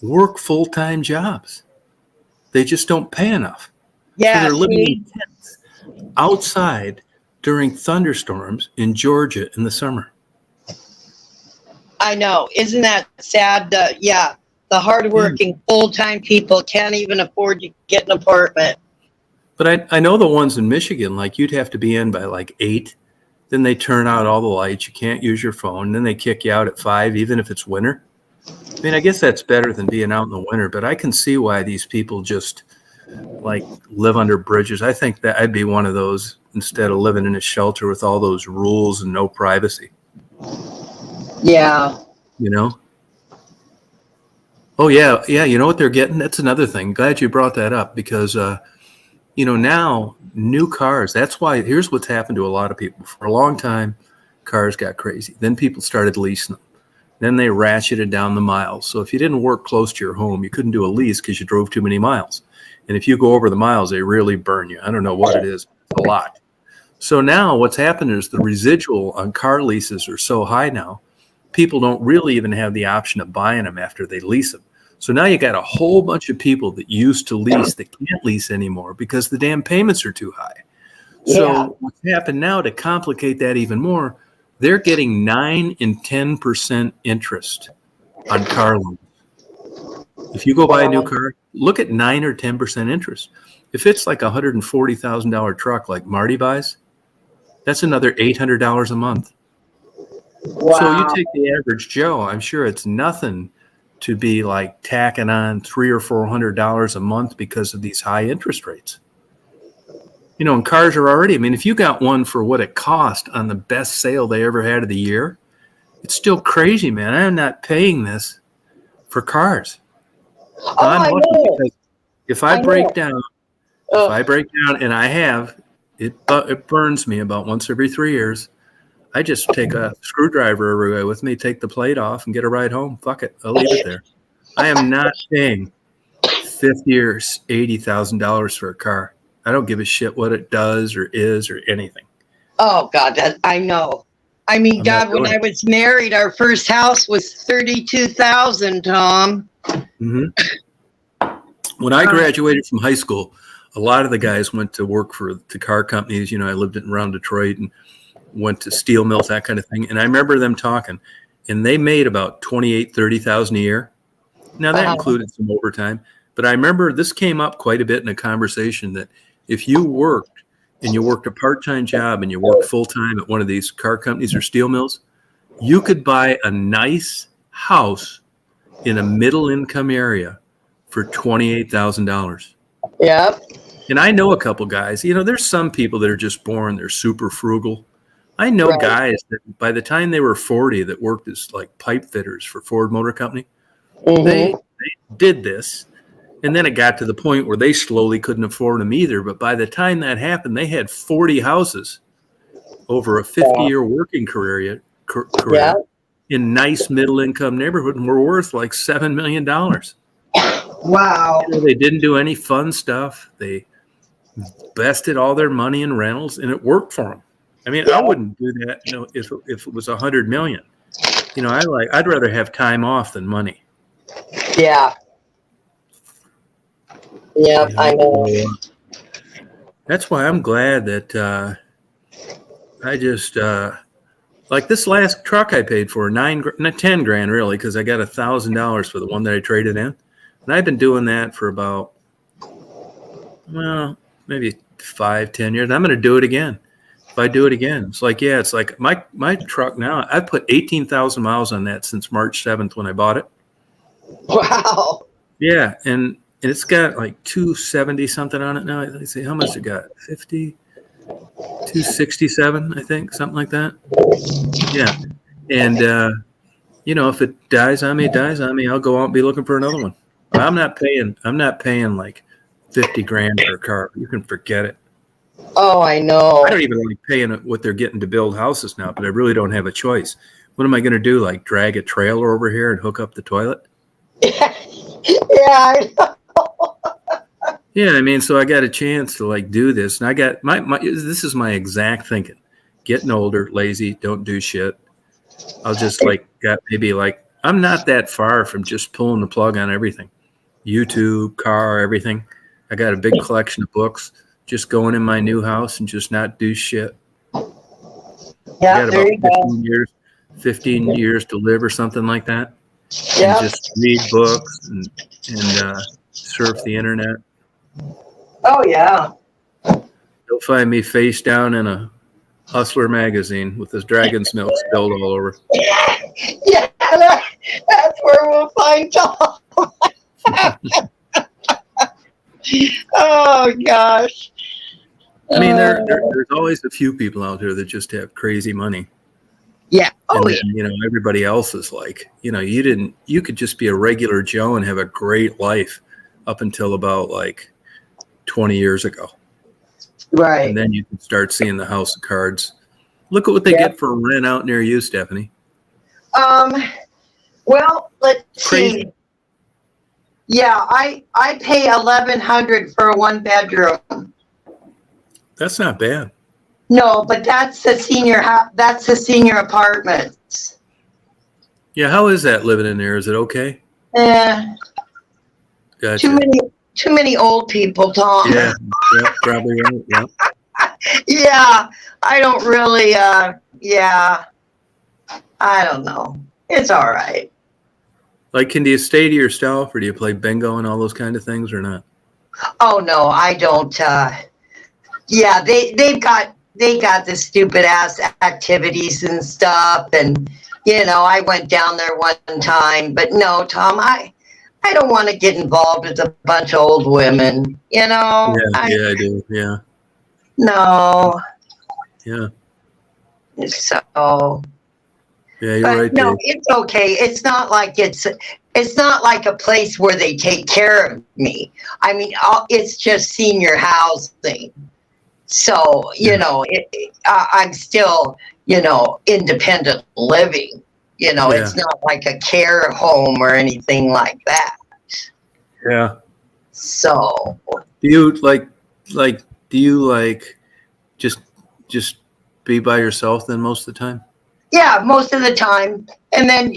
work full-time jobs. They just don't pay enough. yeah. So they're living See? in tents outside during thunderstorms in Georgia in the summer. I know. Isn't that sad? Yeah. The hardworking full-time people can't even afford to get an apartment. But I know the ones in Michigan, like, you'd have to be in by like 8. Then they turn out all the lights. You can't use your phone. Then they kick you out at 5, even if it's winter. I mean, I guess that's better than being out in the winter, but I can see why these people just like live under bridges. I think that I'd be one of those instead of living in a shelter with all those rules and no privacy. Yeah. Oh, yeah. Yeah. You know what they're getting? That's another thing. Glad you brought that up because, now new cars, that's why here's what's happened to a lot of people. For a long time, cars got crazy. Then people started leasing them. Then they ratcheted down the miles. So if you didn't work close to your home, you couldn't do a lease because you drove too many miles. And if you go over the miles, they really burn you. I don't know what it is. It's a lot. So now what's happened is the residual on car leases are so high now, people don't really even have the option of buying them after they lease them. So now you got a whole bunch of people that used to lease that can't lease anymore because the damn payments are too high. So what's happened now to complicate that even more, they're getting 9 and 10% interest on car loans. If you go buy a new car, look at 9 or 10% interest. If it's like a $140,000 truck like Marty buys, that's another $800 a month. Wow. So you take the average Joe, I'm sure it's nothing to be like tacking on $300 or $400 a month because of these high interest rates. And cars are already, I mean, if you got one for what it cost on the best sale they ever had of the year, it's still crazy, man. I'm not paying this for cars. I know. Because if I break down, and I have, it burns me about once every 3 years. I just take a screwdriver everywhere with me, take the plate off, and get a ride home. Fuck it, I'll leave it there. I am not paying $50,000 or $80,000 for a car. I don't give a shit what it does or is or anything. Oh God, I know. I mean, God, when I was married, our first house was $32,000, Tom. Mm-hmm. When I graduated from high school, a lot of the guys went to work for the car companies. I lived around Detroit and went to steel mills, that kind of thing. And I remember them talking, and they made about $28,000-$30,000 a year. Now that included some overtime, but I remember this came up quite a bit in a conversation that if you worked and you worked a part-time job and you worked full-time at one of these car companies or steel mills, you could buy a nice house in a middle-income area for $28,000. Yep. And I know a couple guys, there's some people that are just born, they're super frugal. I know guys that by the time they were 40 that worked as like pipe fitters for Ford Motor Company. Mm-hmm. They did this. And then it got to the point where they slowly couldn't afford them either. But by the time that happened, they had 40 houses over a 50-year working career in nice middle-income neighborhood and were worth like $7 million. Wow. They didn't do any fun stuff. They invested all their money in rentals, and it worked for them. I mean, I wouldn't do that if it was $100 million. I'd rather have time off than money. Yeah. Yep, I know. That's why I'm glad that I just like this last truck I paid for $10 grand really, because I got $1,000 for the one that I traded in, and I've been doing that for about maybe 5-10 years. I'm going to do it again. If I do it again, it's like my truck now. I've put 18,000 miles on that since March 7th when I bought it. Wow. Yeah, and it's got like 270 something on it now. Let's see, how much it got? 50. 267, I think, something like that. Yeah. And, if it dies on me, it dies on me. I'll go out and be looking for another one. I'm not paying like 50 grand for a car. You can forget it. Oh, I know. I don't even like paying what they're getting to build houses now, but I really don't have a choice. What am I going to do? Like drag a trailer over here and hook up the toilet? Yeah, I know. Yeah, I mean, so I got a chance to like do this, and I got my this is my exact thinking. Getting older, lazy, don't do shit. I'll just I'm not that far from just pulling the plug on everything. YouTube, car, everything. I got a big collection of books. Just going in my new house and just not do shit. Yeah, I got there you about go. 15 years to live or something like that. Yeah. And just read books and surf the internet. Oh, yeah. You'll find me face down in a Hustler magazine with this dragon's milk spilled all over. Yeah, that's where we'll find Tom. Oh, gosh. I mean, there's always a few people out there that just have crazy money. Yeah. Oh, And then, everybody else is like, you could just be a regular Joe and have a great life up until about like 20 years ago. right. And then you can start seeing the house of cards. Look at what they get for rent out near you, Stephanie. Well, let's Crazy. see. Yeah, I pay $1,100 for a 1-bedroom. That's not bad. No, but that's a senior that's a senior apartment. Yeah, how is that living in there? Is it okay? Gotcha. Too many old people, Tom. Yeah, probably right. Yeah. Yeah, I don't really. Yeah, I don't know. It's all right. Like, do you stay to yourself, or do you play bingo and all those kind of things, or not? Oh no, I don't. Yeah, they got the stupid ass activities and stuff, and I went down there one time, but no, Tom, I don't want to get involved with a bunch of old women. Yeah, I do. Yeah. No. Yeah. So. Yeah, you're But right. no, Dave. it's okay. It's not like a place where they take care of me. I mean, it's just senior housing. So, I'm still, independent living. It's not like a care home or anything like that. Yeah. So. Do you like just be by yourself then most of the time? Yeah, most of the time. And then,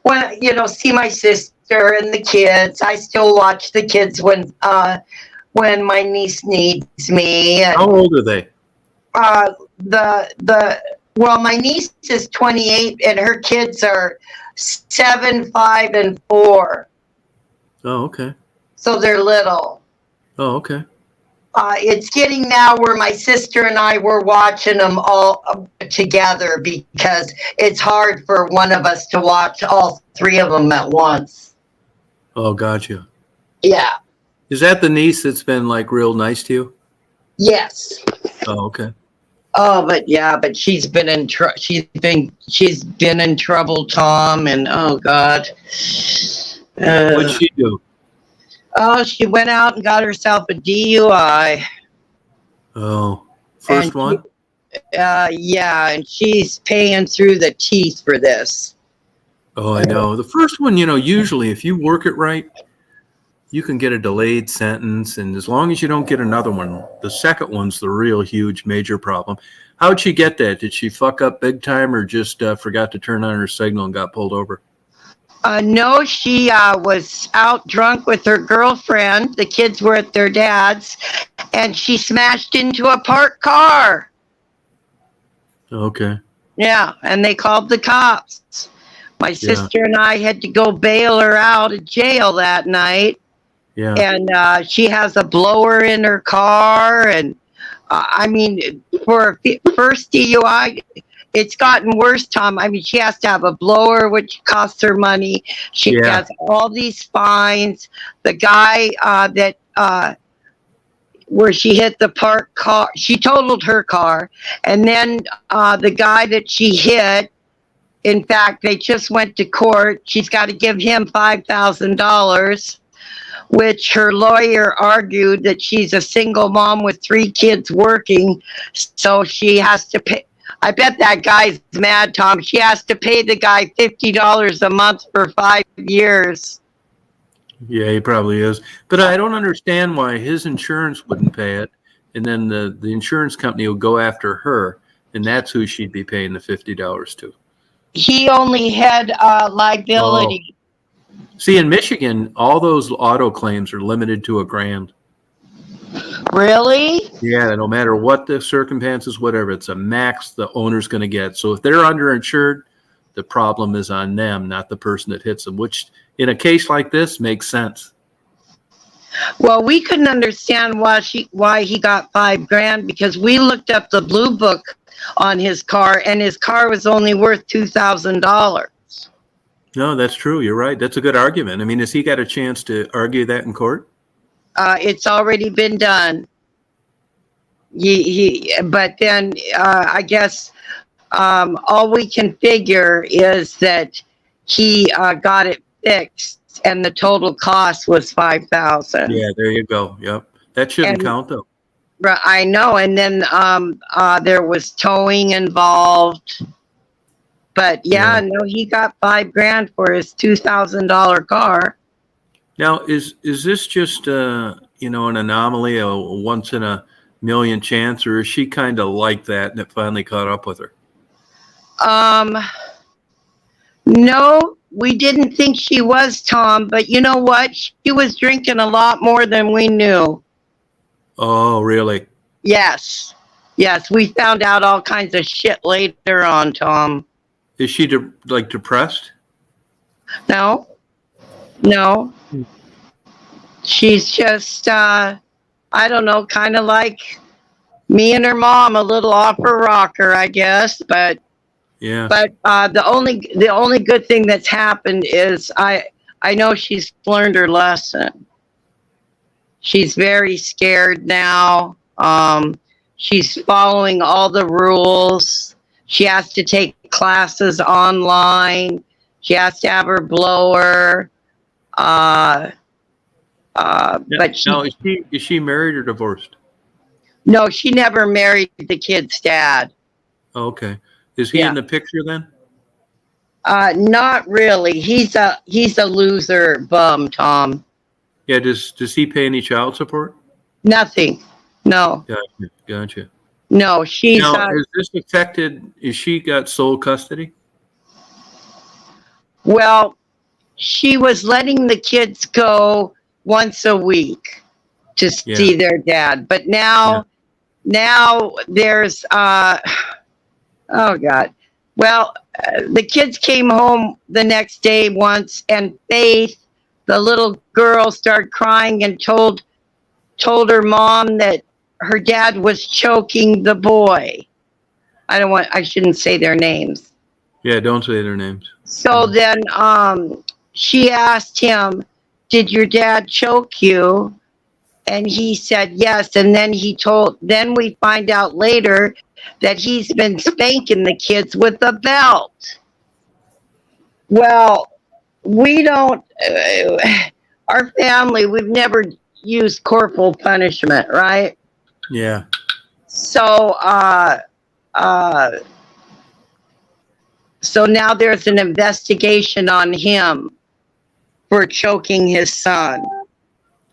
when, see my sister and the kids. I still watch the kids when my niece needs me. And, How old are they? my niece is 28 and her kids are 7, 5, and 4. Oh, okay. So they're little. Oh, okay. It's getting now where my sister and I were watching them all together because it's hard for one of us to watch all 3 of them at once. Oh, gotcha. Yeah. Is that the niece that's been like real nice to you? Yes. Oh, okay. Oh, but she's been in trouble, Tom, and oh God. What'd she do? Oh, she went out and got herself a DUI. Oh, first one? Yeah, and she's paying through the teeth for this. Oh, I know. The first one, usually if you work it right, you can get a delayed sentence, and as long as you don't get another one, the second one's the real huge major problem. How'd she get that? Did she fuck up big time, or just forgot to turn on her signal and got pulled over? No, she was out drunk with her girlfriend. The kids were at their dad's, and she smashed into a parked car. Okay. Yeah, and they called the cops. My sister and I had to go bail her out of jail that night. Yeah. And she has a blower in her car. And I mean, for a first DUI, it's gotten worse, Tom. I mean, she has to have a blower, which costs her money. She has all these fines. The guy that where she hit the parked car. She totaled her car, and then the guy that she hit. In fact, they just went to court. She's got to give him $5,000, which her lawyer argued that she's a single mom with 3 kids working, so she has to pay. I bet that guy's mad, Tom. She has to pay the guy $50 a month for 5 years. Yeah, he probably is. But I don't understand why his insurance wouldn't pay it, and then the insurance company will go after her, and that's who she'd be paying the $50 to. He only had liability. See, in Michigan, all those auto claims are limited to $1,000. Really? Yeah, no matter what the circumstances, whatever, it's a max the owner's going to get. So if they're underinsured, the problem is on them, not the person that hits them, which in a case like this makes sense. Well, we couldn't understand why he got $5,000 because we looked up the blue book on his car, and his car was only worth $2,000. No, that's true. You're right. That's a good argument. I mean, has he got a chance to argue that in court? It's already been done. But then I guess all we can figure is that he got it fixed, and the total cost was $5,000. Yeah, there you go. Yep, that shouldn't And- count though. Right, I know. And then there was towing involved. But yeah, no, he got $5,000 for his $2,000 car. Now, is this just an anomaly, a once in a million chance, or is she kind of like that and it finally caught up with her? No, we didn't think she was, Tom, but you know what? She was drinking a lot more than we knew. Oh, really? Yes. Yes, we found out all kinds of shit later on, Tom. Is she depressed? No. No. She's just, I don't know, kind of like me and her mom, a little off her rocker, I guess. But Yeah. But the only good thing that's happened is I know she's learned her lesson. She's very scared now. She's following all the rules. She has to take classes online. She has to have her blower. But Now, is she married or divorced? no, she never married the kid's dad. Oh, okay. Is he Yeah. in the picture then? Not really. He's a loser bum, Tom. Yeah. Does he pay any child support? Nothing. No. Gotcha. No, she's Now, is this affected? Is she got sole custody? well, she was letting the kids go once a week to see their dad, but now there's oh God. Well, the kids came home the next day once, and Faith, the little girl, started crying and told her mom that her dad was choking the boy. I shouldn't say their names. Yeah, don't say their names. So then she asked him, "Did your dad choke you?" And he said yes. And then then we find out later that he's been spanking the kids with a belt. Well, we don't, our family, we've never used corporal punishment, right? Yeah. So, so now there's an investigation on him for choking his son.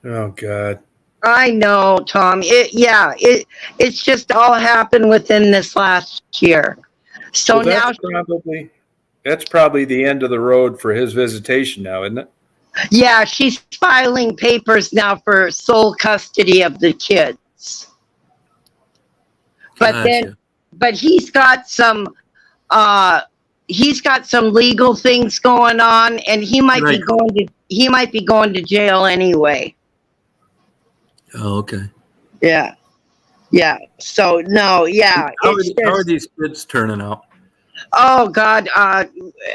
Oh God. I know, Tom. It's just all happened within this last year. So now, that's probably the end of the road for his visitation now, isn't it? yeah, she's filing papers now for sole custody of the kids. But he's got some legal things going on, and he might be going to jail anyway. Oh, okay. Yeah. Yeah. So no, yeah. How are these kids turning out? Oh God,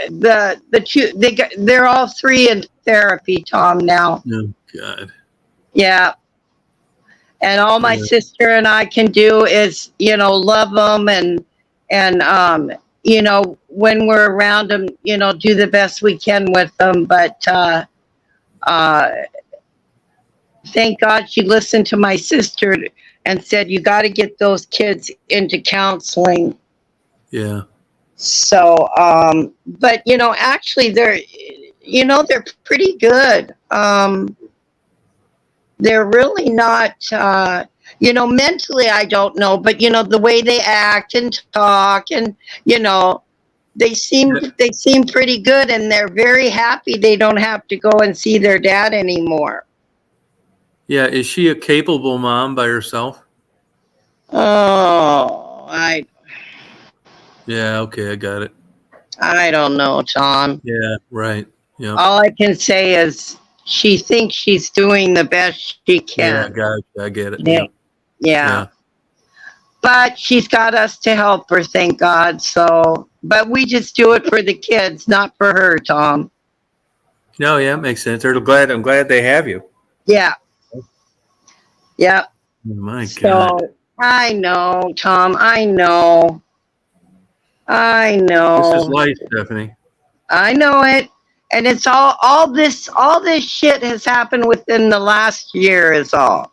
they're all 3 in therapy, Tom, now. Oh God. Yeah. And all my Yeah. sister and I can do is, love them and when we're around them, do the best we can with them. But thank God she listened to my sister and said, you got to get those kids into counseling. Yeah. So, but actually they're pretty good. They're really not, mentally, I don't know, but the way they act and talk and, they seem pretty good, and they're very happy they don't have to go and see their dad anymore. Yeah. Is she a capable mom by herself? Oh, Yeah. Okay. I got it. I don't know, Tom. Yeah. Right. Yeah. All I can say is she thinks she's doing the best she Yeah. can. Got it. I get it. Yeah. Yeah. But she's got us to help her, thank God. So, but we just do it for the kids, not for her, Tom. No. Yeah. It makes sense. I'm glad they have you. Yeah. Yeah. Oh, my God. So I know, Tom. I know. This is life, Stephanie. I know it. And it's all this shit has happened within the last year is all.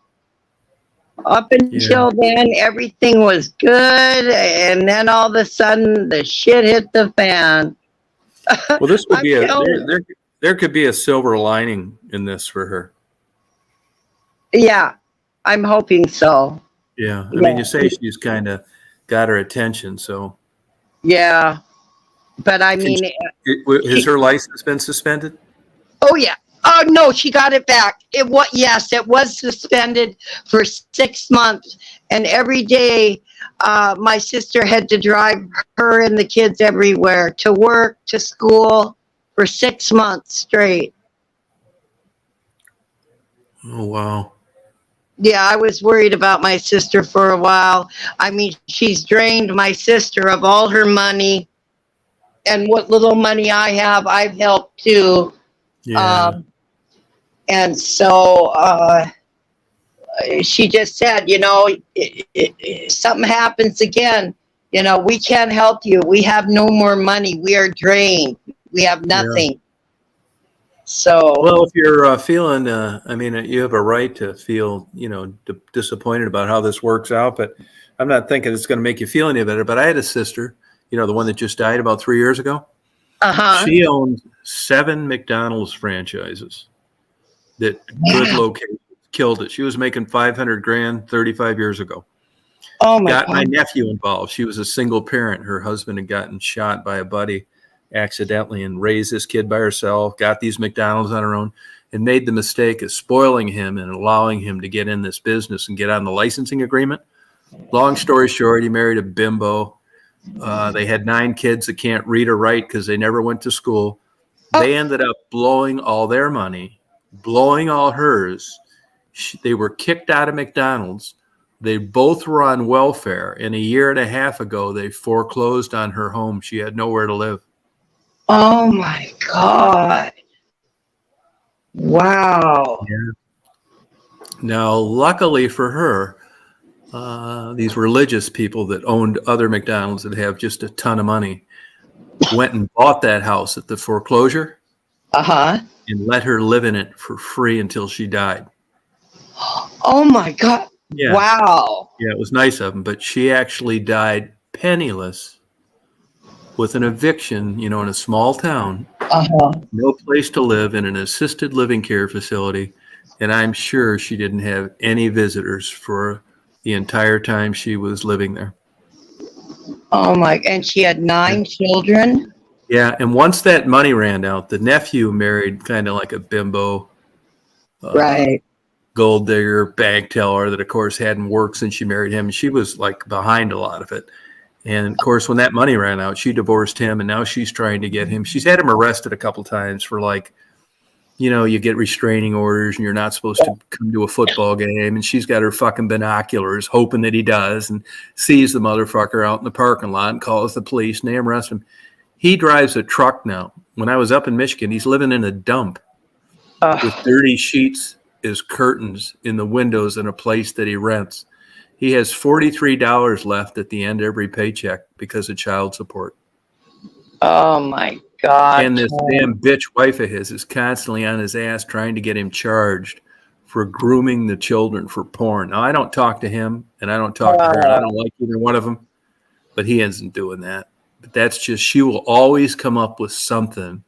Up until then, everything was good, and then all of a sudden, the shit hit the fan. Well, this would be I'm there could be a silver lining in this for her. Yeah, I'm hoping so. Yeah. I mean, you say she's kind of got her attention, so. Yeah, but I mean, Has her license been suspended? oh yeah. Oh no, she got it back. It was suspended for 6 months, and every day, my sister had to drive her and the kids everywhere to work, to school, for 6 months straight. Oh, wow. Yeah, I was worried about my sister for a while. I mean, she's drained my sister of all her money, and what little money I have, I've helped too. Yeah. And so she just said, something happens again, we can't help you. We have no more money. We are drained. We have nothing. So, well, if you're feeling, I mean, you have a right to feel, disappointed about how this works out, but I'm not thinking it's going to make you feel any better. But I had a sister, the one that just died about 3 years ago. She owned 7 McDonald's franchises that good locations, killed it. She was making $500,000 35 years ago. Oh my Got God. my nephew involved. She was a single parent. Her husband had gotten shot by a buddy accidentally and raised this kid by herself, got these McDonald's on her own, and made the mistake of spoiling him and allowing him to get in this business and get on the licensing agreement. Long story short, he married a bimbo. They had 9 kids that can't read or write because they never went to school. They ended up blowing all their money, blowing all hers. They were kicked out of McDonald's. They both were on welfare. And a year and a half ago, they foreclosed on her home. She had nowhere to live. Oh my God. Wow. Yeah. Now, luckily for her, these religious people that owned other McDonald's that have just a ton of money went and bought that house at the foreclosure and let her live in it for free until she died. Oh my God. Yeah. Wow. Yeah, it was nice of them, but she actually died penniless with an eviction, in a small town, no place to live, in an assisted living care facility, and I'm sure she didn't have any visitors for the entire time she was living there. Oh my, and she had 9 children? Yeah, and once that money ran out, the nephew married kind of like a bimbo, Right. gold digger, bank teller that, of course, hadn't worked since she married him. She was like behind a lot of it. And of course, when that money ran out, she divorced him, and now she's trying to get him. She's had him arrested a couple times for you get restraining orders and you're not supposed to come to a football game. And she's got her fucking binoculars hoping that he does, and sees the motherfucker out in the parking lot and calls the police, and they arrest him. He drives a truck now. When I was up in Michigan, he's living in a dump with dirty sheets is curtains in the windows in a place that he rents. He has $43 left at the end of every paycheck because of child support. Oh my God. And this Tom. damn bitch wife of his is constantly on his ass trying to get him charged for grooming the children for porn. Now, I don't talk to him and I don't talk to her, and I don't like either one of them, but he isn't doing that. But that's just, she will always come up with something.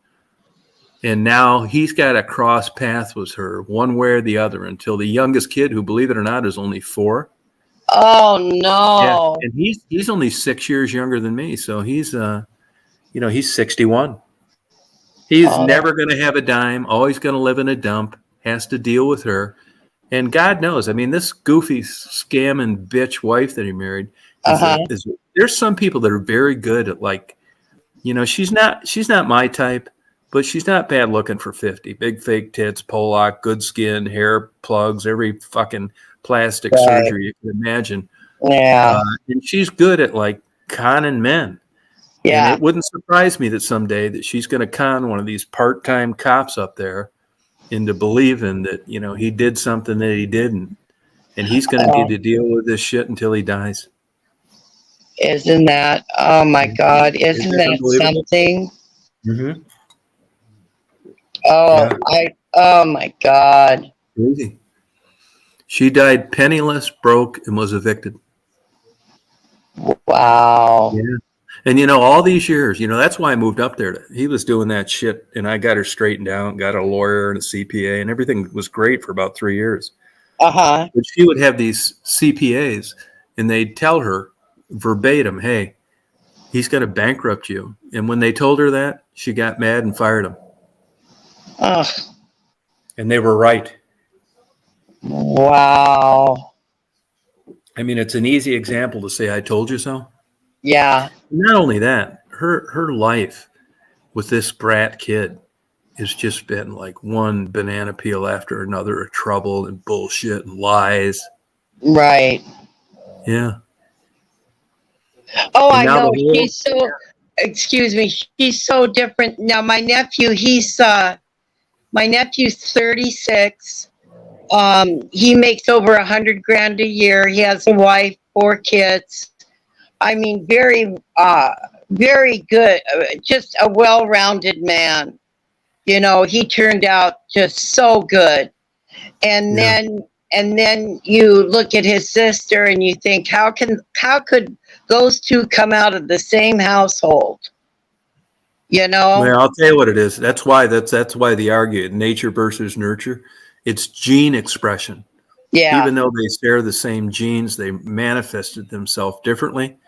And now he's got to cross paths with her one way or the other until the youngest kid, who, believe it or not, is only 4. Oh no. Yeah, and he's only 6 years younger than me. So he's, he's 61. He's Oh. never going to have a dime, always going to live in a dump, has to deal with her. And God knows, I mean, this goofy scamming bitch wife that he married, there's some people that are very good at, like, she's not my type, but she's not bad looking for 50. Big fake tits, Pollock, good skin, hair plugs, every fucking plastic surgery you can imagine. Yeah. And she's good at, like, conning men. Yeah. And it wouldn't surprise me that someday that she's going to con one of these part-time cops up there into believing that, he did something that he didn't. And he's going to need to deal with this shit until he dies. Isn't that, oh my God, isn't that something? Mm-hmm. Oh, Yeah. oh my God. Crazy. She died penniless, broke, and was evicted. Wow. Yeah. And, all these years, that's why I moved up there. He was doing that shit, and I got her straightened out, got a lawyer and a CPA, and everything was great for about 3 years. Uh-huh. But she would have these CPAs, and they'd tell her verbatim, hey, he's going to bankrupt you. And when they told her that, she got mad and fired him. Oh. And they were right. Wow. I mean, it's an easy example to say, I told you so. Yeah. Not only that, her life with this brat kid has just been like one banana peel after another of trouble and bullshit and lies. Right. Yeah. Oh, I know. She's so, excuse me, she's so different. Now, my nephew's 36. He makes over $100,000 a year. He has a wife, 4 kids. I mean, very, very good. Just a well-rounded man. He turned out just so good. And then you look at his sister and you think, how could those two come out of the same household? Well, I'll tell you what it is. That's why they argue nature versus nurture. It's gene expression. Yeah. Even though they share the same genes, they manifested themselves differently.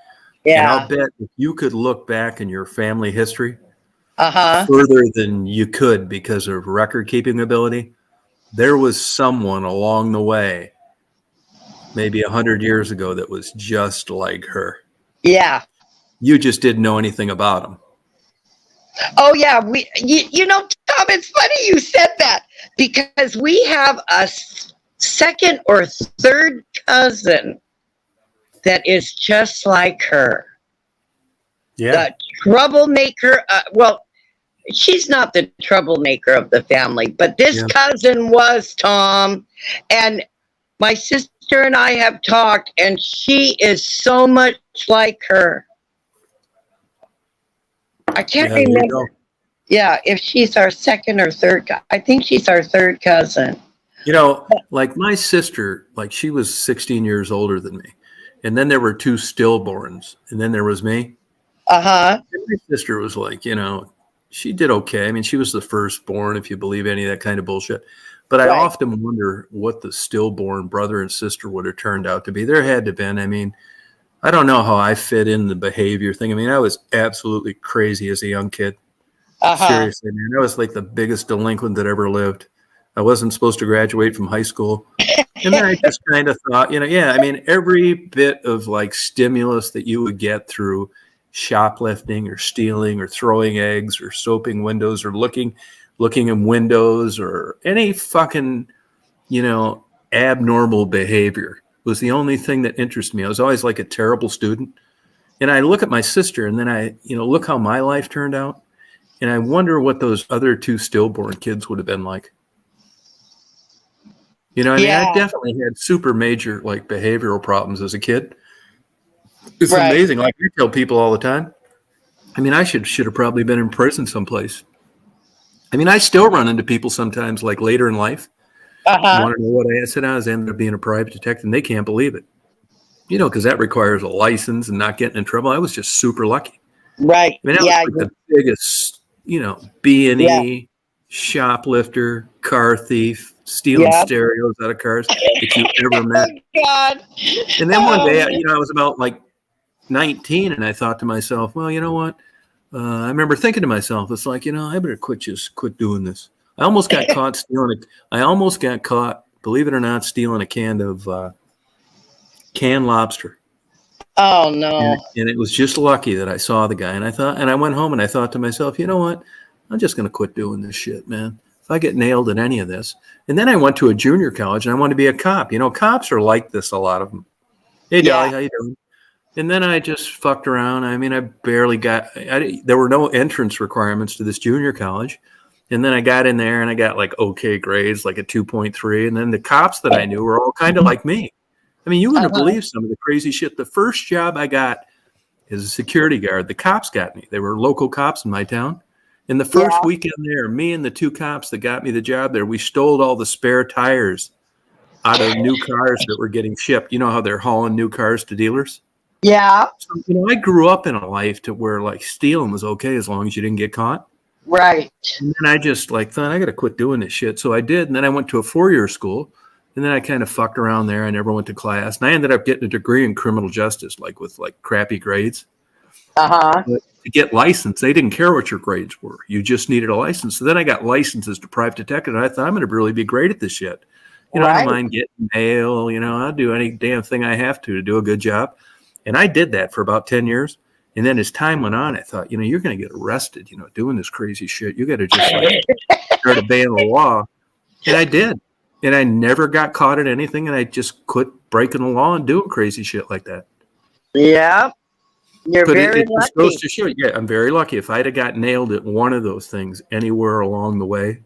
Yeah. And I'll bet if you could look back in your family history Uh-huh. further than you could because of record keeping ability, there was someone along the way, maybe 100 years ago, that was just like her. Yeah. You just didn't know anything about them. Oh yeah, Tom, it's funny you said that because we have a second or third cousin that is just like her. Yeah. The troublemaker. Well, she's not the troublemaker of the family, but this cousin was, Tom. And my sister and I have talked, and she is so much like her. I can't remember. Yeah, if she's our second or third. I think she's our third cousin. Like my sister, like she was 16 years older than me. And then there were 2 stillborns. And then there was me. Uh-huh. And my sister was like, she did okay. I mean, she was the firstborn, if you believe any of that kind of bullshit. But I often wonder what the stillborn brother and sister would have turned out to be. There had to have been. I mean, I don't know how I fit in the behavior thing. I mean, I was absolutely crazy as a young kid. Uh-huh. Seriously, man. I was like the biggest delinquent that ever lived. I wasn't supposed to graduate from high school. And then I just kind of thought, I mean, every bit of like stimulus that you would get through shoplifting or stealing or throwing eggs or soaping windows or looking in windows or any fucking, abnormal behavior was the only thing that interested me. I was always like a terrible student. And I look at my sister and then I, look how my life turned out. And I wonder what those other 2 stillborn kids would have been like. You know, I mean, Yeah. I definitely had super major like behavioral problems as a kid. It's Right. amazing. Like I tell people all the time. I mean, I should have probably been in prison someplace. I mean, I still run into people sometimes, like later in life. You Uh-huh. want to know what I said? I was ended up being a private detective, and they can't believe it. You know, because that requires a license and not getting in trouble. I was just super lucky. Right. I mean, that Yeah. was like the biggest, you know, B&E, shoplifter, car thief, stealing Yeah. stereos out of cars that you ever met. Oh, God. And then one day, Oh, you know, I was about like 19, and I thought to myself, well, you know what? I remember thinking to myself, it's like, you know, I better quit doing this. I almost got caught stealing. I almost got caught, believe it or not, stealing a can of canned lobster. oh no. And it was just lucky that I saw the guy. And I went home and I thought to myself, you know what? I'm just going to quit doing this shit, man. If I get nailed in any of this. And then I went to a junior college and I wanted to be a cop. You know, cops are like this, a lot of them. Hey, Dolly, how you doing? And then I just fucked around. I mean, I barely there were no entrance requirements to this junior college. And then I got in there and I got like okay grades, like a 2.3. And then the cops that I knew were all kind of like me. I mean, you wouldn't believe some of the crazy shit. The first job I got as a security guard, the cops got me. They were local cops in my town. And the first weekend there, me and the two cops that got me the job there, we stole all the spare tires out of new cars that were getting shipped. You know how they're hauling new cars to dealers? Yeah. So, you know, I grew up in a life to where like stealing was okay as long as you didn't get caught. Right. And then I just like thought I got to quit doing this shit. So I did. And then I went to a 4-year school. And then I kind of fucked around there. I never went to class. And I ended up getting a degree in criminal justice, like with like crappy grades. Uh-huh. But to get licensed, they didn't care what your grades were. You just needed a license. So then I got licensed as a private detective. And I thought I'm going to really be great at this shit. You know, I don't mind getting mail. You know, I'll do any damn thing I have to do a good job. And I did that for about 10 years. And then as time went on, I thought, you know, you're going to get arrested, you know, doing this crazy shit. You got to just like start obeying the law. And I did. And I never got caught at anything. And I just quit breaking the law and doing crazy shit like that. Yeah. You're But very it lucky. goes to show, yeah, I'm very lucky. If I'd have got nailed at one of those things anywhere along the way,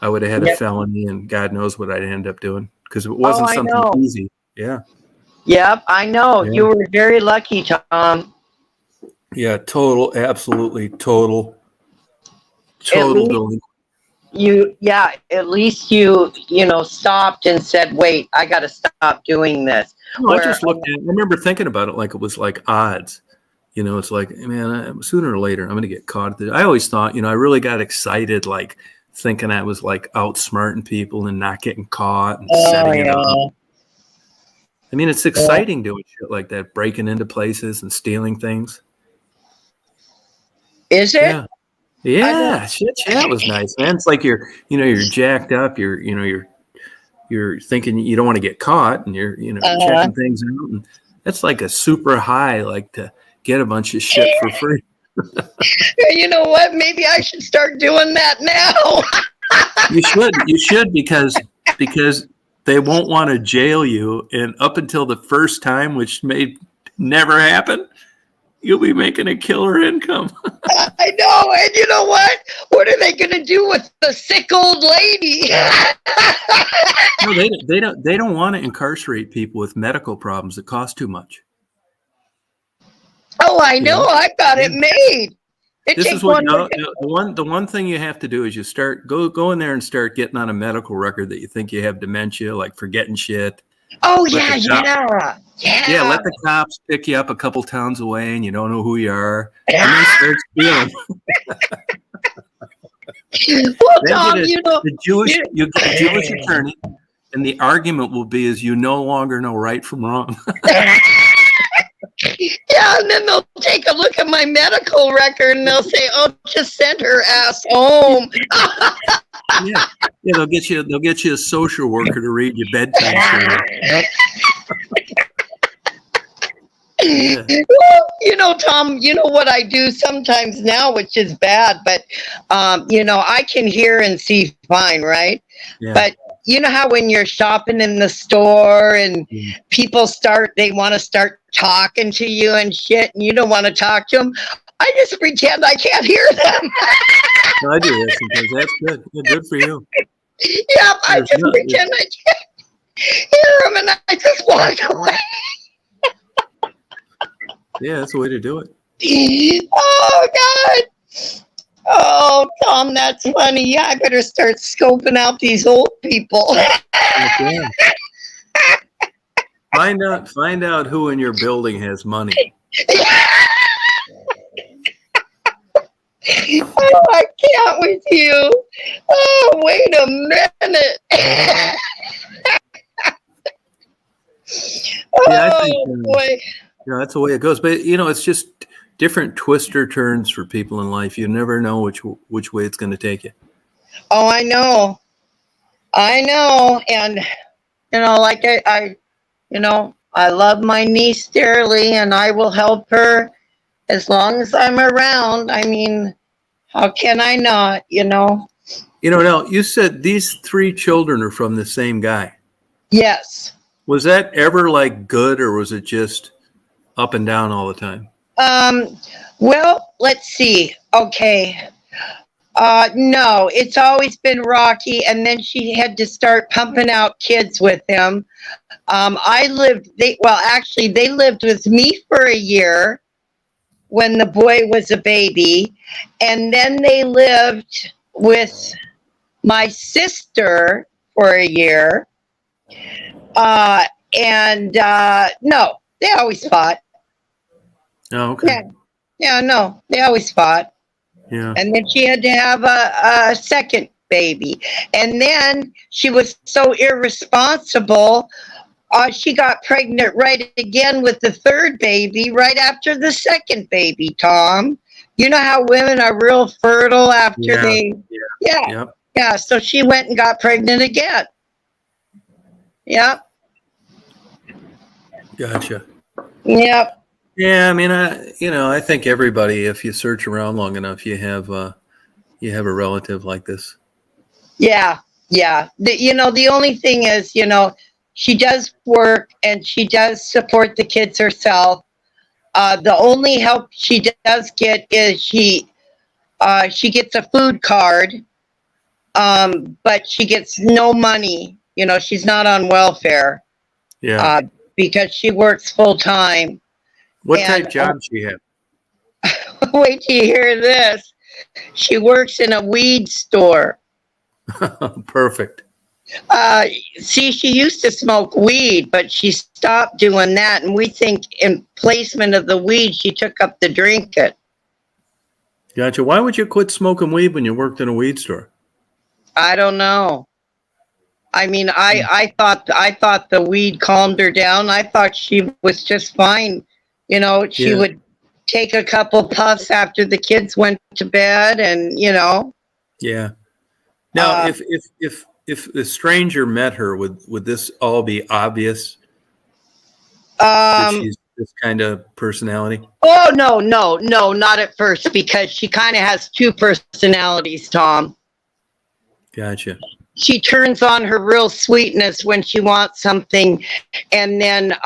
I would have had a felony and God knows what I'd end up doing because it wasn't something easy. Yeah. Yep, I know. Yeah. You were very lucky, Tom. Yeah, total, absolutely total delinquent. At least you stopped and said, wait, I got to stop doing this. No, I just looked at it. I remember thinking about it like it was like odds. You know, it's like, man, sooner or later, I'm going to get caught. I always thought, you know, I really got excited, like thinking I was like outsmarting people and not getting caught and setting it up. I mean, it's exciting doing shit like that, breaking into places and stealing things. Is it? Yeah. Yeah, shit, that was nice, man. It's like you're jacked up. You're thinking you don't want to get caught, and you're checking things out, and that's like a super high, like to get a bunch of shit for free. You know what? Maybe I should start doing that now. You should because they won't want to jail you, and up until the first time, which may never happen, you'll be making a killer income. I know, and you know what? What are they going to do with the sick old lady? No, they don't want to incarcerate people with medical problems that cost too much. Oh, I know. I've got it made. The one thing you have to do is you go in there and start getting on a medical record that you think you have dementia, like forgetting shit. Oh, yeah. Yeah, let the cops pick you up a couple towns away and you don't know who you are. And then start stealing. Well, Tom, you get a Jewish attorney, and the argument will be is you no longer know right from wrong. Yeah, and then they'll take a look at my medical record and they'll say, "Oh, just send her ass home." Yeah, they'll get you a social worker to read your bedtime story. Yeah. Well, Tom, you know what I do sometimes now, which is bad, but I can hear and see fine, right? Yeah. But you know how when you're shopping in the store and people they want to start talking to you and shit, and you don't want to talk to them, I just pretend I can't hear them. I do that sometimes. That's good. Yeah, good for you. Yep, I just pretend I can't. hear him, and I just walk away. Yeah, that's the way to do it. Oh God. Oh, Tom, that's funny. Yeah, I better start scoping out these old people. Yeah. Find out who in your building has money. Oh, I can't with you. Oh, wait a minute. Yeah, I think, Oh boy. that's the way it goes. But it's just different twister turns for people in life. You never know which way it's going to take you. Oh, I know. And like I love my niece dearly, and I will help her as long as I'm around. I mean, how can I not? Now you said these 3 children are from the same guy. Yes. Was that ever like good, or was it just up and down all the time? Well, let's see. Okay. No, it's always been rocky, and then she had to start pumping out kids with him. They lived with me for a year when the boy was a baby, and then they lived with my sister for a year. No, they always fought. Oh, okay. Yeah, no, they always fought. Yeah. And then she had to have a second baby. And then she was so irresponsible. She got pregnant right again with the third baby right after the second baby, Tom. You know how women are real fertile after they. Yeah. Yep. Yeah. So she went and got pregnant again. Yep. Gotcha. Yep. Yeah, I mean, I think everybody, if you search around long enough, you have a relative like this. Yeah. Yeah. The only thing is, she does work and she does support the kids herself. The only help she does get is she gets a food card, but she gets no money. She's not on welfare. Yeah. Because she works full time. What type job she have? Wait till you hear this. She works in a weed store. Perfect. See, she used to smoke weed, but she stopped doing that. And we think in placement of the weed, she took up the drinking. Gotcha. Why would you quit smoking weed when you worked in a weed store? I don't know. I mean, I thought the weed calmed her down. I thought she was just fine. She would take a couple puffs after the kids went to bed, and Yeah. Now, if a stranger met her, would this all be obvious? That she's this kind of personality? Oh no, not at first, because she kind of has 2 personalities, Tom. Gotcha. She turns on her real sweetness when she wants something, and then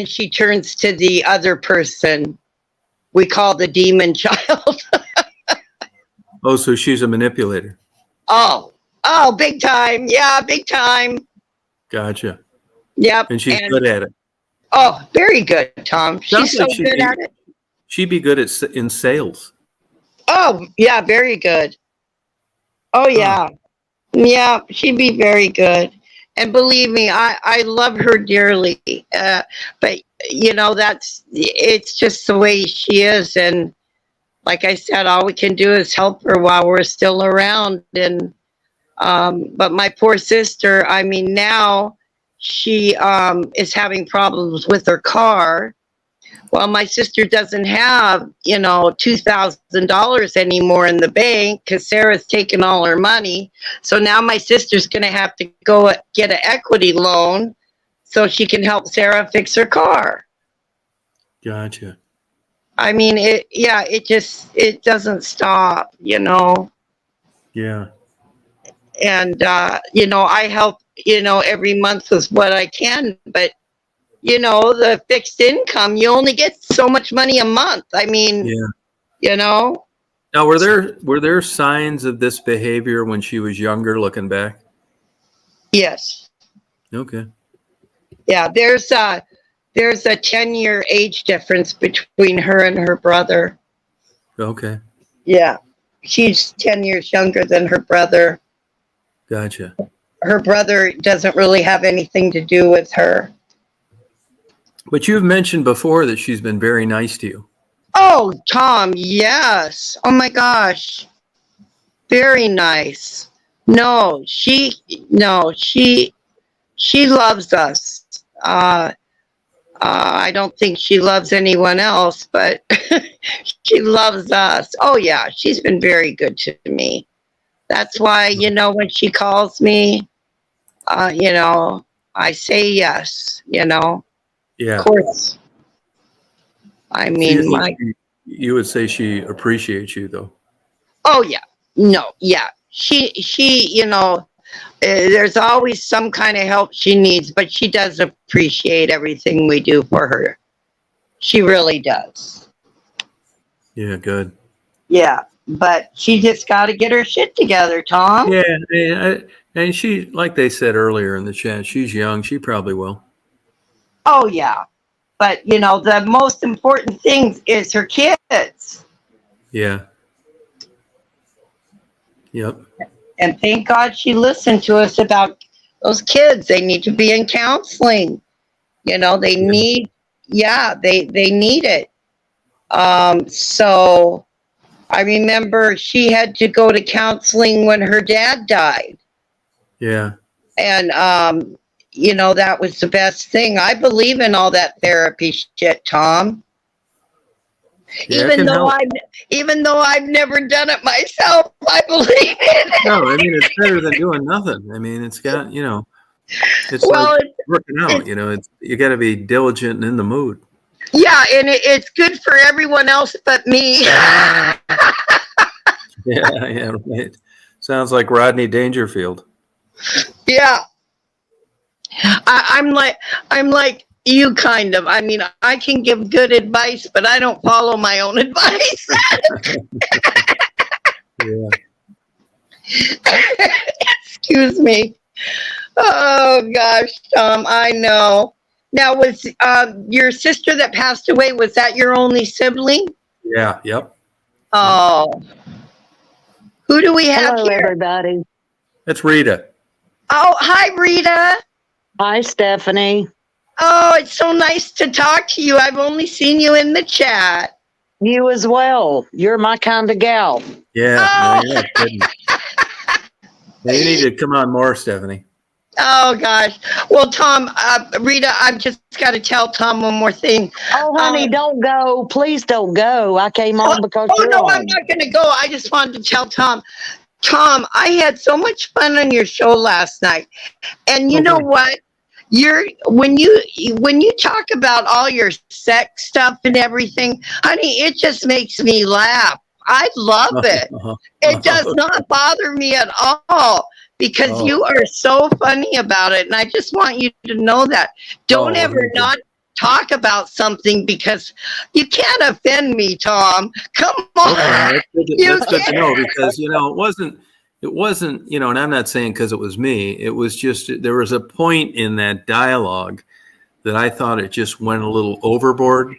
she turns to the other person. We call the demon child. Oh, so she's a manipulator. Oh, big time. Yeah, big time. Gotcha. Yep. And she's good at it. Oh, very good, Tom. Sounds She's like so good at it. She'd be good in sales. Oh, yeah, very good. Oh, yeah. Yeah, she'd be very good. And believe me, I love her dearly. But, it's just the way she is. And like I said, all we can do is help her while we're still around. And but my poor sister, I mean, now she is having problems with her car. Well, my sister doesn't have, $2,000 anymore in the bank because Sarah's taken all her money. So now my sister's going to have to go get an equity loan so she can help Sarah fix her car. Gotcha. I mean, it doesn't stop, Yeah. And, I help, every month with what I can, but the fixed income, you only get so much money a month. I mean, Now, were there signs of this behavior when she was younger, looking back? Yes. Okay. Yeah, there's a 10-year age difference between her and her brother. Okay. Yeah. She's 10 years younger than her brother. Gotcha. Her brother doesn't really have anything to do with her. But you've mentioned before that she's been very nice to you. Oh, Tom, yes. Oh my gosh. Very nice. She loves us. I don't think she loves anyone else, but she loves us. Oh yeah, she's been very good to me. That's why, when she calls me, I say yes, Of Yeah. course. I mean, You would say she appreciates you, though. oh yeah. No, yeah. She, there's always some kind of help she needs, but she does appreciate everything we do for her. She really does. Yeah, good. Yeah, but she just got to get her shit together, Tom. Yeah, and she, like they said earlier in the chat, she's young. She probably will. Oh, yeah. But, the most important thing is her kids. Yeah. Yep. And thank God she listened to us about those kids. They need to be in counseling. They need, they need it. So I remember she had to go to counseling when her dad died. Yeah. And, that was the best thing. I believe in all that therapy shit, Tom. Yeah, Even though I've never done it myself, I believe in it. No, I mean, it's better than doing nothing. I mean, it's got, it's like working out, you got to be diligent and in the mood. Yeah, and it's good for everyone else but me. Yeah, right. Sounds like Rodney Dangerfield. Yeah. I'm like you kind of. I mean, I can give good advice, but I don't follow my own advice. Yeah. Excuse me. Oh gosh, Tom, I know. Now, was your sister that passed away, was that your only sibling? Yeah. Yep. Oh. Who do we have Hello, here? everybody. That's Rita. Oh, hi, Rita. Hi, Stephanie. Oh, it's so nice to talk to you. I've only seen you in the chat. You as well. You're my kind of gal. Yeah. Oh. No, you're not kidding. Now, you need to come on more, Stephanie. Oh, gosh. Well, Tom, Rita, I've just got to tell Tom one more thing. Oh, honey, don't go. Please don't go. I came on because you're no, on. I'm not going to go. I just wanted to tell Tom. Tom, I had so much fun on your show last night. And you know what? When you talk about all your sex stuff and everything, honey, it just makes me laugh. I love it. It does not bother me at all because you are so funny about it. And I just want you to know that. Don't ever not talk about something because you can't offend me, Tom. Come on. Okay, that's good to know because, it wasn't, and I'm not saying because it was me, it was just, there was a point in that dialogue that I thought it just went a little overboard.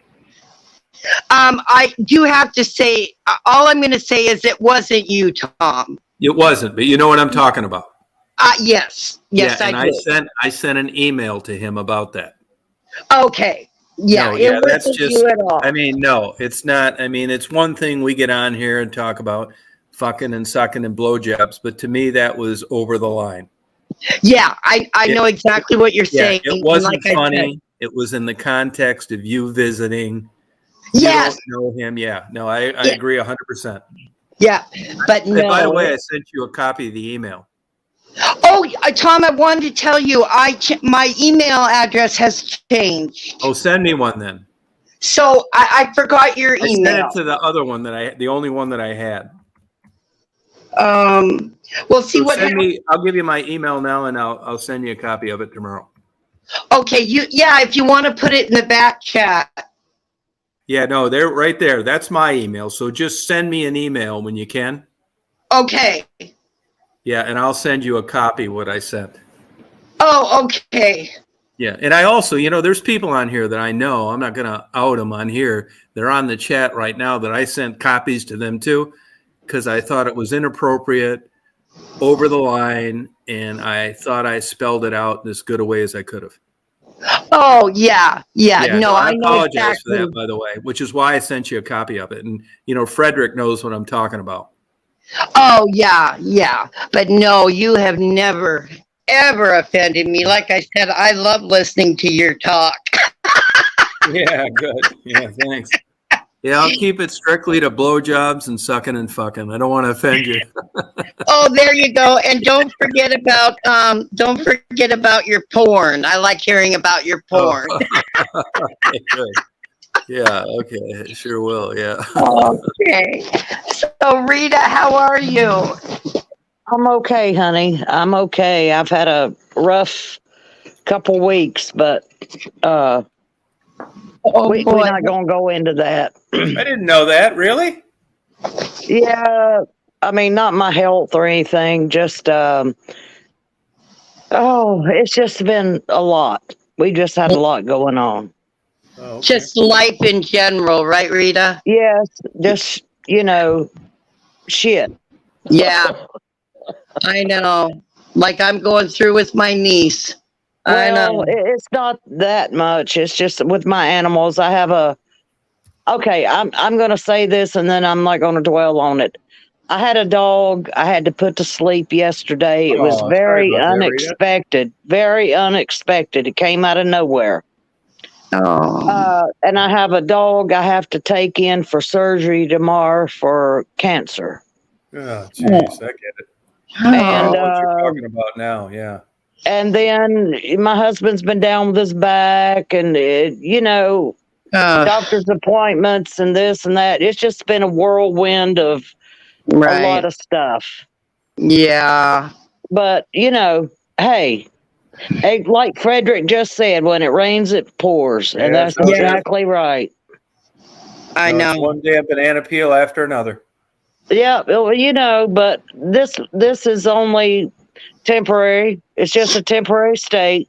I do have to say, all I'm going to say is it wasn't you, Tom. It wasn't, but you know what I'm talking about. Yes, I did. I sent an email to him about that. Okay. Yeah, No, it that's wasn't just, you at all. I mean, no, it's not. I mean, it's one thing we get on here and talk about fucking and sucking and blowjobs, but to me, that was over the line. Yeah, I know exactly what you're saying. It wasn't funny. It was in the context of you visiting. Yes. You don't know him. Yeah. No, I agree 100%. Yeah, but no. By the way, I sent you a copy of the email. Oh, Tom, I wanted to tell you, my email address has changed. Oh, send me one then. So I forgot your email. I sent it to the other one the only one that I had. We'll see what. I'll give you my email now, and I'll send you a copy of it tomorrow. Okay, if you want to put it in the back chat. Yeah, no, they're right there. That's my email. So just send me an email when you can. Okay. Yeah, and I'll send you a copy of what I sent. Oh, okay. Yeah. And I also, there's people on here that I know, I'm not going to out them on here. They're on the chat right now that I sent copies to them too, because I thought it was inappropriate, over the line, and I thought I spelled it out in as good a way as I could have. Oh, yeah. Yeah, No, I I know apologize for exactly. that, by the way, which is why I sent you a copy of it. And, Frederick knows what I'm talking about. Oh, yeah. But no, you have never, ever offended me. Like I said, I love listening to your talk. Yeah, good. Yeah, thanks. Yeah, I'll keep it strictly to blowjobs and sucking and fucking. I don't want to offend you. Oh, there you go. And don't forget about your porn. I like hearing about your porn. Oh, okay, good. Yeah, okay, sure will. Yeah. Okay. So Rita, how are you? I'm okay, honey. I'm okay. I've had a rough couple weeks, but Oh we're boy. not gonna go into that. I didn't know that. Really? Yeah, I mean, not my health or anything. Just it's just been a lot. We just had a lot going on. Oh, okay. Just life in general, right, Rita? Yes, just shit. Yeah, I know. Like I'm going through with my niece. I Well, know. it's not that much. It's just with my animals. I have okay, I'm going to say this and then I'm not going to dwell on it. I had a dog I had to put to sleep yesterday. It was Oh, sorry very about that, Rita. unexpected. Very unexpected. It came out of nowhere. Oh. And I have a dog I have to take in for surgery tomorrow for cancer. Oh, jeez, I get it. And What you're talking about now, yeah. and then my husband's been down with his back and doctor's appointments and this and that. It's just been a whirlwind of a lot of stuff. Yeah. But, hey, like Frederick just said, when it rains, it pours. And Yeah, that's so it is. exactly right. I No, know. it's one damn banana peel after another. Yeah, well, but this is only temporary. It's just a temporary state.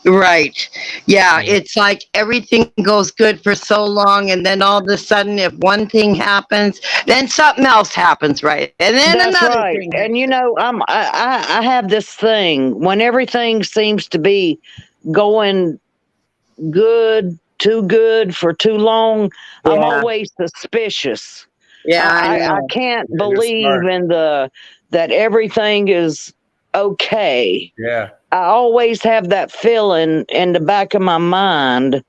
Right. Yeah, it's like everything goes good for so long, and then all of a sudden, if one thing happens, then something else happens, right? And then That's another right. thing. And I have this thing when everything seems to be going good, too good for too long. Yeah. I'm always suspicious. Yeah, I I know. can't Yeah, you're believe smart. in that everything is okay. Yeah. I always have that feeling in the back of my mind.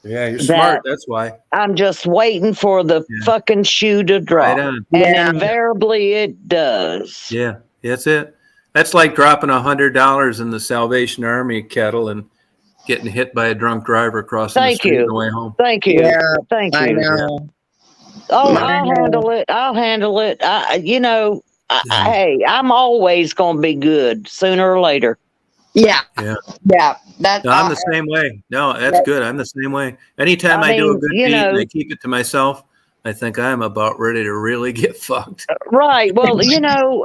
Yeah, you're That- smart. That's why. I'm just waiting for the fucking shoe to drop. Right on. And Yeah. invariably it does. Yeah, that's it. That's like dropping $100 in the Salvation Army kettle and getting hit by a drunk driver crossing the Thank street you. on the way home. Thank you. Yeah, Thank you. I know. Oh, I I'll know. handle it. I'll handle it. Yeah. Hey, I'm always going to be good sooner or later. Yeah. Yeah. Yeah. That's No, I'm the same way. No, that's good. I'm the same way. Anytime I do a mean, good deed and I keep it to myself, I think I'm about ready to really get fucked. Right. Well,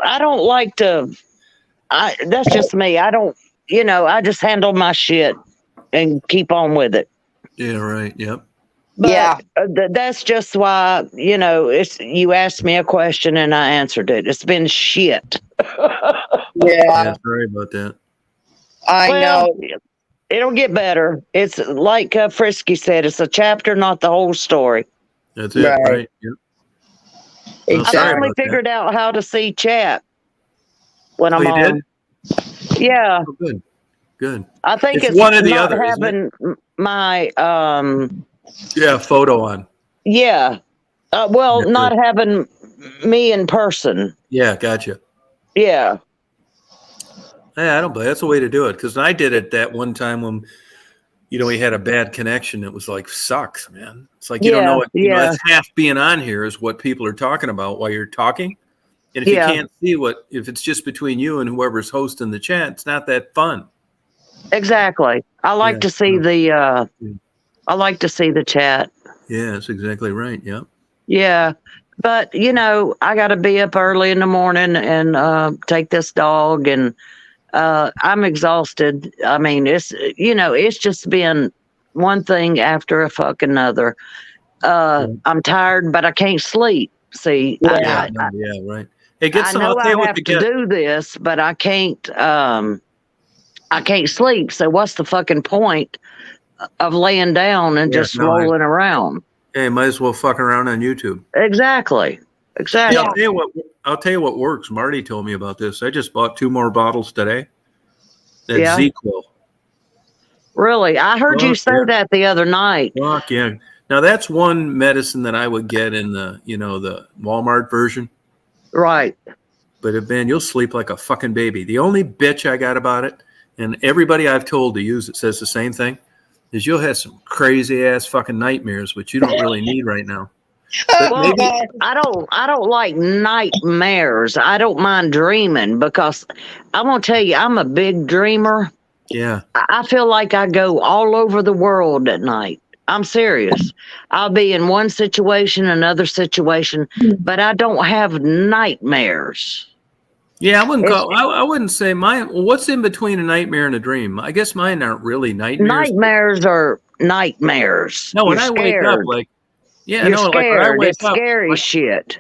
I don't like to, that's just me. I don't, I just handle my shit and keep on with it. Yeah, right. Yep. But Yeah. that's just why, you asked me a question and I answered it. It's been shit. Yeah. Sorry about that. I know. It'll get better. It's like Frisky said, it's a chapter, not the whole story. That's it. Right. Right. Yep. I Sorry finally about that. figured out how to see chat when I'm you on. did? Yeah. Oh, good. Good. I think It's it's one or the not other, isn't it? having my Yeah, photo on. yeah. That's not it. having me in person. Yeah, gotcha. Yeah. Yeah, I don't blame. That's the way to do it. Because I did it that one time when, we had a bad connection. It was like, sucks, man. It's like, you don't know what, that's half being on here is what people are talking about while you're talking. And if you can't see if it's just between you and whoever's hosting the chat, it's not that fun. Exactly. I like to see I like to see the chat. Yeah, that's exactly right. Yeah. Yeah. But I got to be up early in the morning and take this dog and I'm exhausted. I mean, it's just been one thing after a fucking another. I'm tired, but I can't sleep. See, Yeah, yeah, right. Hey, get I some. know I'll tell you I what have to to get. do this, but I can't. I can't sleep. So what's the fucking point of laying down and Yeah, just no, rolling around? hey, might as well fuck around on YouTube. Exactly. Hey, Exactly. I'll tell you what. I'll tell you what works. Marty told me about this. I just bought 2 more bottles today. That Yeah. Z-Quil. Really, I heard you Fuck say yeah. that the other night. Fuck yeah. Now that's one medicine that I would get in the the Walmart version. Right. But man, you'll sleep like a fucking baby. The only bitch I got about it, and everybody I've told to use it says the same thing, is you'll have some crazy ass fucking nightmares, which you don't really need right now. But Well, maybe, I don't like nightmares. I don't mind dreaming because I'm gonna tell you, I'm a big dreamer. yeah. I feel like I go all over the world at night. I'm serious. I'll be in one situation, another situation, but I don't have nightmares. Yeah, I wouldn't It's call. I wouldn't say mine. Well, what's in between a nightmare and a dream? I guess mine aren't really nightmares. nightmares are nightmares. No, when You're I wake up, scared. like You're no, like when I scared. wake It's up, scary shit.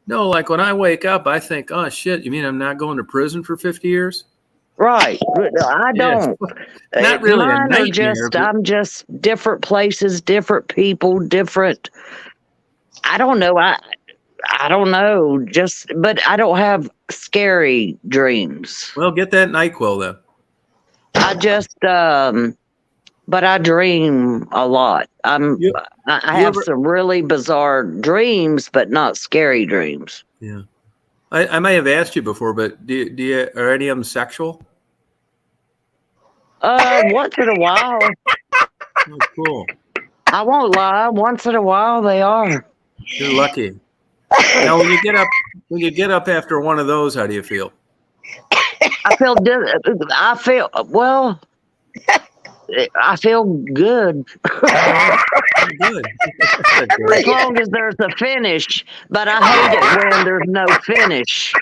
no, like when I wake up, I think, oh shit, you mean I'm not going to prison for 50 years? Right. I Yeah, don't. not really a Mine are nightmare. just, But I'm just different places, different people, different. I don't know. I don't know. Just, but I don't have scary dreams. well, get that NyQuil then. I just, but I dream a lot. You, I you have ever? some really bizarre dreams, but not scary dreams. Yeah, I may have asked you before, but do you are any of them sexual? Once in a while, Oh, cool. I won't lie. Once in a while, they are. You're lucky. Now, when you get up after one of those, how do you feel? I feel well. I feel good Good. as long as there's a finish. But I hate it when there's no finish.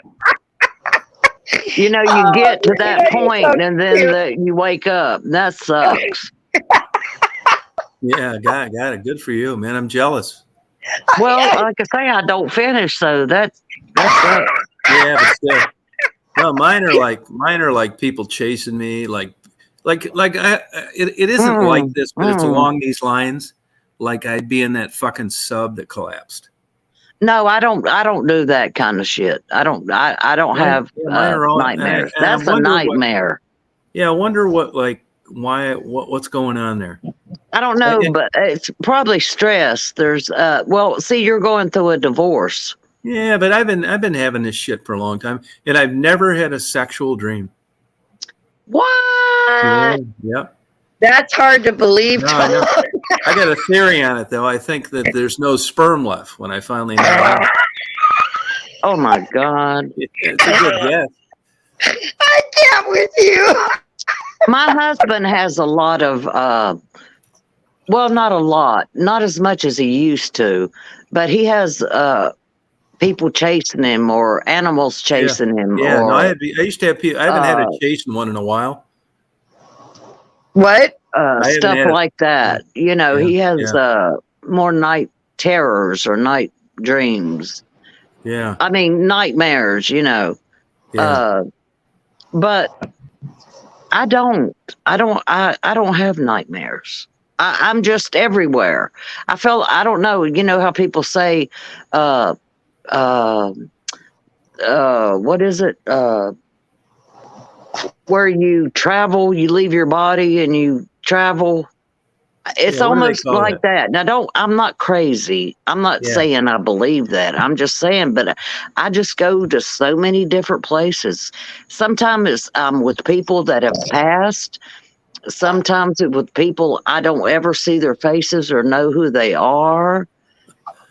You know, you get to that point and then you wake up. That sucks. Yeah, got it. Good for you, man. I'm jealous. Well, like I say, I don't finish, so that's sucks. Yeah, but still. No, mine are like people chasing me, it isn't like this, but it's along these lines. Like I'd be in that fucking sub that collapsed. No, I don't do that kind of shit. I don't have Mine are all nightmares. and I That's a wonder nightmare. I wonder what's going on there. I don't know, but it's probably stress. There's see, you're going through a divorce. Yeah, but I've been having this shit for a long time, and I've never had a sexual dream. What? Yep. That's hard to believe. No, I know. I got a theory on it, though. I think that there's no sperm left when I finally know out. Oh my God. It's a good guess. I can't with you. My husband has a lot of well, not a lot, not as much as he used to, but he has people chasing him or animals chasing him. Yeah, or, no, I used to have people. I haven't had a chasing one in a while. What? Stuff like that. You know, he has more night terrors or night dreams. Yeah. I mean, nightmares, you know. Yeah. But I don't have nightmares. I'm just everywhere. I don't know, you know how people say, what is it? Where you travel, you leave your body and you travel. It's almost like that. Now, I'm not crazy. I'm not saying I believe that. I'm just saying, but I just go to so many different places. Sometimes I'm with people that have passed. Sometimes it's with people I don't ever see their faces or know who they are.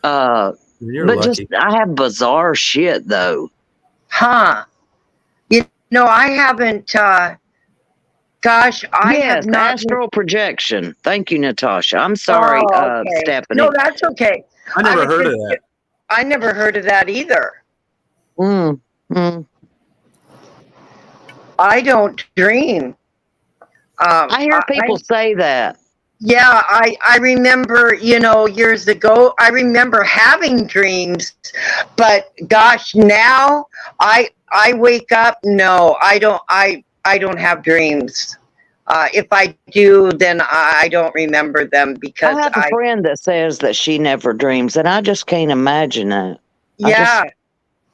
You're but lucky. just I have bizarre shit though. Huh. You know, I haven't gosh, I have not astral projection. Thank you, Natasha. I'm sorry, okay. Stephanie. No, that's okay. I never heard of that. I never heard of that either. I don't dream. I hear people say that. Yeah, I remember, years ago, I remember having dreams, but gosh, now I wake up, no, I don't have dreams. If I do, then I don't remember them I because have a friend that says that she never dreams, and I just can't imagine that. yeah,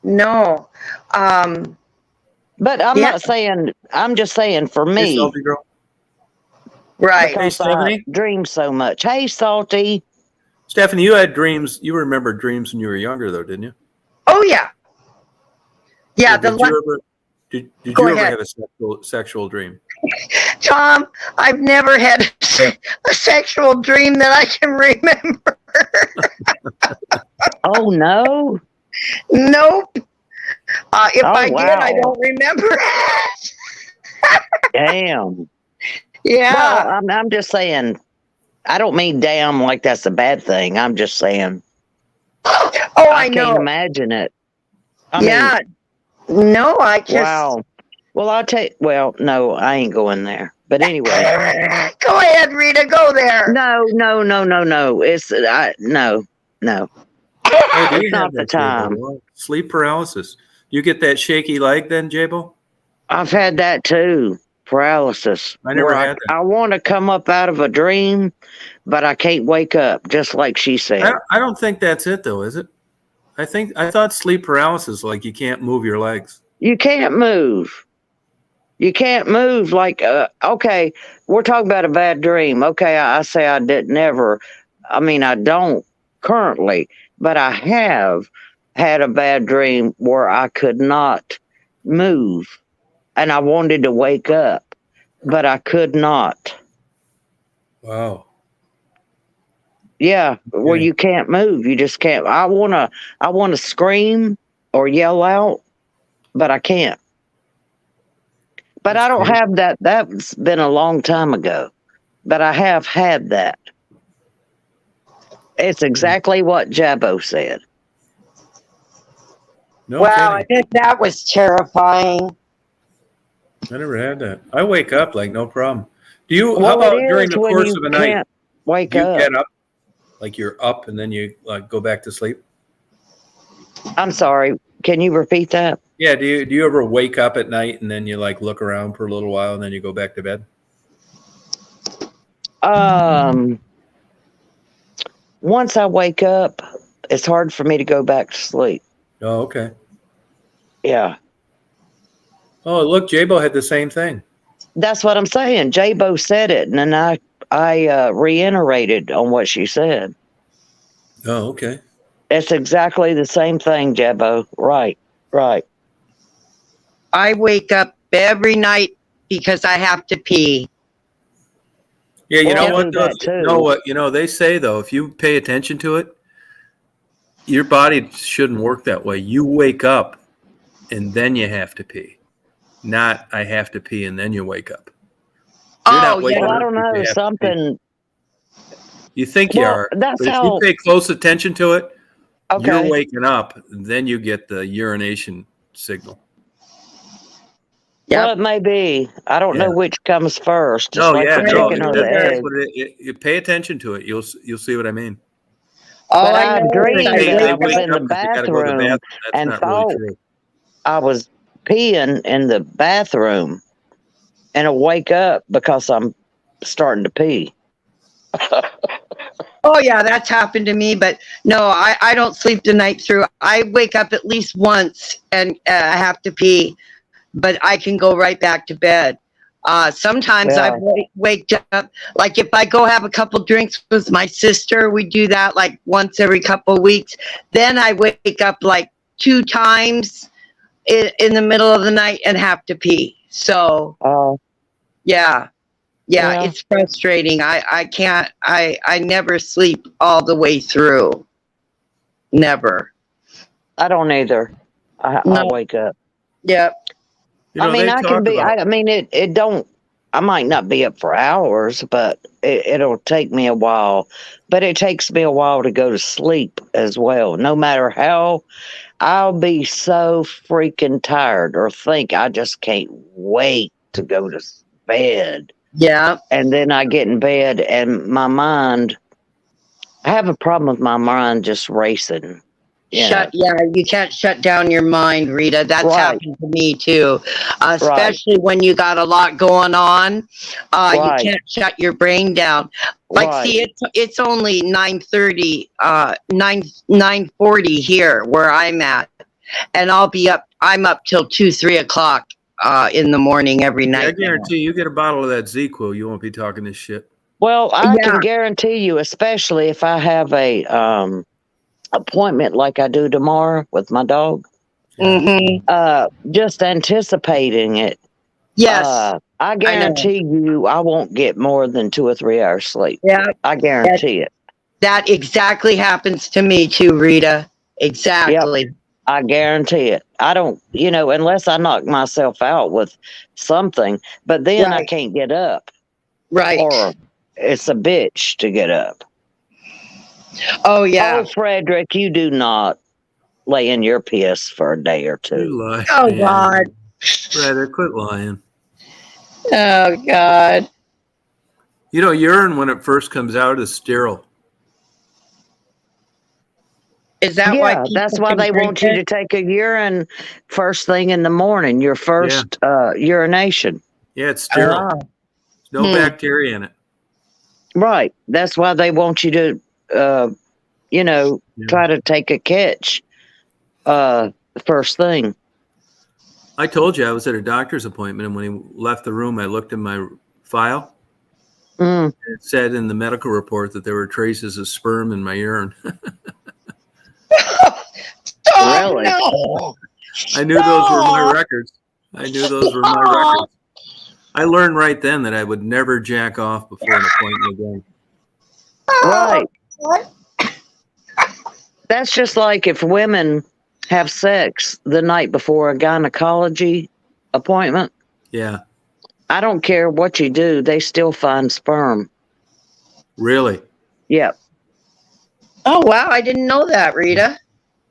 no. But I'm Yeah. not saying, I'm just saying for Hey, me, Salty girl. Right. Hey, because I Stephanie. dream so much. Hey, Salty. Stephanie, you had dreams. You remember dreams when you were younger, though, didn't you? Oh yeah. Yeah, Did you ever? Did Go you ever ahead. have a sexual dream? Tom, I've never had a sexual dream that I can remember. Oh, no. Nope. If Oh, I did, I wow. don't remember. Damn. Yeah. Well, I'm just saying, I don't mean damn like that's a bad thing. I'm just saying, Oh, I can't know. imagine it. I Yeah. No, I mean, just. wow. Well, I'll tell you, well, no, I ain't going there. But anyway. Go ahead, Rita. Go there. No. It's, no. Oh, do you It's have not the that, Jabo? time. Well, sleep paralysis. You get that shaky leg then, Jabo? I've had that too. Paralysis. I never where had that. I want to come up out of a dream, but I can't wake up, just like she said. I don't think that's it, though, is it? I thought sleep paralysis, like you can't move your legs. You can't move. You can't move. Like, okay, we're talking about a bad dream. Okay, I say I didn't ever. I mean, I don't currently, but I have had a bad dream where I could not move and I wanted to wake up, but I could not. Wow. Yeah, where Okay. you can't move. You just can't. I wanna scream or yell out, but I can't. But That's I don't crazy. have that. That's been a long time ago. But I have had that. It's exactly what Jabo said. No Wow, I kidding. bet that was terrifying. I never had that. I wake up like no problem. Do you? How Well, it about during is the when course you of a night? can't wake Do you up. get up, like you're up, and then you like go back to sleep? I'm sorry. Can you repeat that? Yeah. Do you ever wake up at night and then you like look around for a little while and then you go back to bed? Once I wake up, it's hard for me to go back to sleep. Oh, okay. Yeah. Oh, look, Jabo had the same thing. That's what I'm saying. Jabo said it, and then I reiterated on what she said. Oh, okay. It's exactly the same thing, Jabo. Right. I wake up every night because I have to pee. Yeah, you Well, know I what? do Though? that too. You know what? You know they say though, if you pay attention to it, your body shouldn't work that way. You wake up, and then you have to pee. Not I have to pee and then you wake up. You're Oh, not yeah. waking Well, I up don't if you know. have to pee. Something. You think you Well, are, that's but if how. you pay close attention to it, you're Okay. waking up. Then you get the urination signal. Well, it may be. I don't know Yeah. which comes first. Just No, like yeah, the no. chicken or That's the egg. what you pay attention to it. You'll see what I mean. All But I I know is dreamed I that I wake was up. in the because they got to go to the bathroom bathroom. That's and not really thought true. I was peeing in the bathroom, and I wake up because I'm starting to pee. Oh yeah, that's happened to me, but no, I don't sleep the night through. I wake up at least once and I have to pee, but I can go right back to bed. Sometimes Yeah. waked up, like if I go have a couple drinks with my sister, we do that like once every couple weeks. Then I wake up like 2 times in the middle of the night and have to pee. So Oh. yeah. Yeah. It's frustrating. I can't, I never sleep all the way through. Never. I don't either. I No. wake up. Yep. You know, I mean, they I can talk be. about. I mean, it don't. I might not be up for hours, but it'll take me a while. But it takes me a while to go to sleep as well. No matter how, I'll be so freaking tired or think I just can't wait to go to bed. Yeah. And then I get in bed and my mind, I have a problem with my mind just racing. Yeah, you can't shut down your mind, Rita. That's Right. happened to me too. Especially when you got a lot going on. You Right. can't shut your brain down. Like, Right. see, it's only 9:30, 9:40 here where I'm at. And I'm up till 2, 3 o'clock in the morning every Yeah, I night. guarantee you get a bottle of that ZQL, you won't be talking this shit. Well, I Yeah. can guarantee you, especially if I have a appointment like I do tomorrow with my dog, just anticipating it. Yes. I guarantee you I won't get more than 2 or 3 hours sleep. Yeah. I guarantee it. That exactly happens to me too, Rita. Exactly. I guarantee it. I don't, unless I knock myself out with something, but then I Right. can't get up. Right. Or it's a bitch to get up. Oh, yeah. Oh, Frederick, you do not lay in your piss for a day or two. You lie. Oh, man. God. Rather quit lying. Oh, God. Urine when it first comes out is sterile. Is that why? Yeah, that's people why can they drink want you it? to take a urine first thing in the morning, your first urination. Yeah, it's sterile. Ah. There's no bacteria in it. Right. That's why they want you to, try to take a catch first thing. I told you I was at a doctor's appointment, and when he left the room, I looked in my file. Mm. It said in the medical report that there were traces of sperm in my urine. Oh, Really? no. I knew those were my records. I learned right then that I would never jack off before an appointment again. Right. That's just like if women have sex the night before a gynecology appointment. Yeah. I don't care what you do, they still find sperm. Really? Yep. Oh, wow. I didn't know that, Rita.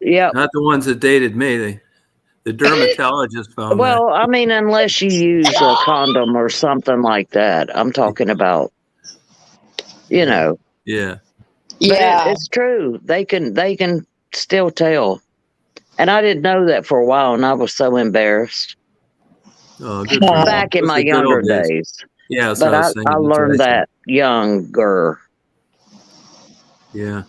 Yep. Not the ones that dated me. The dermatologist found Well, I mean, unless you use a condom or something like that. I'm talking about, Yeah. Yeah. But it's true. They can still tell. And I didn't know that for a while, and I was so embarrassed. Oh, good for you. Back in Those my are the good younger old days. days. Yeah, that's But what I was I thinking. That's what learned I said. that younger. Yeah.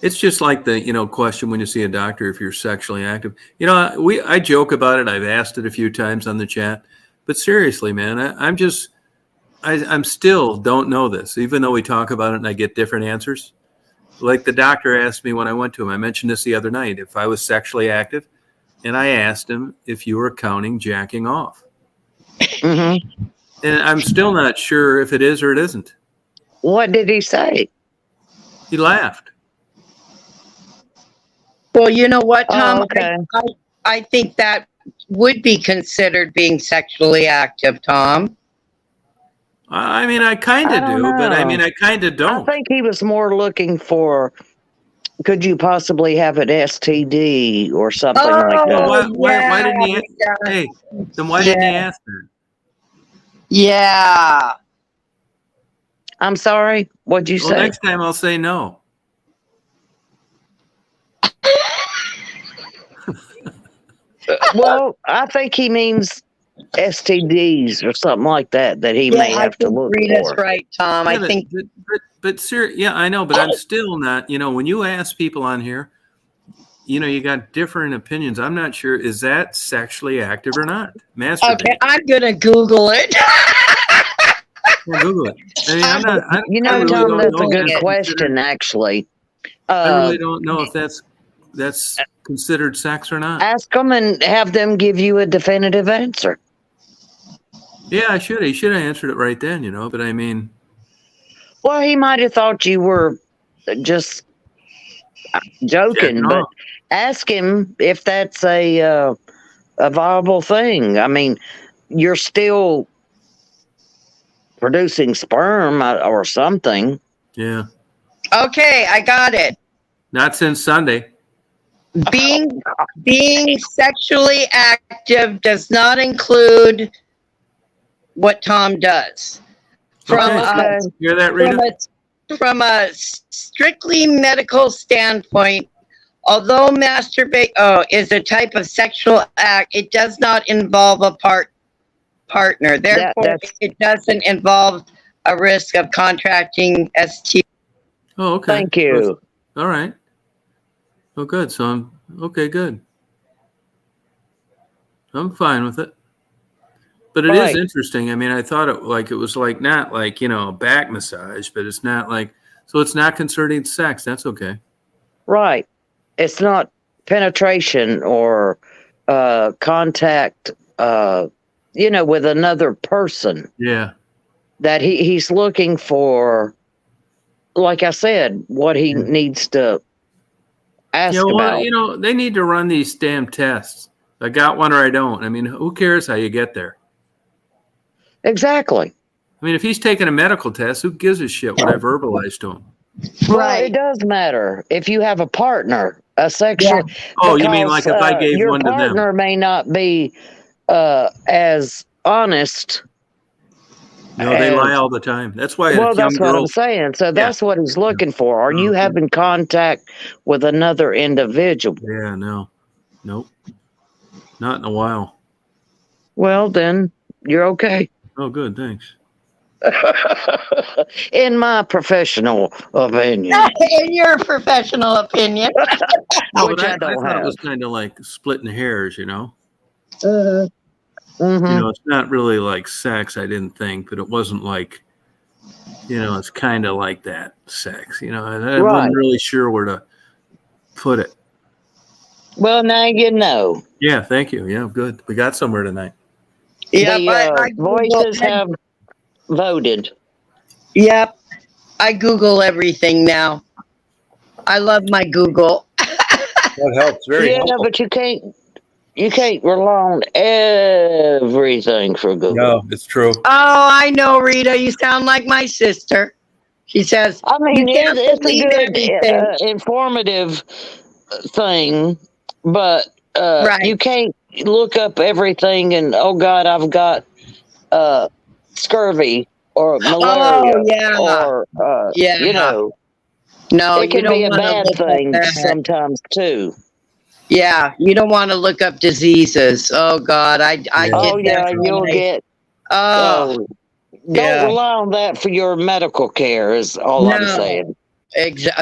It's just like the, question when you see a doctor if you're sexually active. I joke about it. I've asked it a few times on the chat. But seriously, man, I'm still don't know this, even though we talk about it and I get different answers. Like the doctor asked me when I went to him, I mentioned this the other night, if I was sexually active, and I asked him if you were counting jacking off. Mm-hmm. And I'm still not sure if it is or it isn't. What did he say? He laughed. Well, you know what, Tom? Oh, okay. I think that would be considered being sexually active, Tom. I mean, I kind of do, but I mean, I kind of I don't. think he was more looking for, could you possibly have an STD or something like Well, that? why didn't he? Hey, then why didn't he ask that? Yeah. I'm sorry. What'd you Well, say? next time I'll say no. Well, I think he means STDs or something like that he may I have to think look Rita's for. right, Tom. I think But yeah, I know, but I'm still not. When you ask people on here, you got different opinions. I'm not sure, is that sexually active or not? Masturbate. okay, I'm gonna Google it. Yeah, Google it. I mean, I'm not. I really Tom, don't that's know a if good that's question, considered- actually. I really don't know if that's considered sex or not. Ask them and have them give you a definitive answer. Yeah, I should. He should have answered it right then, But I mean, Well, he might have thought you were just joking, jacking but off. ask him if that's a viable thing. I mean, you're still producing sperm or something. Yeah. Okay, I got it. Not since Sunday. Being sexually active does not include what Tom does. From Okay. Hear that, Rita? from a strictly medical standpoint, although masturbate is a type of sexual act, it does not involve a partner. Therefore, it doesn't involve a risk of contracting STI. Oh, okay. Thank you. All right. Oh, good. So I'm okay. Good. I'm fine with it. But it is Right. interesting. I mean, I thought it was like not like, a back massage, but it's not like, so it's not concerning sex. That's okay. Right. It's not penetration or contact, with another person. Yeah. That he's looking for, like I said, what he needs to ask Yeah, well, about. they need to run these damn tests. I got one or I don't. I mean, who cares how you get there? Exactly. I mean, if he's taking a medical test, who gives a shit what I verbalized to him? Well, it does matter if you have a partner, a sexual. Yeah. Oh, you mean like if I gave your one to them? Your partner may not be as honest. No, they lie all the time. That's why. Well, that's what I'm saying. So that's what he's looking for. Are you having contact with another individual? Yeah, no. Nope. Not in a while. Well, then you're okay. Oh, good. Thanks. In my professional opinion. In your professional opinion. No, but I thought it was kind of like splitting hairs, Mm-hmm. It's not really like sex, I didn't think, but it wasn't like, it's kind of like that sex, I wasn't really sure where to put it. Well, now you know. Yeah, thank you. Yeah, good. We got somewhere tonight. Yeah, the voices have voted. Yep. I Google everything now. I love my Google. That helps very helpful. But you can't rely on everything for Google. No, it's true. Oh, I know, Rita. You sound like my sister. She says, I mean, it's a good everything. informative thing, but Right. you can't look up everything and, oh God, I've got scurvy or malaria or, No, it can be a bad thing sometimes too. Yeah, you don't want to look up diseases. Oh God, I get that. You'll get. Don't rely on that for your medical care. Is all I'm saying.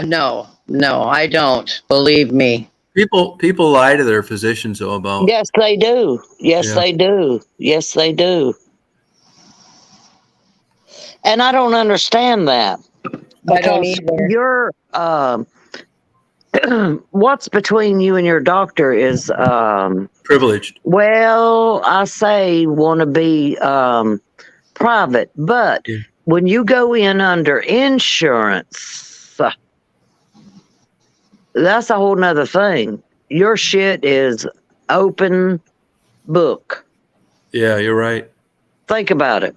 No, I don't. Believe me. People lie to their physicians though about. Yes, they do. Yes, they do. Yes, they do. And I don't understand that. I don't either. You're what's between you and your doctor is privileged. Well, I say want to be private, but when you go in under insurance, that's a whole nother thing. Your shit is open book. Yeah, you're right. Think about it.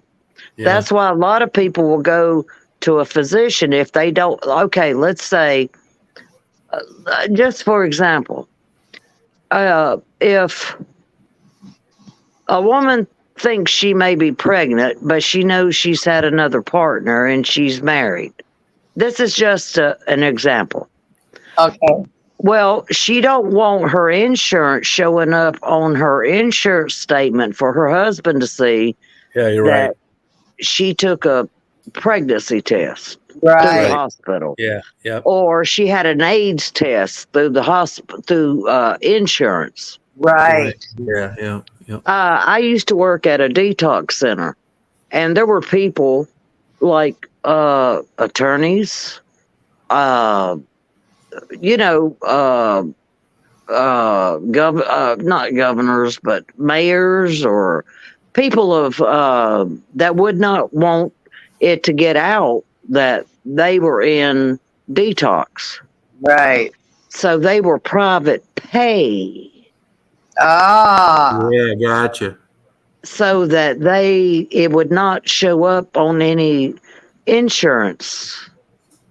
Yeah. That's why a lot of people will go to a physician if they don't. Okay, let's say, just for example, if a woman thinks she may be pregnant, but she knows she's had another partner and she's married. This is just an example. Okay. Well, she don't want her insurance showing up on her insurance statement for her husband to see. Yeah, you're right. She took a pregnancy test through the hospital. Yeah, yeah. Or she had an AIDS test through the hospital through insurance. Right. Yeah. I used to work at a detox center, and there were people like attorneys, not governors, but mayors or people of that would not want it to get out that they were in detox. Right. So they were private pay. Ah. Yeah, gotcha. so that it would not show up on any insurance.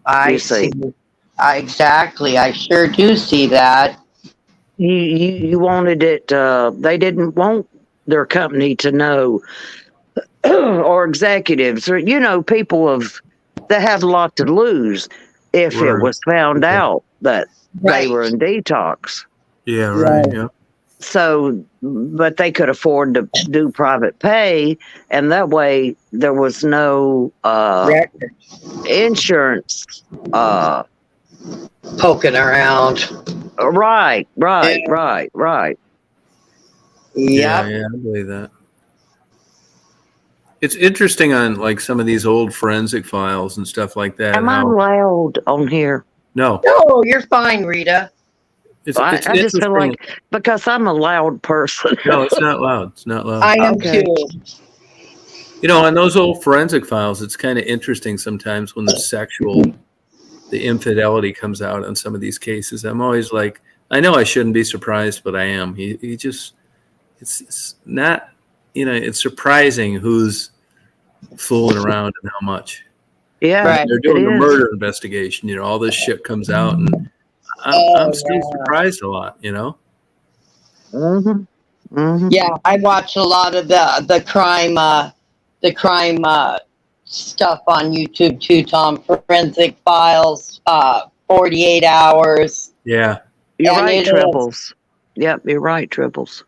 I You see. see. Exactly. I sure do see that. You wanted it. They didn't want their company to know, or executives, or people that have a lot to lose if it Right. was found Okay. out that they Right. were in detox. Yeah, right. Yeah. So, but they could afford to do private pay, and that way there was no Record insurance. poking around. Right. Yeah, Yep. yeah, I believe that. It's interesting on like some of these old forensic files and stuff like that. Am I How loud on here? no, No, you're fine, Rita. it's I just feel interesting. like because I'm a loud person. No, it's not loud. It's not loud. I am Okay. too. On those old forensic files, it's kind of interesting sometimes when the infidelity comes out on some of these cases. I'm always like, I know I shouldn't be surprised, but I am. He just, it's not, it's surprising who's fooling around and how much. Yeah, Right. They're it doing a is. murder investigation. All this shit comes out, and I'm still surprised a lot. Yeah, I watch a lot of the crime stuff on YouTube too, Tom. Forensic Files, 48 Hours. Yeah. You're And right, it is. Triples. Yep, you're right, Triples.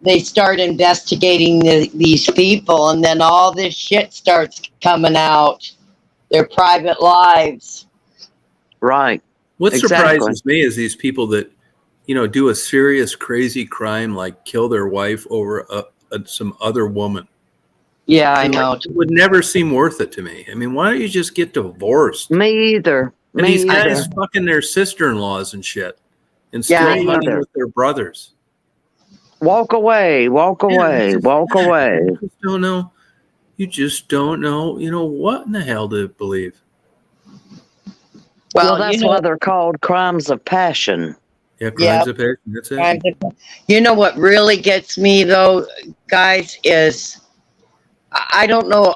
They start investigating these people, and then all this shit starts coming out. Their private lives. Right. What Exactly. surprises me is these people that, do a serious, crazy crime like kill their wife over some other woman. Yeah, I know. It would never seem worth it to me. I mean, why don't you just get divorced? Me either. And Me these either. guys fucking their sister-in-laws and shit, and Yeah, still I hunting either. with their brothers. Walk away. Walk away. Yeah, Walk away. You just don't know. You just don't know. What in the hell to believe? Well, that's why they're called crimes of passion. Yeah, crimes of passion. That's it. You know what really gets me though, guys, is I don't know.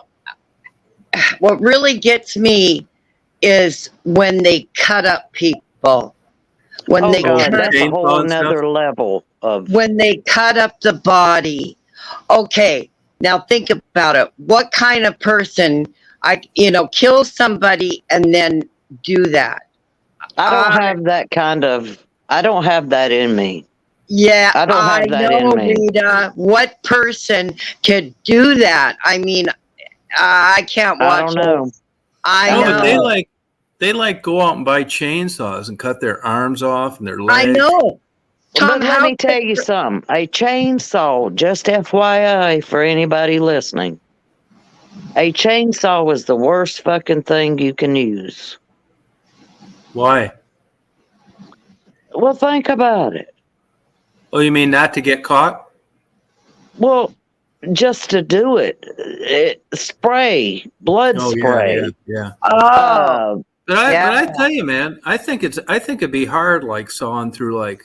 What really gets me is when they cut up people. When they God, cut, that's a chainsaw whole and stuff? another level of. when they cut up the body. Okay, now think about it. What kind of person kill somebody and then do that? I don't have that kind of. I don't have that in me. Yeah, I don't have that in know, me. Rita. What person could do that? I mean, I can't watch. I don't know. I No, know. but they go out and buy chainsaws and cut their arms off and their legs. I know. Tom, But let me tell you something. A chainsaw, just FYI for anybody listening, a chainsaw is the worst fucking thing you can use. Why? Well, think about it. Oh, you mean not to get caught? Well, just to do it, spray, blood Oh, spray. yeah. Oh, But I Yeah. tell you, man, I think it'd be hard, like sawing through like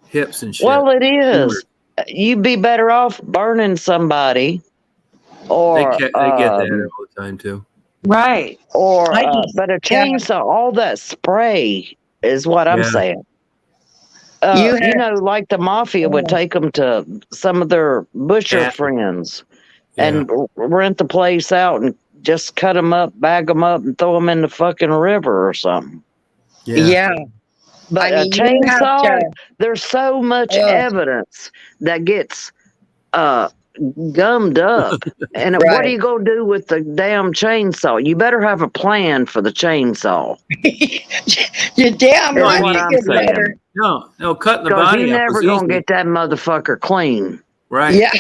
hips and shit. Well, it is. You'd be better off burning somebody, or they get that all the time too. right. or I just- but a yeah. chainsaw, all that spray is what I'm Yeah. saying. You Like the mafia would take them to some of their butcher Yeah. friends and rent the place out and just cut them up, bag them up, and throw them in the fucking river or something. Yeah. But I a mean, you have chainsaw, to- there's so much Ugh. evidence that gets gummed up. And what Right. are you going to do with the damn chainsaw? You better have a plan for the chainsaw. You're damn That's right. what you I'm get saying. better. No, cutting the Because body you're up never is going to easy. get that motherfucker clean. Right. Yeah.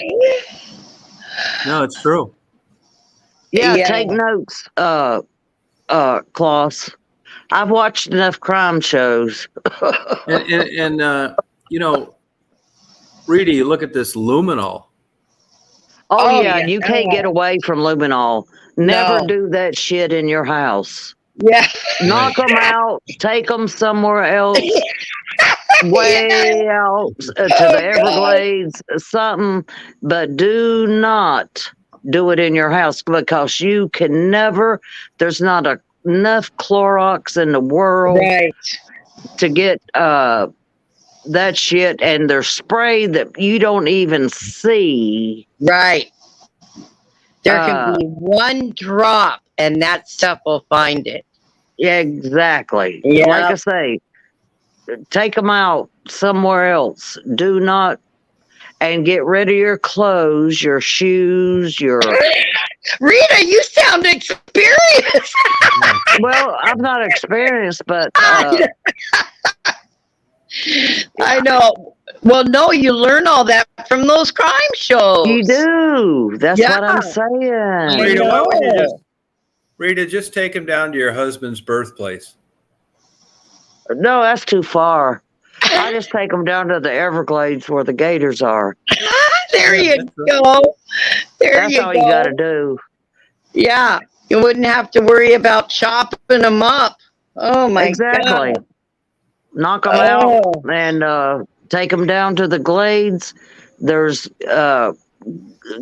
No, it's true. Yeah, Yeah. take notes, Klaus. I've watched enough crime shows. And Rita, you look at this luminol. Oh, Oh, yeah, yeah. you can't get away from luminol. Never No. do that shit in your house. Yeah. Knock them out, take them somewhere else. way out to Oh, the God. Everglades, something, but do not do it in your house because you can never, there's not enough Clorox in the world Right. to get that shit, and there's spray that you don't even see. Right. There can Uh, be one drop and that stuff will find it. Yeah, exactly. Yeah. Like I say, take them out somewhere else. Do not, and get rid of your clothes, your shoes, your. Rita, you sound experienced. Well, I'm not experienced, but I know. Well, no, you learn all that from those crime shows. you do. That's Yeah. what I'm saying. Rita, why would you know. just, Rita, just take him down to your husband's birthplace. No, that's too far. I just take them down to the Everglades where the gators are. There Yeah, you that's go. There That's you all go. you got to do. Yeah, you wouldn't have to worry about chopping them up. Oh my Exactly. God. Knock them Oh. out and take them down to the glades. There's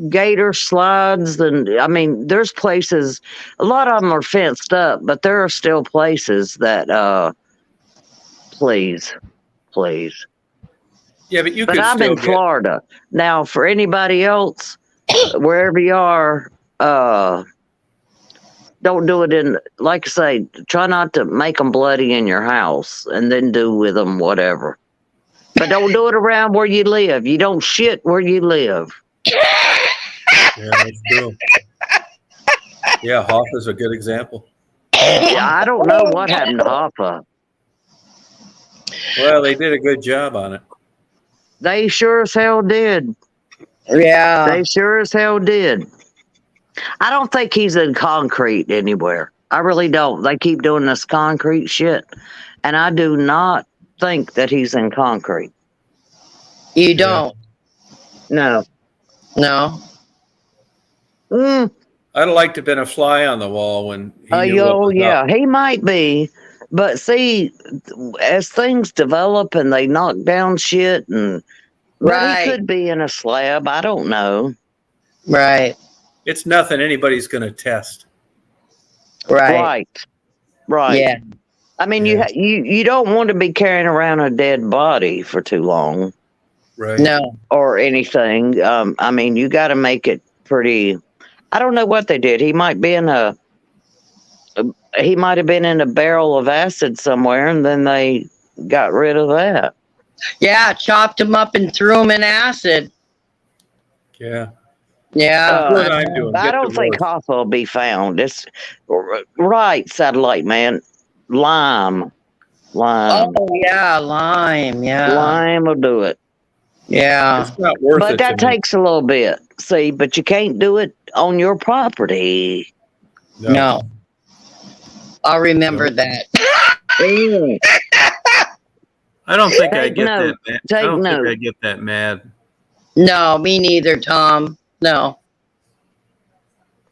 gator slides, and I mean, there's places. A lot of them are fenced up, but there are still places that. Please. Yeah, but you But could I'm still in get. Florida now. For anybody else, wherever you are, don't do it in. Like I say, try not to make them bloody in your house, and then do with them whatever. But don't do it around where you live. You don't shit where you live. Yeah, that's true. Yeah, Hoffa's a good example. Yeah, I don't know what happened to Hoffa. Well, they did a good job on it. They sure as hell did. Yeah. They sure as hell did. I don't think he's in concrete anywhere. I really don't. They keep doing this concrete shit, and I do not think that he's in concrete. You don't. No. No. Mm. I'd have liked to have been a fly on the wall when he knew what was Yeah, up. he might be. But see, as things develop and they knock down shit, but Right. he could be in a slab. I don't know. Right. It's nothing anybody's going to test. Right. Right. Yeah. I mean, Yeah. you don't want to be carrying around a dead body for too long Right. No. or anything. I mean, you got to make it pretty. I don't know what they did. He might have been in a barrel of acid somewhere, and then they got rid of that. Yeah, chopped them up and threw them in acid. Yeah. Yeah. That's what I'm doing. I Get don't the think roast. Hoffa will be found. It's right, satellite man. Lime. Oh yeah, lime. Yeah. Lime will do it. Yeah. It's not worth But it that to me. takes a little bit. See, but you can't do it on your property. No. I'll remember that. I don't think I Take get note. that mad. I Take don't note. think I get that mad. No, me neither, Tom. No.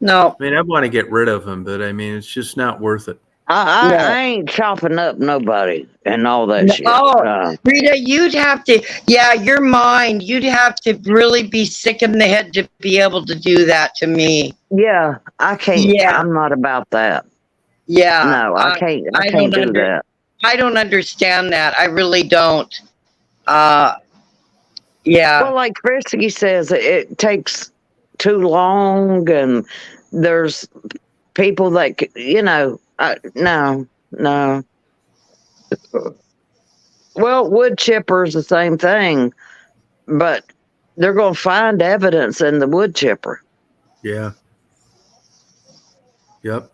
No. I mean, I want to get rid of him, but I mean, it's just not worth it. I ain't chopping up nobody and all that shit. Oh, Rita, you'd have to, your mind, you'd have to really be sick in the head to be able to do that to me. Yeah, I can't. Yeah. I'm not about that. Yeah. No, I can't. I don't can't do that. I don't understand that. I really don't. Yeah. Well, like Christy says, it takes too long, and there's people that no. Well, wood chipper is the same thing, but they're going to find evidence in the wood chipper. Yeah. Yep.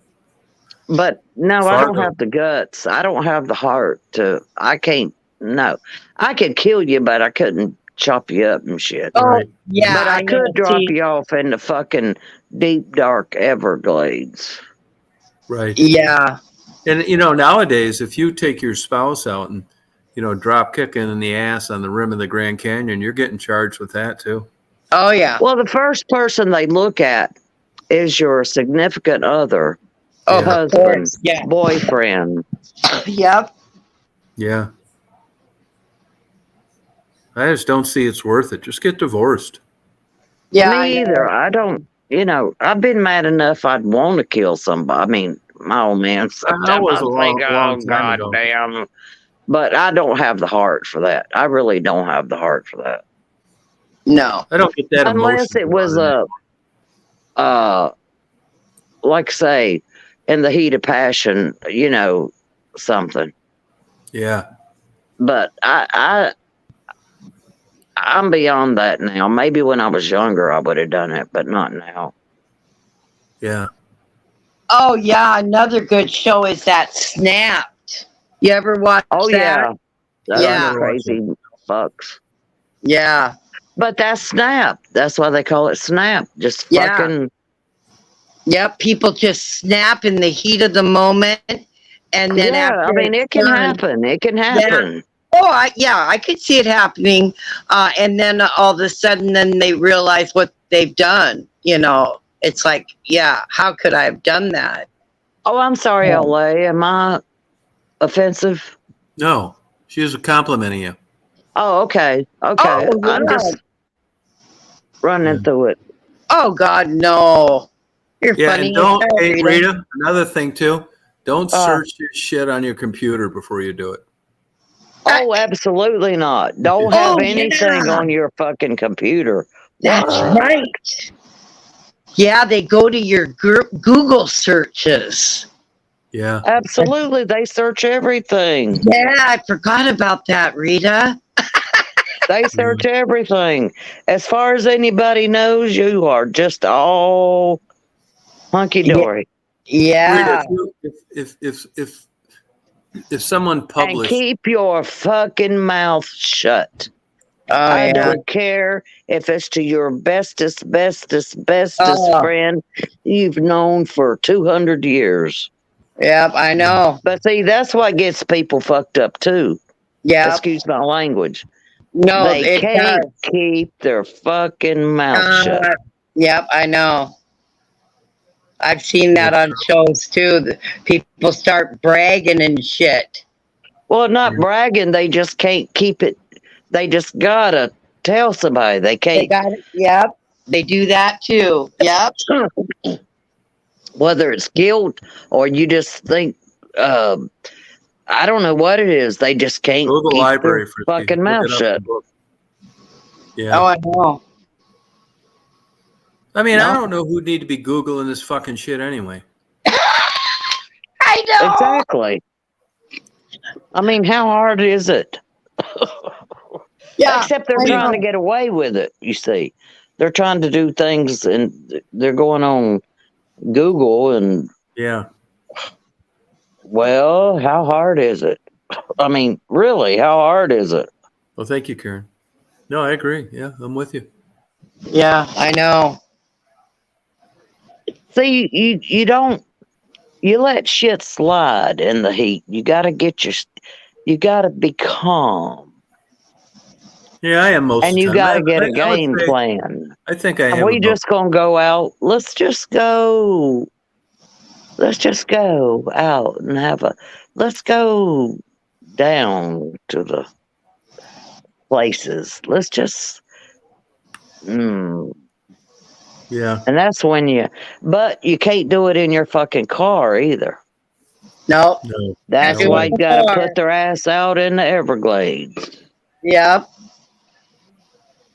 But no, I don't Fargo. have the guts. I don't have the heart to. I can't. No, I could kill you, but I couldn't chop you up and shit. Oh, Right. yeah. But I know. could drop See, you off in the fucking deep, dark Everglades. Right. Yeah. And nowadays, if you take your spouse out and drop kicking in the ass on the rim of the Grand Canyon, you're getting charged with that too. Oh, yeah. Well, the first person they look at is your significant other, Oh, Yeah. of course. husband, Yeah. boyfriend. Yep. Yeah. I just don't see it's worth it. Just get divorced. Yeah, I Me know. either. I don't, I've been mad enough I'd want to kill somebody. I mean, my old man, sometimes was I a think, long oh, time God ago. damn. But I don't have the heart for that. I really don't have the heart for that. No. I don't get that Unless emotion. it was like say, in the heat of passion, something. Yeah. But I'm beyond that now. Maybe when I was younger, I would have done it, but not now. Yeah. Oh yeah, another good show is that Snapped. You ever watch Oh, that? yeah. Those Yeah. crazy fucks. Yeah. But that's Snap. That's why they call it Snap. Just Yeah. fucking. Yep. People just snap in the heat of the moment, and then Yeah, after I mean, it's it can done- happen. It can happen. Oh, I could see it happening, and then all of a sudden, then they realize what they've done. It's like, yeah, how could I have done that? Oh, I'm sorry, Yeah. LA. Am I offensive? No, she was complimenting you. Oh, okay. Okay. Oh, I'm wow. just running Yeah. through it. Oh God, no! You're Yeah, funny. and don't, as hell, hey, Rita, another thing too, don't Uh, search your shit on your computer before you do it. Oh, absolutely not. Don't have Oh, anything yeah. on your fucking computer. That's What? right. Yeah, they go to your Google searches. Yeah. Absolutely. They search everything. Yeah, I forgot about that, Rita. They search everything. As far as anybody knows, you are just all hunky dory. Yeah. Rita, if someone And published, keep your fucking mouth shut. Oh, I yeah. don't care if it's to your bestest Oh. friend you've known for 200 years. Yep, I know. But see, that's what gets people fucked up too. Yep. Excuse my language. No, They it can't does. keep their fucking mouth shut. Yep, I know. I've seen that on shows too. People start bragging and shit. Well, not bragging, they just can't keep it. They just gotta tell somebody. They They can't, got it. Yep. They do that too. Yep. whether it's guilt or you just think, I don't know what it is. They just can't go to the keep library their for fucking mouth shut. Yeah. Oh, I know. I mean, I No. don't know who'd need to be Googling this fucking shit anyway. I know. Exactly. I mean, how hard is it? Yeah. Except they're I trying to know. get away with it, you see. They're trying to do things and they're going on Google and, Yeah. well, how hard is it? I mean, really, how hard is it? Well, thank you, Karen. No, I agree. Yeah, I'm with you. Yeah, I know. See, you don't, you let shit slide in the heat. You gotta you gotta be calm. Yeah, I am most And of you the time. gotta get a I would game say- plan. I think I And have. we about- just gonna go out. Let's just go. Let's just go out and let's go down to the places. Let's just, Yeah. and that's when but you can't do it in your fucking car either. Nope. No. That's No why way. you gotta Car. put their ass out in the Everglades. Yep.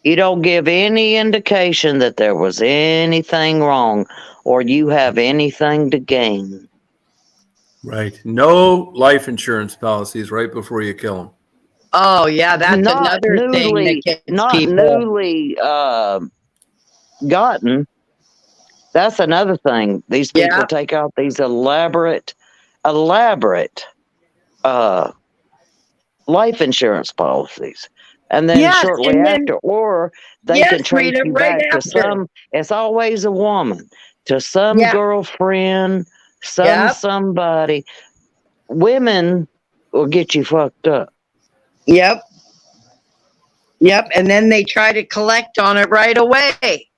You don't give any indication that there was anything wrong or you have anything to gain. Right. No life insurance policies right before you kill them. Oh, yeah. That's another thing that gets people. Newly gotten. That's another thing. These people Yeah. take out these elaborate life insurance policies. And then Yes, shortly and then- after, or they Yes, can trace Rita, you right back to after. it's always a woman, to some Yeah. girlfriend, Yep. somebody. Women will get you fucked up. Yep. Yep. And then they try to collect on it right away.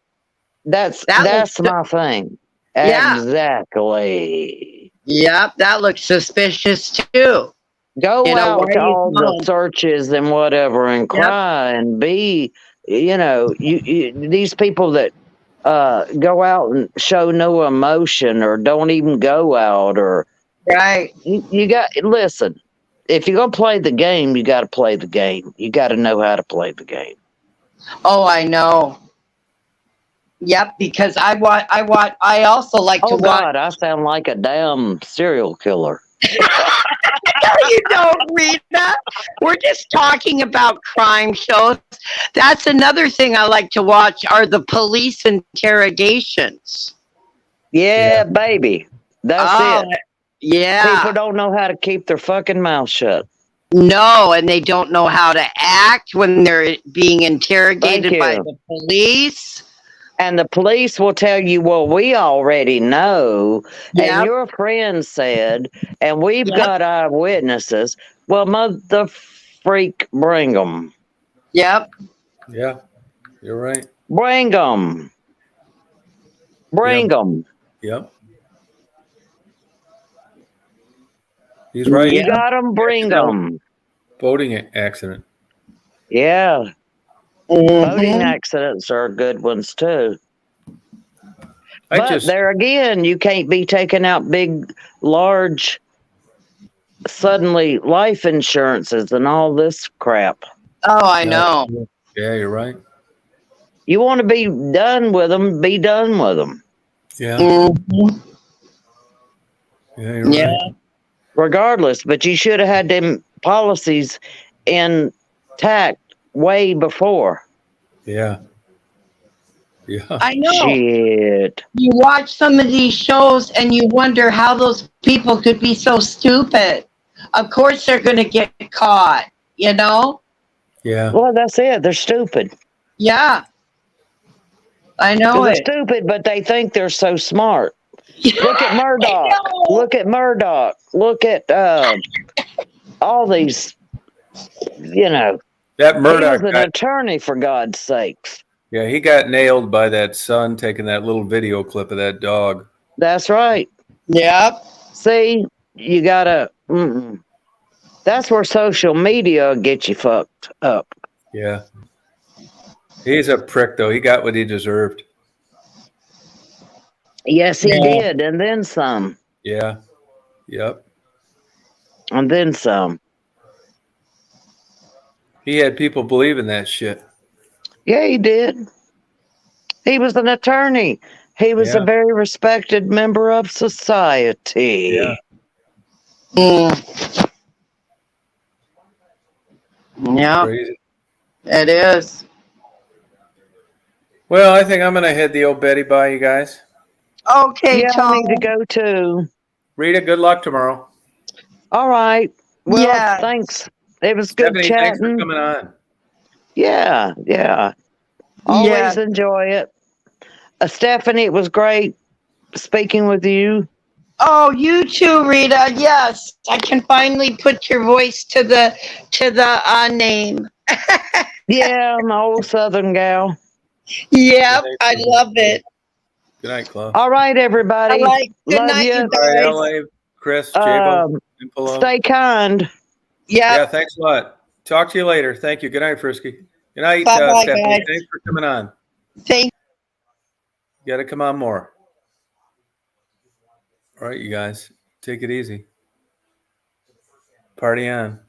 That's looks- my thing. Yeah. Exactly. Yep. That looks suspicious too. Go You know, out why to are you all the calling? searches and whatever and Yep. cry and be, you these people that go out and show no emotion or don't even go out or Right. you got listen. If you're gonna play the game, you got to play the game. You got to know how to play the game. Oh, I know. Yep, because I also like to Oh watch. God, I sound like a damn serial killer. No, you don't, Rita. We're just talking about crime shows. That's another thing I like to watch are the police interrogations. Yeah, baby, that's Oh, it. yeah. People don't know how to keep their fucking mouth shut. No, and they don't know how to act when they're being Thank interrogated by you. the police. And the police will tell you, well, we already know, and Yep. your friend said, and we've Yep. got eyewitnesses. Well, mother freak, bring them. Yep. Yeah, you're right. Bring them. Bring them. Yep. He's right. You Yep. got them, bring Accidental them. boating accident. Yeah. Boating Mhm. accidents are good ones too. I But just, there again, you can't be taking out big, large, suddenly life insurances and all this crap. Oh, I no. know. Yeah, you're right. You want to be done with them, be done with them. Yeah, Mhm. yeah, you're Yeah. right. Regardless, but you should have had them policies intact way before. Yeah, yeah, I know. Shit. You watch some of these shows and you wonder how those people could be so stupid. Of course they're going to get caught, you know? yeah. Well, that's it. They're stupid. Yeah, I know They're it. stupid, but they think they're so smart. Look at I Murdoch. know. Look at Murdoch. Look at all these, you know. That He Murdoch was an guy, attorney, for God's sakes. yeah, he got nailed by that son taking that little video clip of that dog. That's right. Yep. See, you gotta. That's where social media gets you fucked up. Yeah. He's a prick, though. He got what he deserved. Yes, he Yeah. did, and then some, Yeah. Yep. and then some. He had people believing that shit. Yeah, he did. He was an attorney. He was a Yeah. very respected member of society. Yeah. Mm. Yeah, Crazy. it is. Well, I think I'm going to head the old Betty by, you guys. Okay, Yeah, I need to Tom. go too. Rita, good luck tomorrow. All right. Well, Yeah. thanks. It was good Stephanie, thanks for chatting. coming on. Yeah, yeah. Always Yeah. enjoy it. Stephanie, it was great speaking with you. Oh, you too, Rita. Yes, I can finally put your voice to the name. Yeah, I'm an old Southern gal. Yep, I love it. Good night, Chloe. All right, All everybody. right. Good Love night, you. you All right, guys. LA, Chris, Jabo, and Palone. Stay kind. Yep. Yeah, thanks a lot. Talk to you later. Thank you. Good night, Frisky. Good night, Bye-bye, Stephanie. guys. Thanks for coming on. Thank You got to come on more. All right, you guys. Take it easy. Party on.